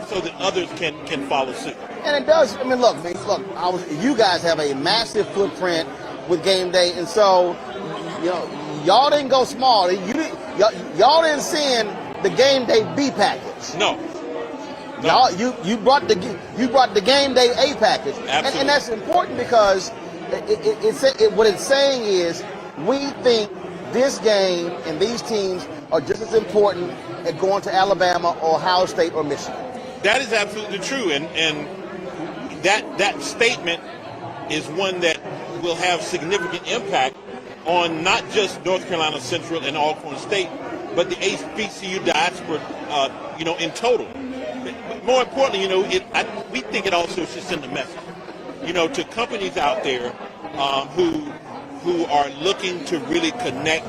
so that others can follow suit. And it does. Look, you guys have a massive footprint with game day. And so, y'all didn't go small. Y'all didn't send the game day B package. No. Y'all, you brought the game day A package. And that's important because what it's saying is we think this game and these teams are just as important as going to Alabama or Ohio State or Michigan. That is absolutely true, and that statement is one that will have significant impact on not just North Carolina Central and Alcorn State, but the HBCU diaspora, in total. But more importantly, we think it also should send a message, to companies out there who are looking to really connect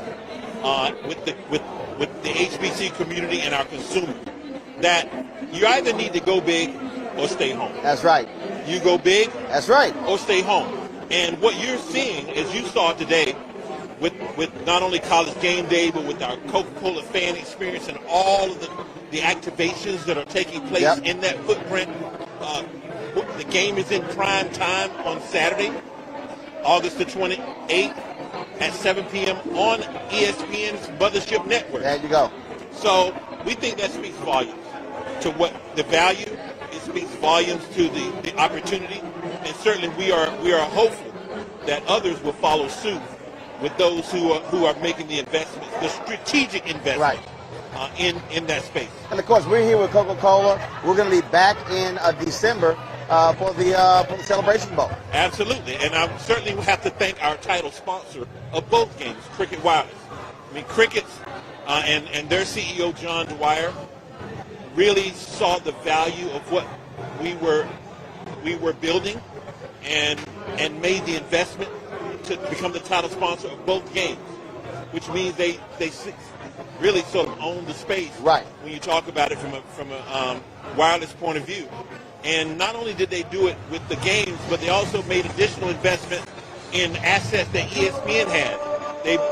with the HBCU community and our consumers. That you either need to go big or stay home. That's right. You go big. That's right. Or stay home. And what you're seeing, as you saw today, with not only college game day, but with our Coca-Cola fan experience and all of the activations that are taking place in that footprint. The game is in prime time on Saturday, August the 28th at 7 p.m. on ESPN's Mothership Network. There you go. So we think that speaks volumes to what the value. It speaks volumes to the opportunity, and certainly we are hopeful that others will follow suit with those who are making the investments, the strategic investment in that space. And of course, we're here with Coca-Cola. We're going to be back in December for the Celebration Bowl. Absolutely, and I certainly have to thank our title sponsor of both games, Cricket Wireless. I mean, Cricket's and their CEO, John Dwyer, really saw the value of what we were building and made the investment to become the title sponsor of both games, which means they really sort of own the space. Right. When you talk about it from a wireless point of view. And not only did they do it with the games, but they also made additional investment in assets that ESPN had.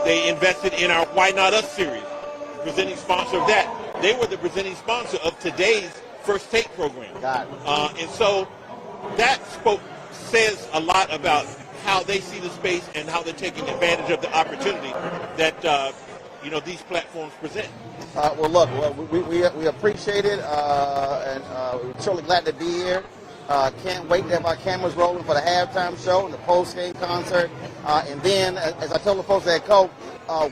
They invested in our Why Not Us series, presenting sponsor of that. They were the presenting sponsor of today's First Take program. Got it. And so that says a lot about how they see the space and how they're taking advantage of the opportunity that these platforms present. Well, look, we appreciate it, and we're certainly glad to be here. Can't wait to have our cameras rolling for the halftime show and the post-game concert. And then, as I told the folks at Coke,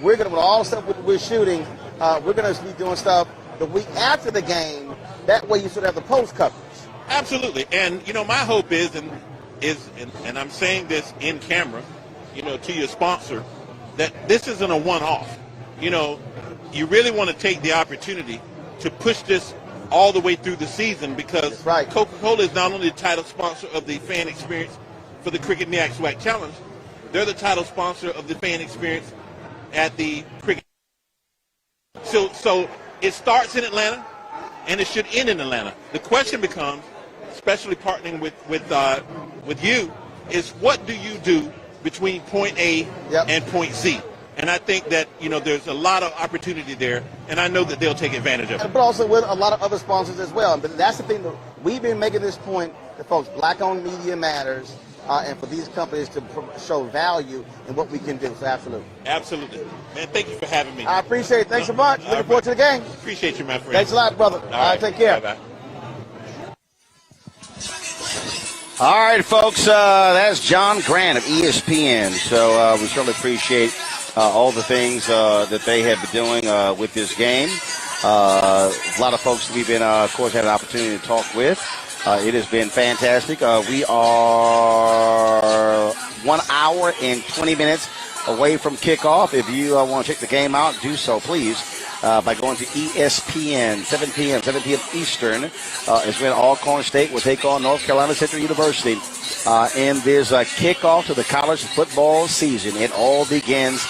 we're going to, with all the stuff we're shooting, we're going to be doing stuff the week after the game. That way you sort of have the post coverage. Absolutely. And, my hope is, and I'm saying this in camera, to your sponsor, that this isn't a one-off. You really want to take the opportunity to push this all the way through the season, because Coca-Cola is not only the title sponsor of the fan experience for the Cricket MEAC-SWAC Challenge, they're the title sponsor of the fan experience at the Cricket. So it starts in Atlanta, and it should end in Atlanta. The question becomes, especially partnering with you, is what do you do between point A and point Z? And I think that, there's a lot of opportunity there, and I know that they'll take advantage of it. But also with a lot of other sponsors as well. But that's the thing, that we've been making this point to folks, black-owned media matters, and for these companies to show value in what we can do. So absolutely. Absolutely. Man, thank you for having me. I appreciate it. Thanks so much. Looking forward to the game. Appreciate you, my friend. Thanks a lot, brother. All right, take care. Bye-bye. All right, folks, that's John Grant of ESPN. So we certainly appreciate all the things that they have been doing with this game. A lot of folks we've been, of course, had an opportunity to talk with. It has been fantastic. We are 1 hour and 20 minutes away from kickoff. If you want to check the game out, do so, please, by going to ESPN, 7 p.m. Eastern. It's when Alcorn State will take on North Carolina Central University. And there's a kickoff to the college football season. It all begins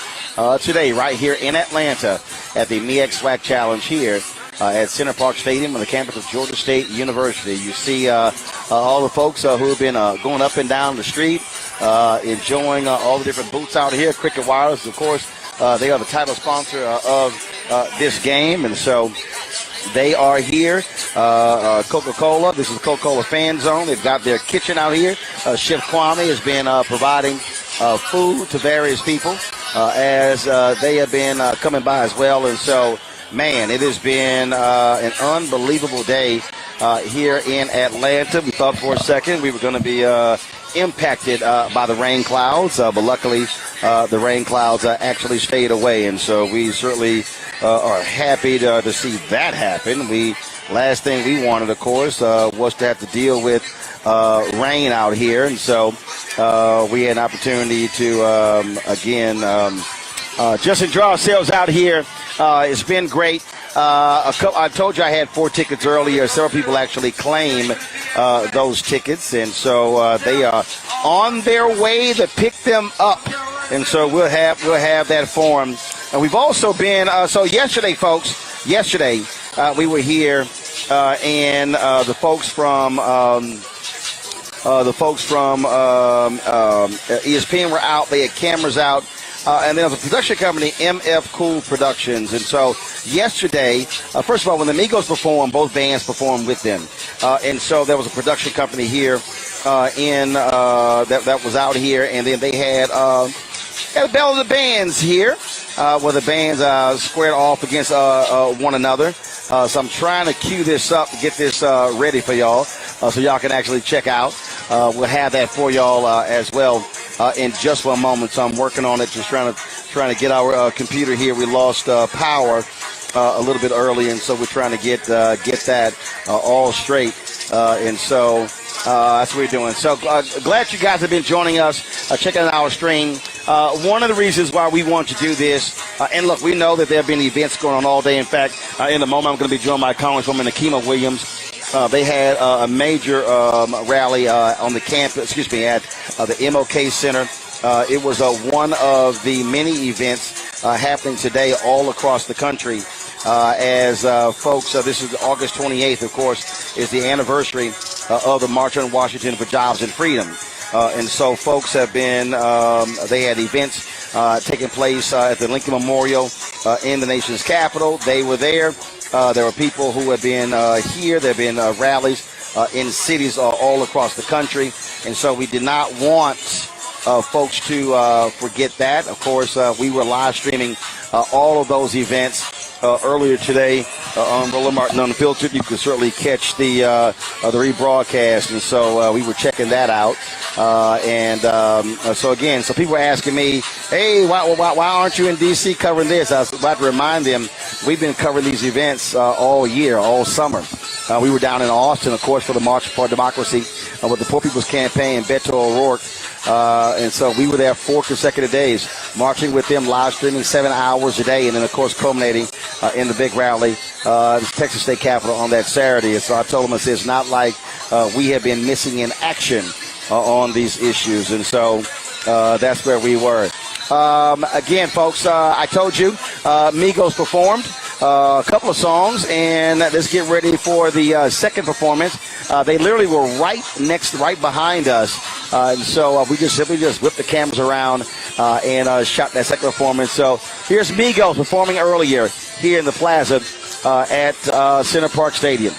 today right here in Atlanta at the MEAC-SWAC Challenge here at Center Park Stadium on the campus of Georgia State University. You see all the folks who have been going up and down the street, enjoying all the different booths out here. Cricket Wireless, of course, they are the title sponsor of this game, and so they are here. Coca-Cola, this is the Coca-Cola Fan Zone. They've got their kitchen out here. Chef Kwame has been providing food to various people as they have been coming by as well. And so, man, it has been an unbelievable day here in Atlanta. We thought for a second we were going to be impacted by the rain clouds, but luckily the rain clouds actually stayed away. And so we certainly are happy to see that happen. Last thing we wanted, of course, was to have to deal with rain out here. And so we had an opportunity to, again, just enjoy ourselves out here. It's been great. I told you I had 4 tickets earlier. Several people actually claim those tickets, and so they are on their way to pick them up. And so we'll have that for them. And we've also been so yesterday, folks. Yesterday we were here, and the folks from ESPN were out. They had cameras out. And then there's a production company, MF Cool Productions. And so yesterday, first of all, when the Migos performed, both bands performed with them. And so there was a production company here that was out here. And then they had the Battle of the Bands here, where the bands squared off against one another. So I'm trying to cue this up to get this ready for y'all so y'all can actually check out. We'll have that for y'all as well. In just one moment, so I'm working on it, just trying to get our computer here. We lost power a little bit early, and so we're trying to get that all straight. And so That's what we're doing. So glad you guys have been joining us, checking out our stream. One of the reasons why we want to do this, and look, we know that there have been events going on all day. In fact, in a moment, I'm going to be joined by Congresswoman Nakima Williams. They had a major rally on the campus, at the MOK Center. It was one of the many events happening today all across the country. As folks, this is August 28th, of course, is the anniversary of the March on Washington for Jobs and Freedom. And so folks have been, they had events taking place at the Lincoln Memorial in the nation's capital. They were there. There were people who have been here. There have been rallies in cities all across the country. And so we did not want folks to forget that. Of course, we were live streaming all of those events earlier today on Roland Martin Unfiltered. You could certainly catch the rebroadcast, and so we were checking that out. So again, so people were asking me, hey, why aren't you in D.C. covering this? I was about to remind them, we've been covering these events all year, all summer. We were down in Austin, of course, for the March for Democracy with the Poor People's Campaign, Beto O'Rourke. And so we were there 4 consecutive days, marching with them, live streaming 7 hours a day, and then, of course, culminating in the big rally, the Texas State Capitol on that Saturday. And so I told them, it's not like we have been missing in action on these issues. And so that's where we were. Again, folks, I told you, Migos performed a couple of songs, and let's get ready for the second performance. They literally were right behind us. And so we just simply whipped the cameras around and shot that second performance. So here's Migos performing earlier here in the plaza at Center Park Stadium.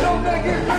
Don't make it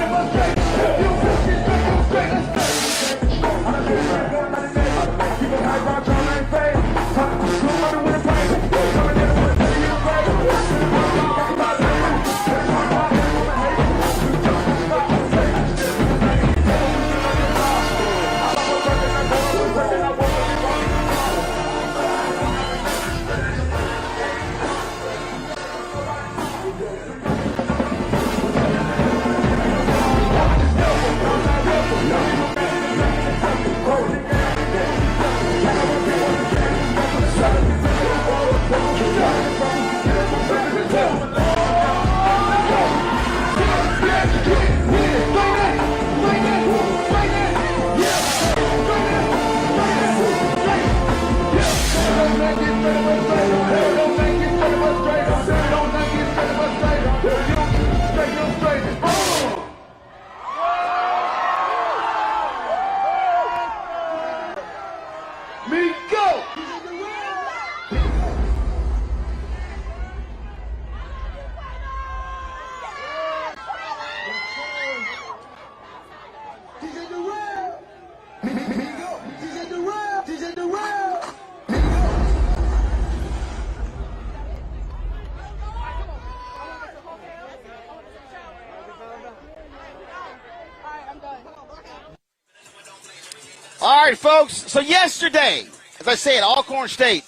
All right, folks. So yesterday, as I said, Alcorn State,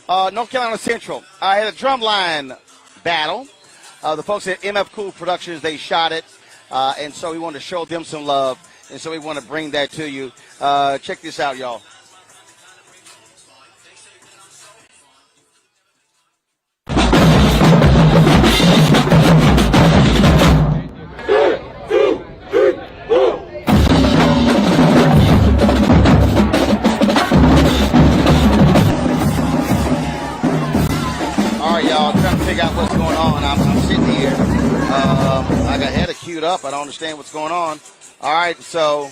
North Carolina Central, I had a drumline battle. The folks at MF Cool Productions, they shot it, and so we wanted to show them some love, and so we want to bring that to you. Check this out, y'all. Figure out what's going on. I'm sitting here. I had it queued up. I don't understand what's going on. All right, so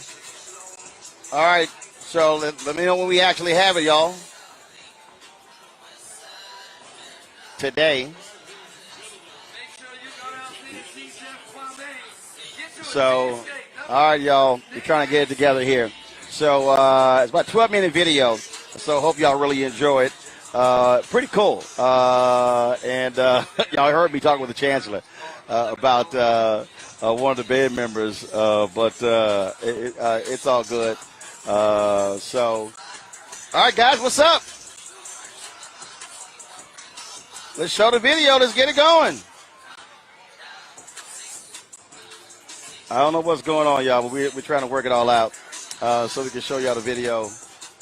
let me know when we actually have it, y'all. Today. So, all right, y'all. We're trying to get it together here. So it's about a 12-minute video. So hope y'all really enjoy it. Pretty cool. Y'all heard me talking with the chancellor about one of the band members, but it's all good. So, all right, guys, what's up? Let's show the video. Let's get it going. I don't know what's going on, y'all, but we're trying to work it all out so we can show y'all the video.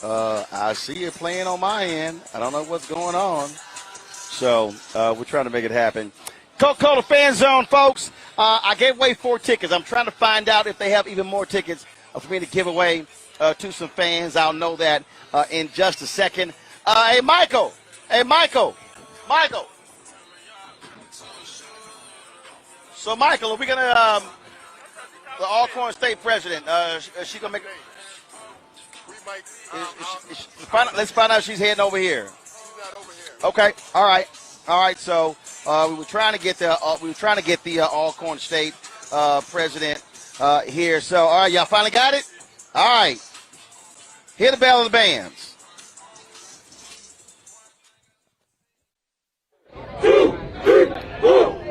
I see it playing on my end. I don't know what's going on. So we're trying to make it happen. Coca-Cola Fan Zone, folks. I gave away 4 tickets. I'm trying to find out if they have even more tickets for me to give away to some fans. I'll know that in just a second. Hey, Michael. So, Michael, are we going to the Alcorn State president, is she going to make let's find out if she's heading over here. Okay. All right. So we were trying to get the Alcorn State president here. So all right, y'all finally got it. All right. Hear the bell of the bands. 2, 3, 4.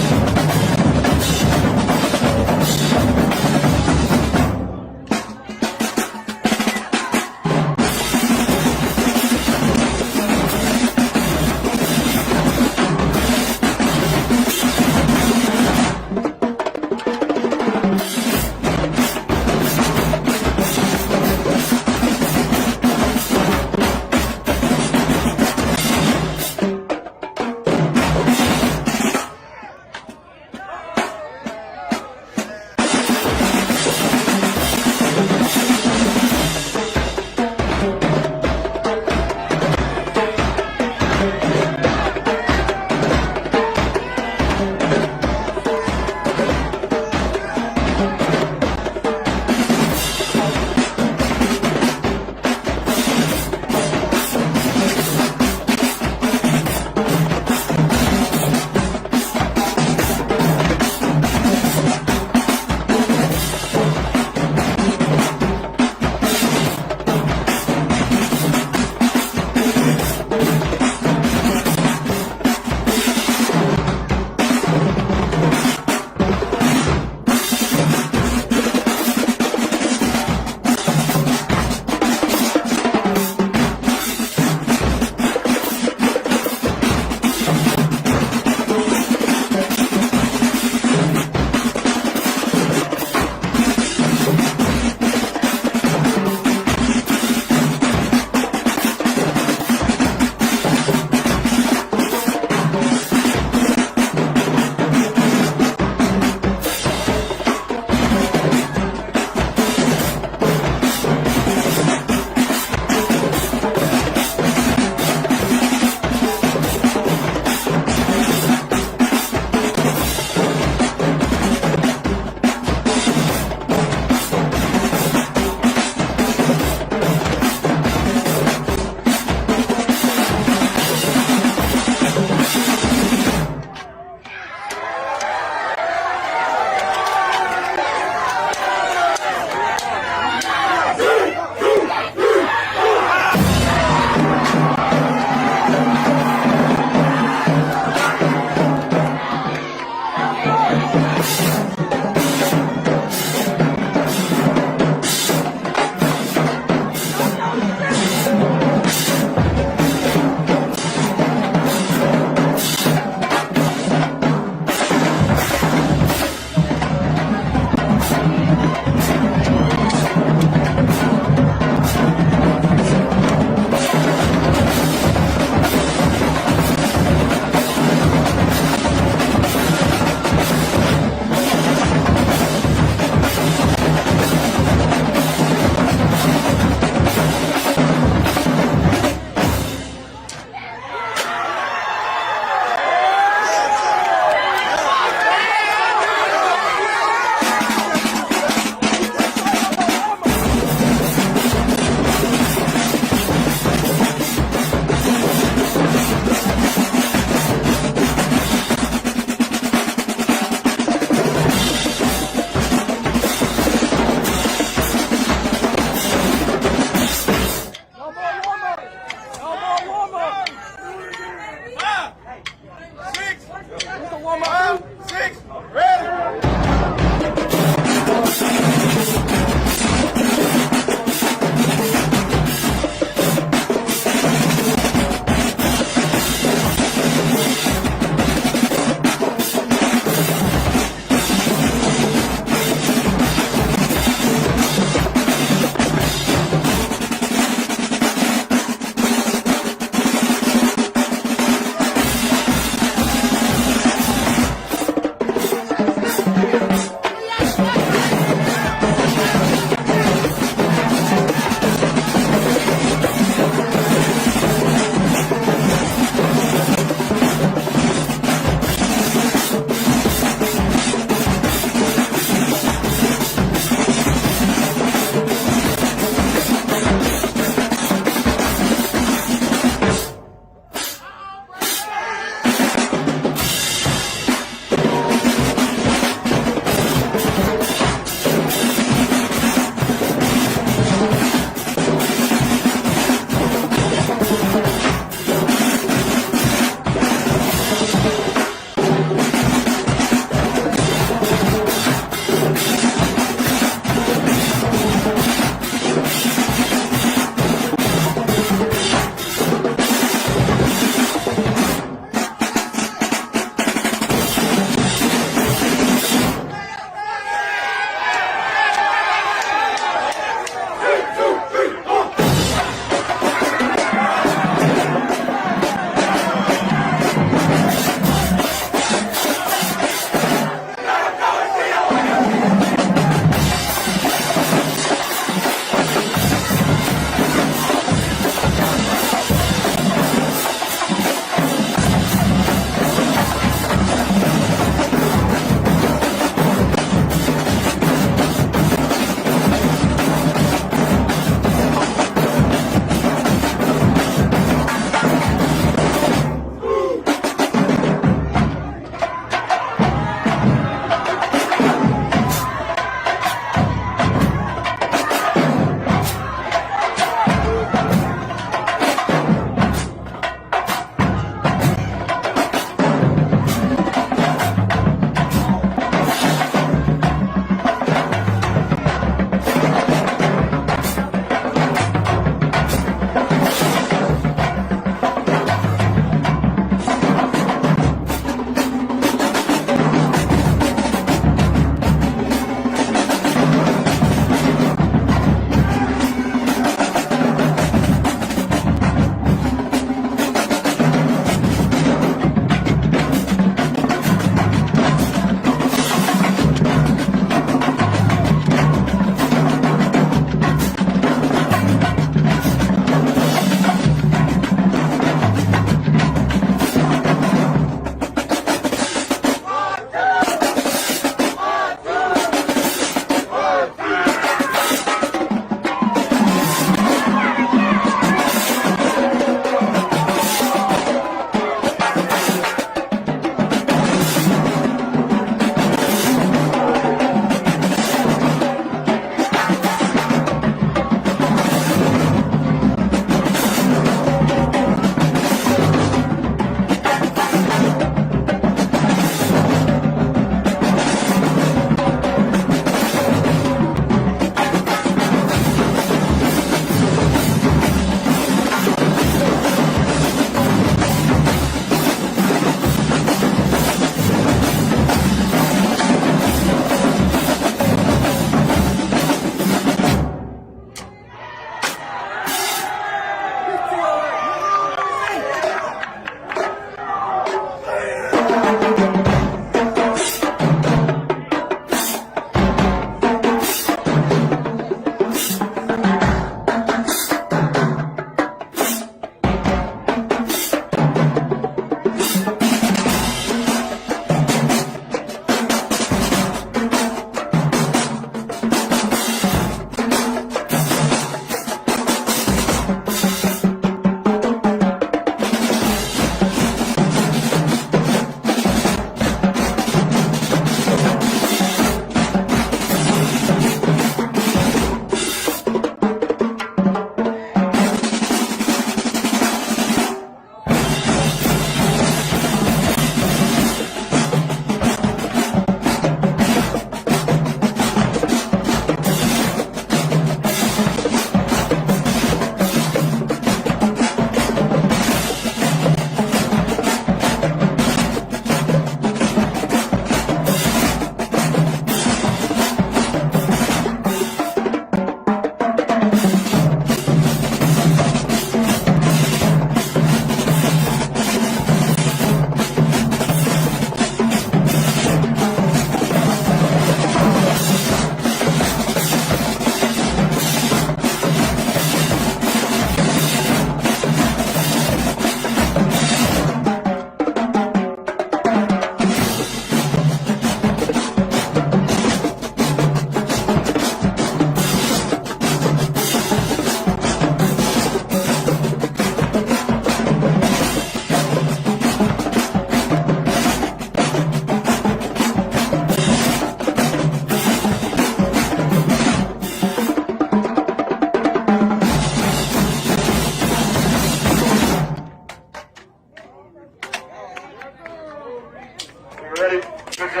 Come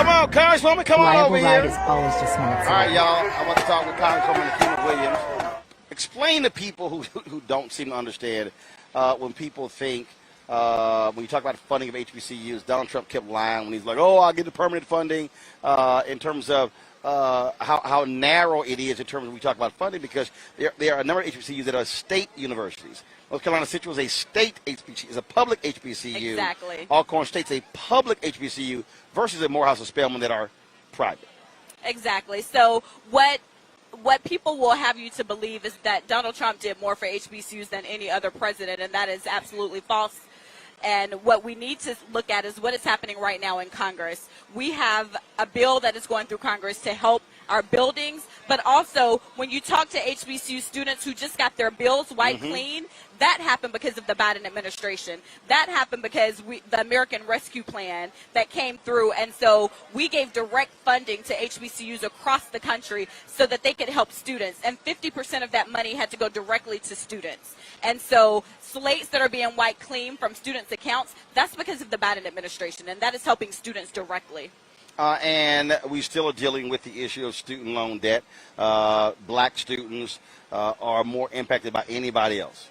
on, Congresswoman, come on over here. Is always just minutes All right, y'all. I want to talk with Congresswoman Akina Williams. Explain to people who don't seem to understand when people think, when you talk about the funding of HBCUs, Donald Trump kept lying when he's like, oh, I'll get the permanent funding in terms of how narrow it is in terms of when we talk about funding, because there are a number of HBCUs that are state universities. North Carolina Central is a state HBCU, is a public HBCU. Exactly. Alcorn State's a public HBCU versus a Morehouse and Spelman that are private. Exactly. So what people will have you to believe is that Donald Trump did more for HBCUs than any other president, and that is absolutely false. And what we need to look at is what is happening right now in Congress. We have a bill that is going through Congress to help our buildings, but also when you talk to HBCU students who just got their bills wiped clean, that happened because of the Biden administration. That happened because the American Rescue Plan that came through, and so we gave direct funding to HBCUs across the country so that they could help students, and 50% of that money had to go directly to students. And so slates that are being wiped clean from students' accounts, that's because of the Biden administration, and that is helping students directly. And we still are dealing with the issue of student loan debt. Black students are more impacted by anybody else.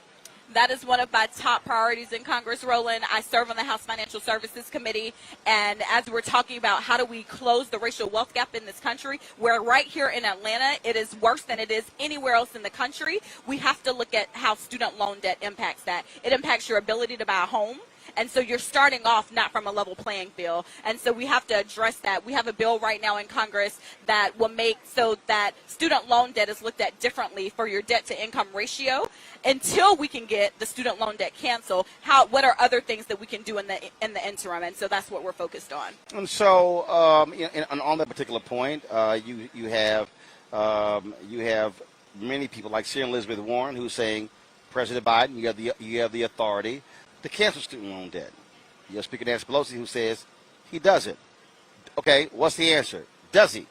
That is one of my top priorities in Congress, Roland. I serve on the House Financial Services Committee, and as we're talking about how do we close the racial wealth gap in this country, where right here in Atlanta it is worse than it is anywhere else in the country, we have to look at how student loan debt impacts that. It impacts your ability to buy a home. And so you're starting off not from a level playing field. And so we have to address that. We have a bill right now in Congress that will make so that student loan debt is looked at differently for your debt to income ratio until we can get the student loan debt canceled. What are other things that we can do in the interim? And so that's what we're focused on. And so on that particular point, you have many people like Sarah Elizabeth Warren who's saying, President Biden, you have the authority to cancel student loan debt. You have Speaker Nancy Pelosi who says he doesn't. Okay, what's the answer? Does he?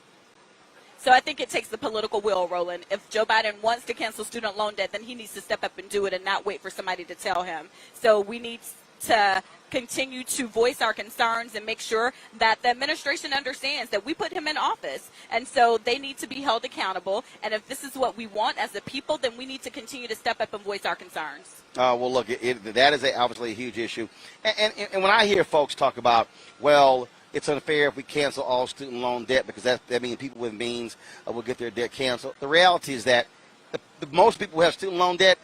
So I think it takes the political will, Roland. If Joe Biden wants to cancel student loan debt, then he needs to step up and do it and not wait for somebody to tell him. So we need to continue to voice our concerns and make sure that the administration understands that we put him in office. And so they need to be held accountable. And if this is what we want as a people, then we need to continue to step up and voice our concerns. Well, look, that is obviously a huge issue. And when I hear folks talk about, well, it's unfair if we cancel all student loan debt because that means people with means will get their debt canceled. The reality is that most people who have student loan debt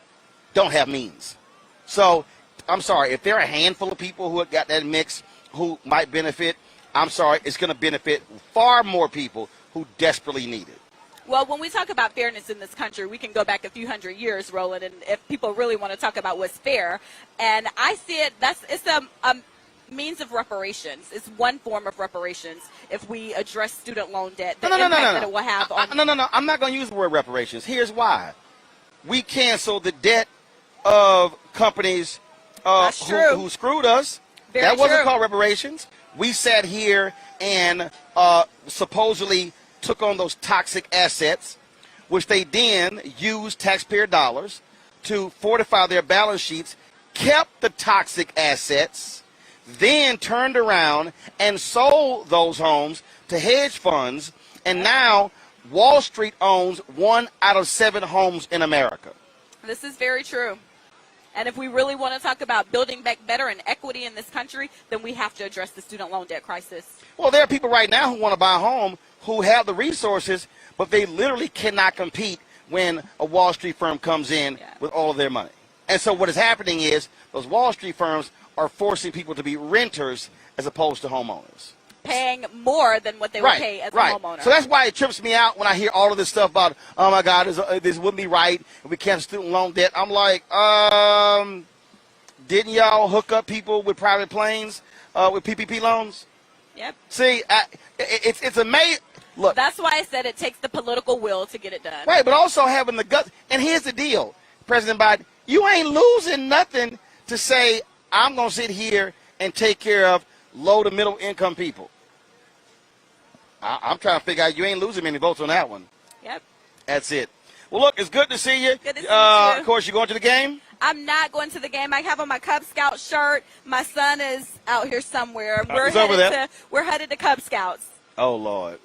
don't have means. So I'm sorry, if there are a handful of people who have got that mix who might benefit, I'm sorry, it's going to benefit far more people who desperately need it. Well, when we talk about fairness in this country, we can go back a few hundred years, Roland, and if people really want to talk about what's fair, and I see it, it's a means of reparations. It's one form of reparations if we address student loan debt, the impact that it will have on... No, I'm not going to use the word reparations. Here's why. We canceled the debt of companies who screwed us. That wasn't called reparations. We sat here and supposedly took on those toxic assets, which they then used taxpayer dollars to fortify their balance sheets, kept the toxic assets, then turned around and sold those homes to hedge funds, and now Wall Street owns 1 out of 7 homes in America. This is very true. And if we really want to talk about building back better and equity in this country, then we have to address the student loan debt crisis. Well, there are people right now who want to buy a home who have the resources, but they literally cannot compete when a Wall Street firm comes in with all of their money. And so what is happening is those Wall Street firms are forcing people to be renters as opposed to homeowners. Paying more than what they would pay as a homeowner. So that's why it trips me out when I hear all of this stuff about, oh my God, this wouldn't be right if we cancel student loan debt. I'm like, didn't y'all hook up people with private planes with PPP loans? Yep. See, it's amazing. Look, that's why I said it takes the political will to get it done. Right, but also having the guts. And here's the deal, President Biden, you ain't losing nothing to say, I'm going to sit here and take care of low to middle income people. I'm trying to figure out, you ain't losing many votes on that one. Yep. That's it. Well, look, it's good to see you. Good to see you, Of course, you going to the game? I'm not going to the game. I have on my Cub Scout shirt. My son is out here somewhere. He's over there. We're headed to Cub Scouts. Oh, Lord.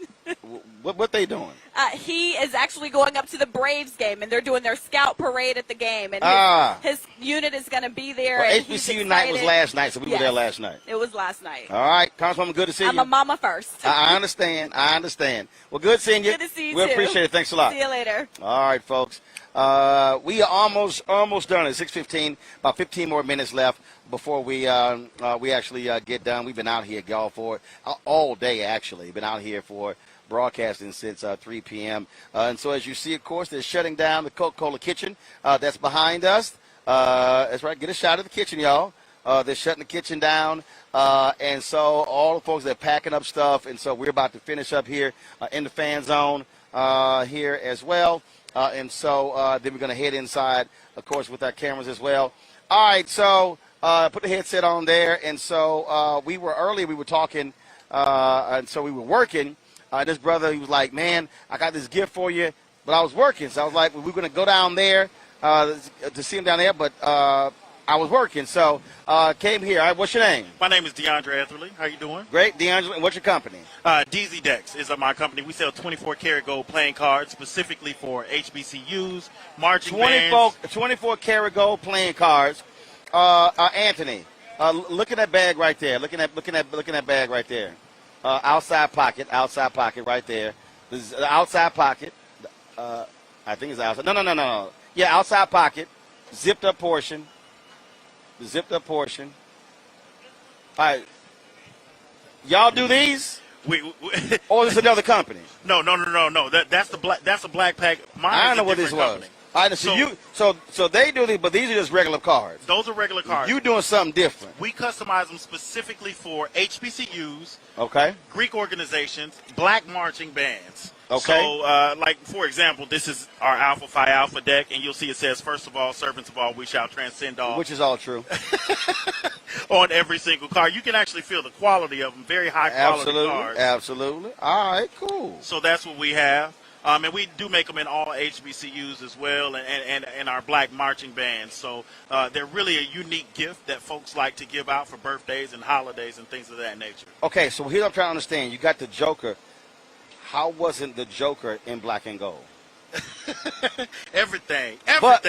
What they doing? He is actually going up to the Braves game, and they're doing their scout parade at the game. And his unit is going to be there. Well, and HBCU night was last night, so we were there last night. It was last night. All right. Congresswoman, good to see you. I'm a mama first. I understand. Well, good seeing you. Good to see you, We too. appreciate it. Thanks a lot. See you later. All right, folks. We are almost done at 6:15. About 15 more minutes left before we actually get done. We've been out here, y'all, for all day, actually. Been out here for broadcasting since 3 p.m. And so as you see, of course, they're shutting down the Coca-Cola kitchen that's behind us. That's right. Get a shot of the kitchen, y'all. They're shutting the kitchen down. And so all the folks, they're packing up stuff. And so we're about to finish up here in the fan zone here as well. And so then we're going to head inside, of course, with our cameras as well. All right, so put the headset on there. And so we were talking, and so we were working. This brother, he was like, man, I got this gift for you, but I was working. So I was like, well, we're going to go down there to see him down there, but I was working. So came here. All right, what's your name? My name is DeAndre Etherly. How you doing? Great, DeAndre. And what's your company? DZ Dex is my company. We sell 24-karat gold playing cards specifically for HBCUs, marching bands. 24-karat gold playing cards. Anthony, look at that bag right there. Looking at that bag right there. Outside pocket right there. This is the outside pocket. I think it's outside. No. Yeah, outside pocket. Zipped up portion. The zipped up portion. All right. Y'all do these? Or is this another company? No. That's a black pack. Mine I don't is know a what this different was. company. All right, so they do these, but these are just regular cards. Those are regular cards. You doing something different. We customize them specifically for HBCUs, Okay. Greek organizations, black marching bands. Okay. So, like, for example, this is our Alpha Phi Alpha deck, and you'll see it says, first of all, servants of all, we shall transcend all. Which is all true. On every single card. You can actually feel the quality of them. Very high quality cards. Absolutely. All right, cool. So that's what we have. And we do make them in all HBCUs as well, and our black marching bands. So they're really a unique gift that folks like to give out for birthdays and holidays and things of that nature. Okay, so here's what I'm trying to understand. You got the Joker. How wasn't the Joker in black and gold? Everything but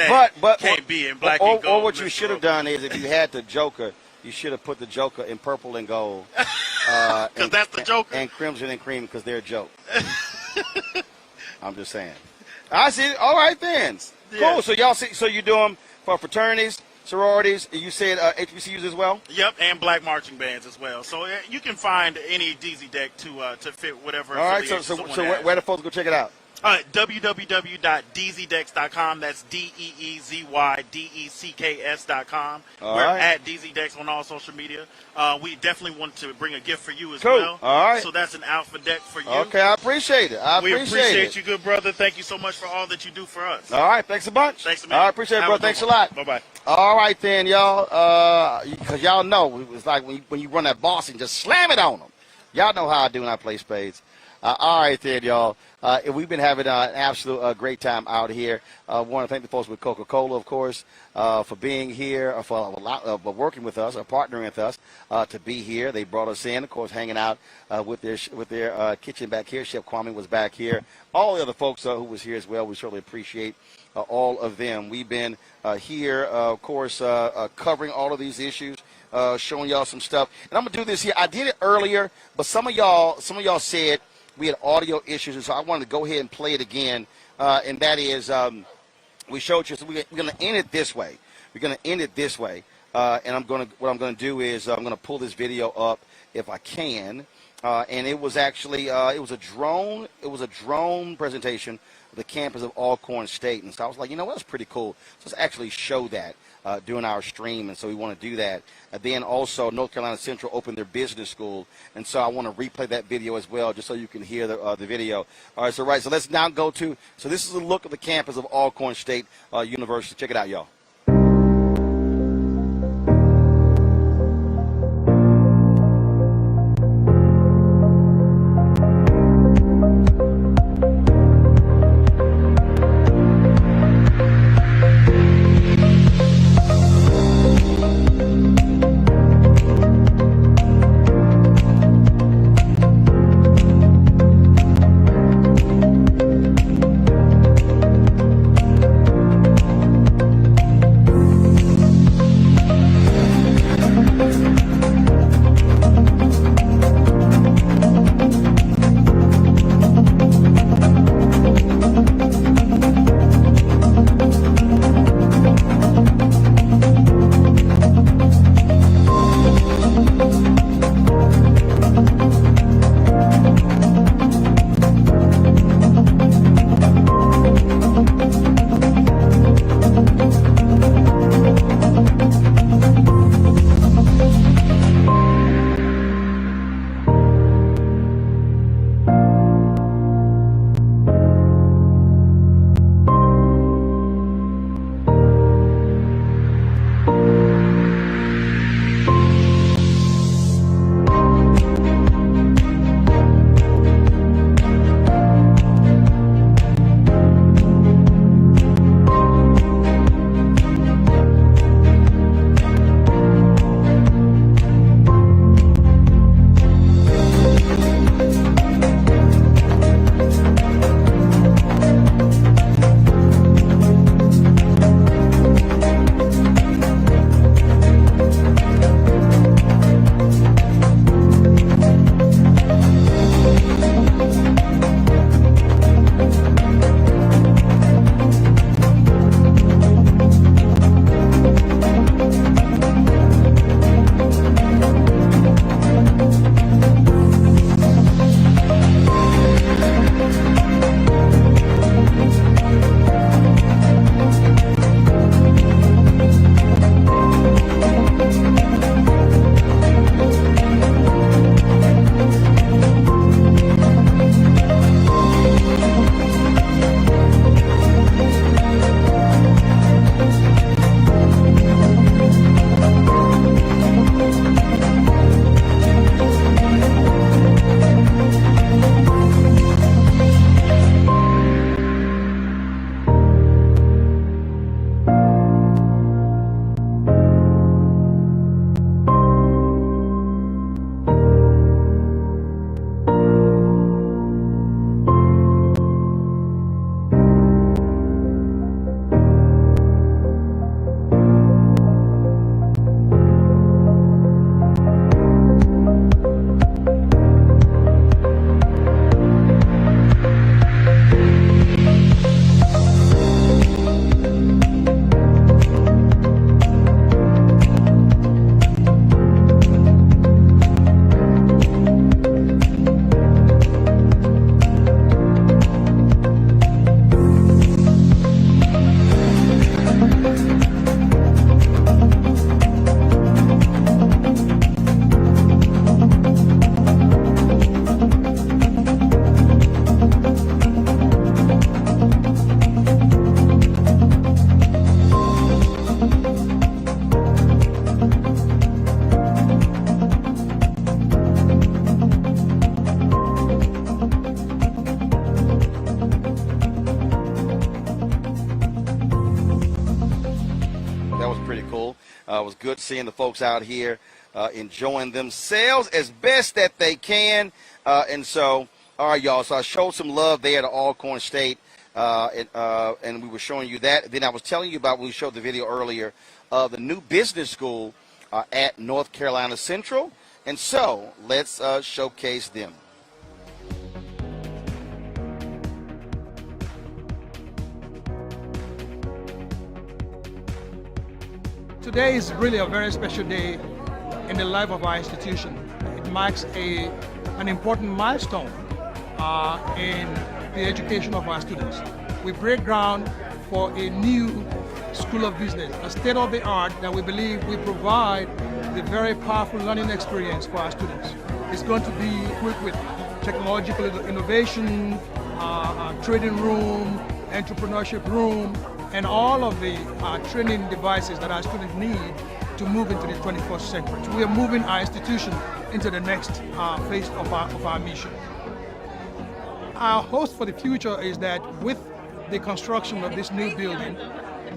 can't be in black and gold. Or what you should have done is, if you had the Joker, you should have put the Joker in purple and gold. Because that's the Joker. And crimson and cream, because they're a joke. I'm just saying. I see. All right, then. Yeah. Cool. So y'all see. So you do them for fraternities, sororities. You said HBCUs as well. Yep, and black marching bands as well. So you can find any DZ deck to fit whatever. All right. So where the folks go check it out? www.dzdex.com. That's DEEZYDECKS.com. We're at DZDex on all social media. We definitely want to bring a gift for you as well. All right. So that's an alpha deck for you. Okay, I appreciate it. We appreciate you, good brother. Thank you so much for all that you do for us. All right, thanks a bunch. Thanks a man. All right, appreciate it, bro. Thanks a lot. Bye-bye. All right, then, y'all. Because y'all know, it's like when you run that boss and just slam it on them. Y'all know how I do when I play spades. All right, then, y'all. We've been having an absolute great time out here. Want to thank the folks with Coca-Cola, of course, for being here, for working with us, or partnering with us to be here. They brought us in, of course, hanging out with their kitchen back here. Chef Kwame was back here. All the other folks who was here as well, we certainly appreciate all of them. We've been here, of course, covering all of these issues. Showing y'all some stuff. And I'm going to do this here. I did it earlier, but some of y'all said we had audio issues, and so I wanted to go ahead and play it again. And that is, we showed you. So we're going to end it this way. And what I'm going to do is I'm going to pull this video up if I can. And it was actually it was a drone presentation of the campus of Alcorn State. And so I was like, that's pretty cool. So let's actually show that during our stream. And so we want to do that. And then also North Carolina Central opened their business school. And so I want to replay that video as well, just so you can hear the video. All right, so let's now go to, so this is a look at the campus of Alcorn State University. Check it out, y'all. It was good seeing the folks out here enjoying themselves as best that they can. And so, all right, y'all. So I showed some love there to Alcorn State, and we were showing you that. Then I was telling you about, when we showed the video earlier, the new business school at North Carolina Central. And so let's showcase them. Today is really a very special day in the life of our institution. It marks an important milestone in the education of our students. We break ground for a new School of Business, a state-of-the-art that we believe will provide the very powerful learning experience for our students. It's going to be equipped with technological innovation, trading room, entrepreneurship room, and all of the training devices that our students need to move into the 21st century. So we are moving our institution into the next phase of our mission. Our hope for the future is that with the construction of this new building,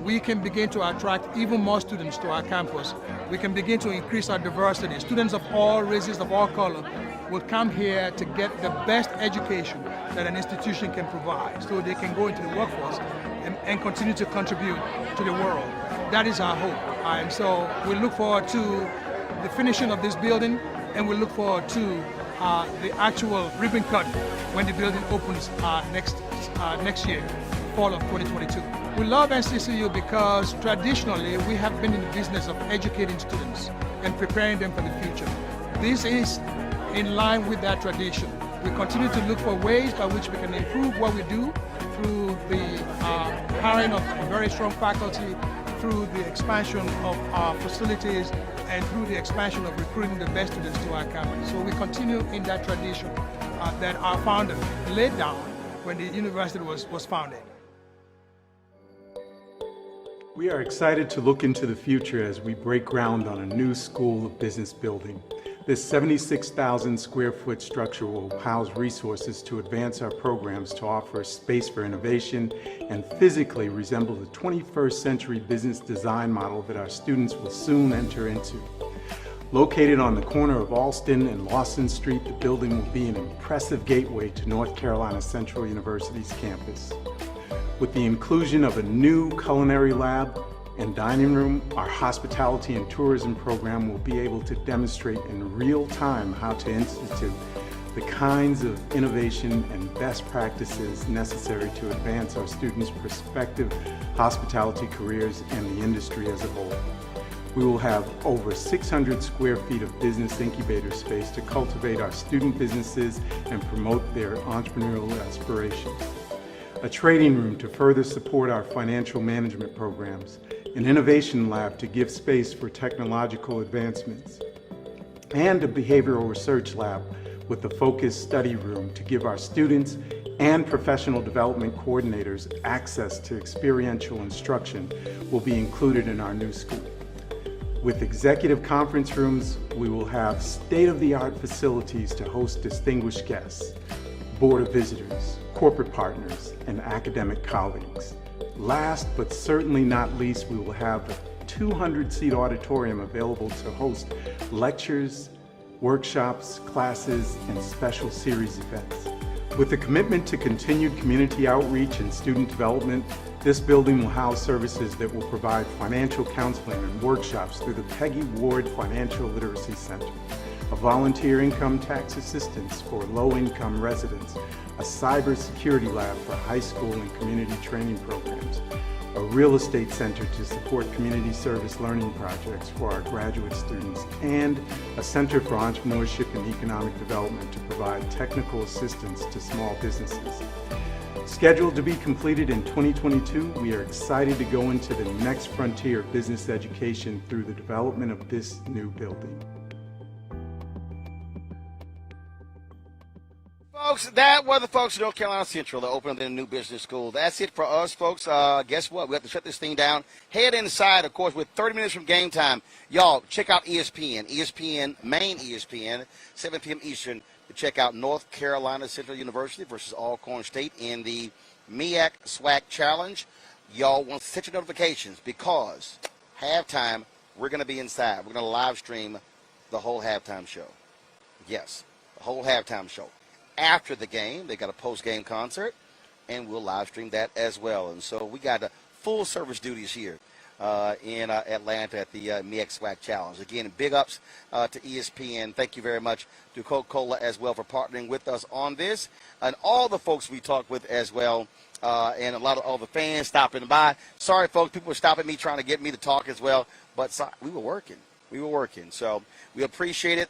we can begin to attract even more students to our campus. We can begin to increase our diversity. Students of all races, of all color, will come here to get the best education that an institution can provide, so they can go into the workforce and continue to contribute to the world. That is our hope. And so we look forward to the finishing of this building, and we look forward to the actual ribbon cut when the building opens next year, fall of 2022. We love NCCU because traditionally we have been in the business of educating students and preparing them for the future. This is in line with that tradition. We continue to look for ways by which we can improve what we do through the hiring of very strong faculty, through the expansion of our facilities, and through the expansion of recruiting the best students to our campus. So we continue in that tradition that our founder laid down when the university was founded. We are excited to look into the future as we break ground on a new School of Business building. This 76,000 square foot structure will house resources to advance our programs to offer a space for innovation and physically resemble the 21st century business design model that our students will soon enter into. Located on the corner of Alston and Lawson Street, the building will be an impressive gateway to North Carolina Central University's campus. With the inclusion of a new culinary lab and dining room, our hospitality and tourism program will be able to demonstrate in real time how to institute the kinds of innovation and best practices necessary to advance our students' prospective hospitality careers and the industry as a whole. We will have over 600 square feet of business incubator space to cultivate our student businesses and promote their entrepreneurial aspirations. A trading room to further support our financial management programs, an innovation lab to give space for technological advancements, and a behavioral research lab with a focused study room to give our students and professional development coordinators access to experiential instruction will be included in our new school. With executive conference rooms, we will have state-of-the-art facilities to host distinguished guests, board of visitors, corporate partners, and academic colleagues. Last but certainly not least, we will have a 200-seat auditorium available to host lectures, workshops, classes, and special series events. With a commitment to continued community outreach and student development, this building will house services that will provide financial counseling and workshops through the Peggy Ward Financial Literacy Center, a volunteer income tax assistance for low-income residents, a cybersecurity lab for high school and community training programs, a real estate center to support community service learning projects for our graduate students, and a center for entrepreneurship and economic development to provide technical assistance to small businesses. Scheduled to be completed in 2022, we are excited to go into the next frontier of business education through the development of this new building. Folks, that were the folks at North Carolina Central that opened up their new business school. That's it for us, folks. Guess what? We have to shut this thing down. Head inside, of course, with 30 minutes from game time. Y'all, check out ESPN, main ESPN, 7 p.m. Eastern, to check out North Carolina Central University versus Alcorn State in the MEAC-SWAC Challenge. Y'all want to set your notifications because halftime we're going to be inside. We're going to live stream the whole halftime show. Yes, the whole halftime show. After the game, they got a post-game concert, and we'll live stream that as well. And so we got full service duties here in Atlanta at the MEAC-SWAC Challenge. Again, big ups to ESPN. Thank you very much to Coca-Cola as well for partnering with us on this, and all the folks we talked with as well, and a lot of all the fans stopping by. Sorry, folks, people were stopping me trying to get me to talk as well, but we were working. So we appreciate it.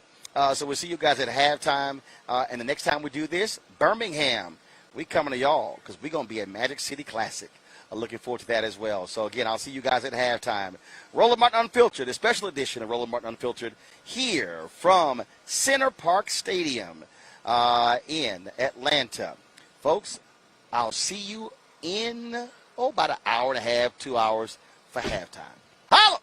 So we'll see you guys at halftime, and the next time we do this, Birmingham, we coming to y'all because we're going to be at Magic City Classic. Looking forward to that as well. So, again, I'll see you guys at halftime. Roland Martin Unfiltered, a special edition of Roland Martin Unfiltered here from Center Park Stadium in Atlanta. Folks, I'll see you in, about an hour and a half, 2 hours for halftime. Holla!